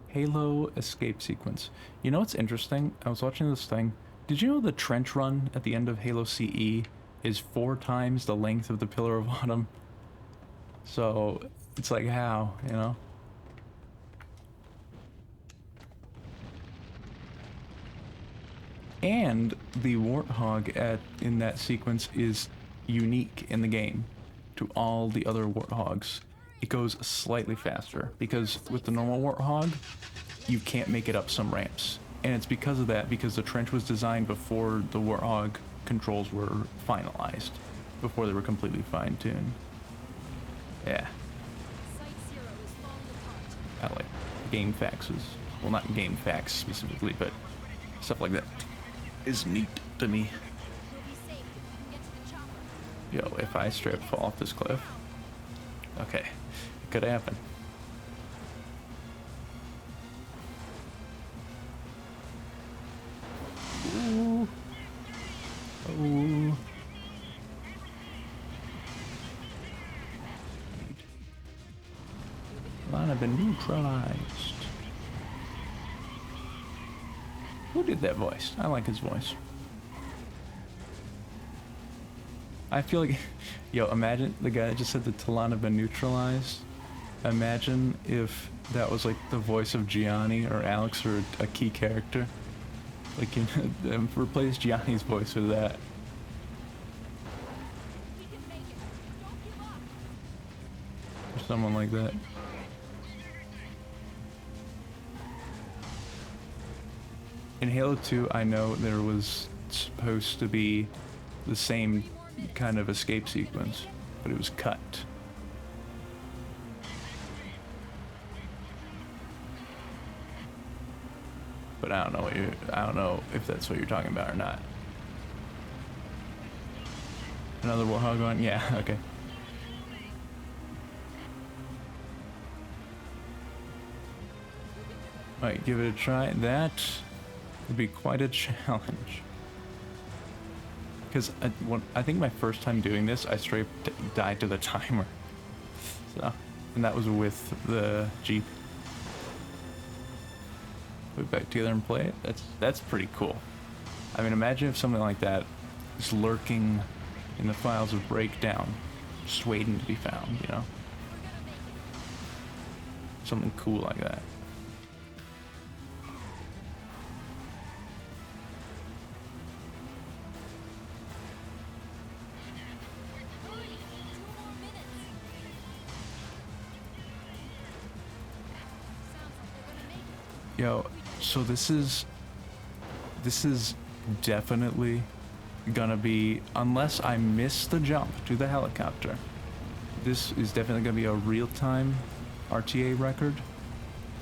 S1: Halo escape sequence. You know what's interesting? I was watching this thing. Did you know the trench run at the end of Halo CE is 4 times the length of the Pillar of Autumn? So it's like, how, you know? And the Warthog in that sequence is unique in the game to all the other Warthogs. It goes slightly faster because with the normal Warthog, you can't make it up some ramps. And it's because of that, because the trench was designed before the Warthog controls were finalized, before they were completely fine-tuned. Yeah. I like game faxes. Well, not game facts specifically, but stuff like that is neat to me. Yo, if I straight up fall off this cliff. Okay, it could happen. Ooh. Ooh. Line have been neutralized. Who did that voice? I like his voice. I feel like, yo, imagine the guy that just said the Talon have been neutralized. Imagine if that was like the voice of Gianni or Alex or a key character. Like, you know, replace Gianni's voice with that. Or someone like that. In Halo 2, I know there was supposed to be the same kind of escape sequence, but it was cut. But I don't know if that's what you're talking about or not. Another warthog on? Yeah, okay. Might give it a try. That would be quite a challenge. Because I think my first time doing this, I straight died to the timer. So, and that was with the Jeep. Put it back together and play it. That's pretty cool. I mean, imagine if something like that is lurking in the files of Breakdown, just waiting to be found, you know? Something cool like that. Yo, so this is definitely gonna be, unless I miss the jump to the helicopter, this is definitely gonna be a real-time RTA record.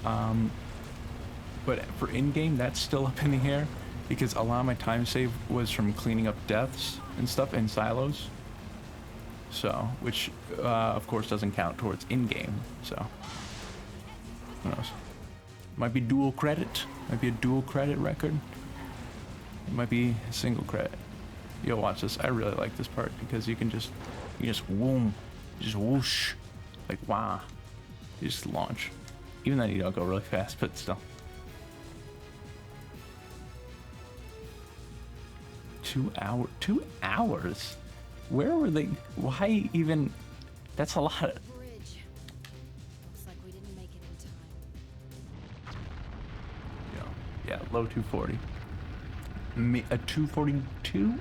S1: But for in-game, that's still up in the air, because a lot of my time save was from cleaning up deaths and stuff in silos. So, which of course doesn't count towards in-game, so who knows. Might be dual credit. Might be a dual credit record. It might be a single credit. Yo, watch this. I really like this part because you just whoom, just whoosh, like wow, you just launch. Even then you don't go really fast, but still. 2 hours. 2 hours. Where were they? Why even? That's a lot. Yeah, low 240. A 242?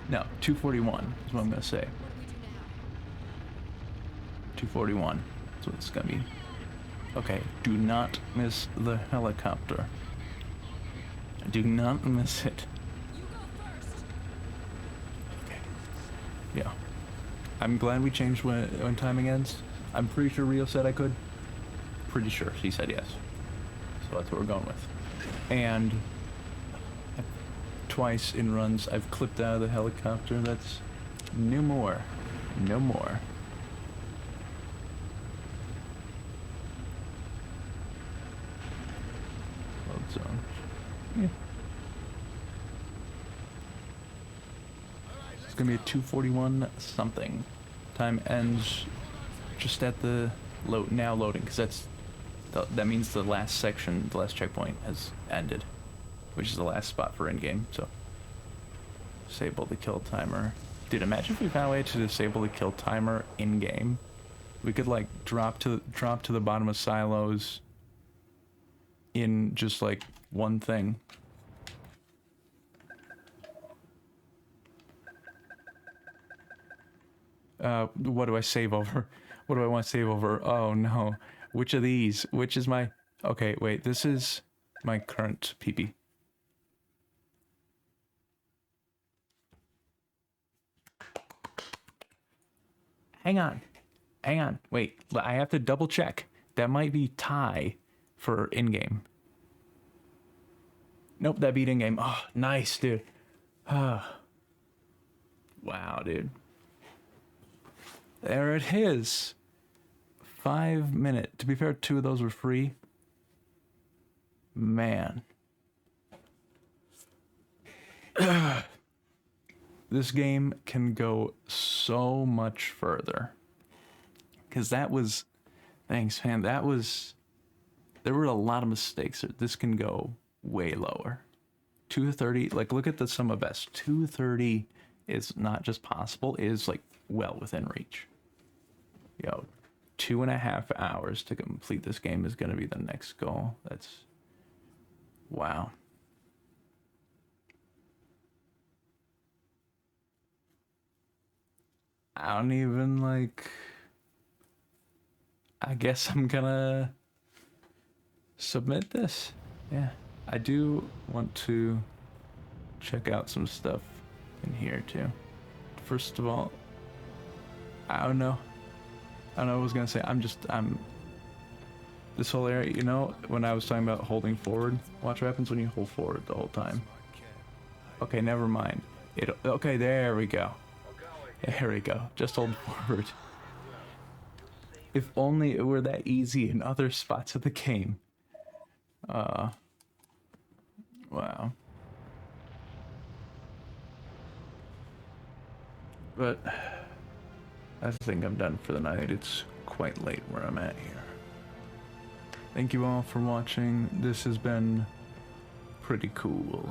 S1: No, 241 is what I'm gonna say. 241. That's what it's gonna be. Okay, do not miss the helicopter. Do not miss it. Okay. Yeah. I'm glad we changed when timing ends. I'm pretty sure Rio said I could. Pretty sure she said yes. So that's what we're going with. And twice in runs I've clipped out of the helicopter. That's no more. No more. Load zone. Yeah. It's gonna be a 241 something. Time ends just at the now loading, because that means the last section, the last checkpoint has ended, which is the last spot for in-game. So disable the kill timer. Dude, imagine if we found a way to disable the kill timer in-game. We could like drop to the bottom of silos in just like one thing. What do I save over? What do I want to save over? Oh no. Which of these? Which is my... Okay, wait, this is my current PP. Hang on. Hang on. Wait, I have to double check. That might be tie for in-game. Nope, that beat in-game. Oh, nice, dude. Wow, dude. There it is. 5 minutes. To be fair, 2 of those were free. Man. This game can go so much further. Because that was... Thanks, man. That was... There were a lot of mistakes. This can go way lower. 230, like, look at the sum of S. 230 is not just possible, it is, like, well within reach. Yo, 2.5 hours to complete this game is going to be the next goal. That's... Wow. I don't even, like... I guess I'm gonna submit this. Yeah. I do want to check out some stuff in here too. First of all, I don't know what I was gonna say. This whole area, you know, when I was talking about holding forward, watch what happens when you hold forward the whole time. Okay, never mind. Okay, there we go. There we go. Just hold forward. If only it were that easy in other spots of the game. Wow. But I think I'm done for the night. It's quite late where I'm at here. Thank you all for watching. This has been pretty cool.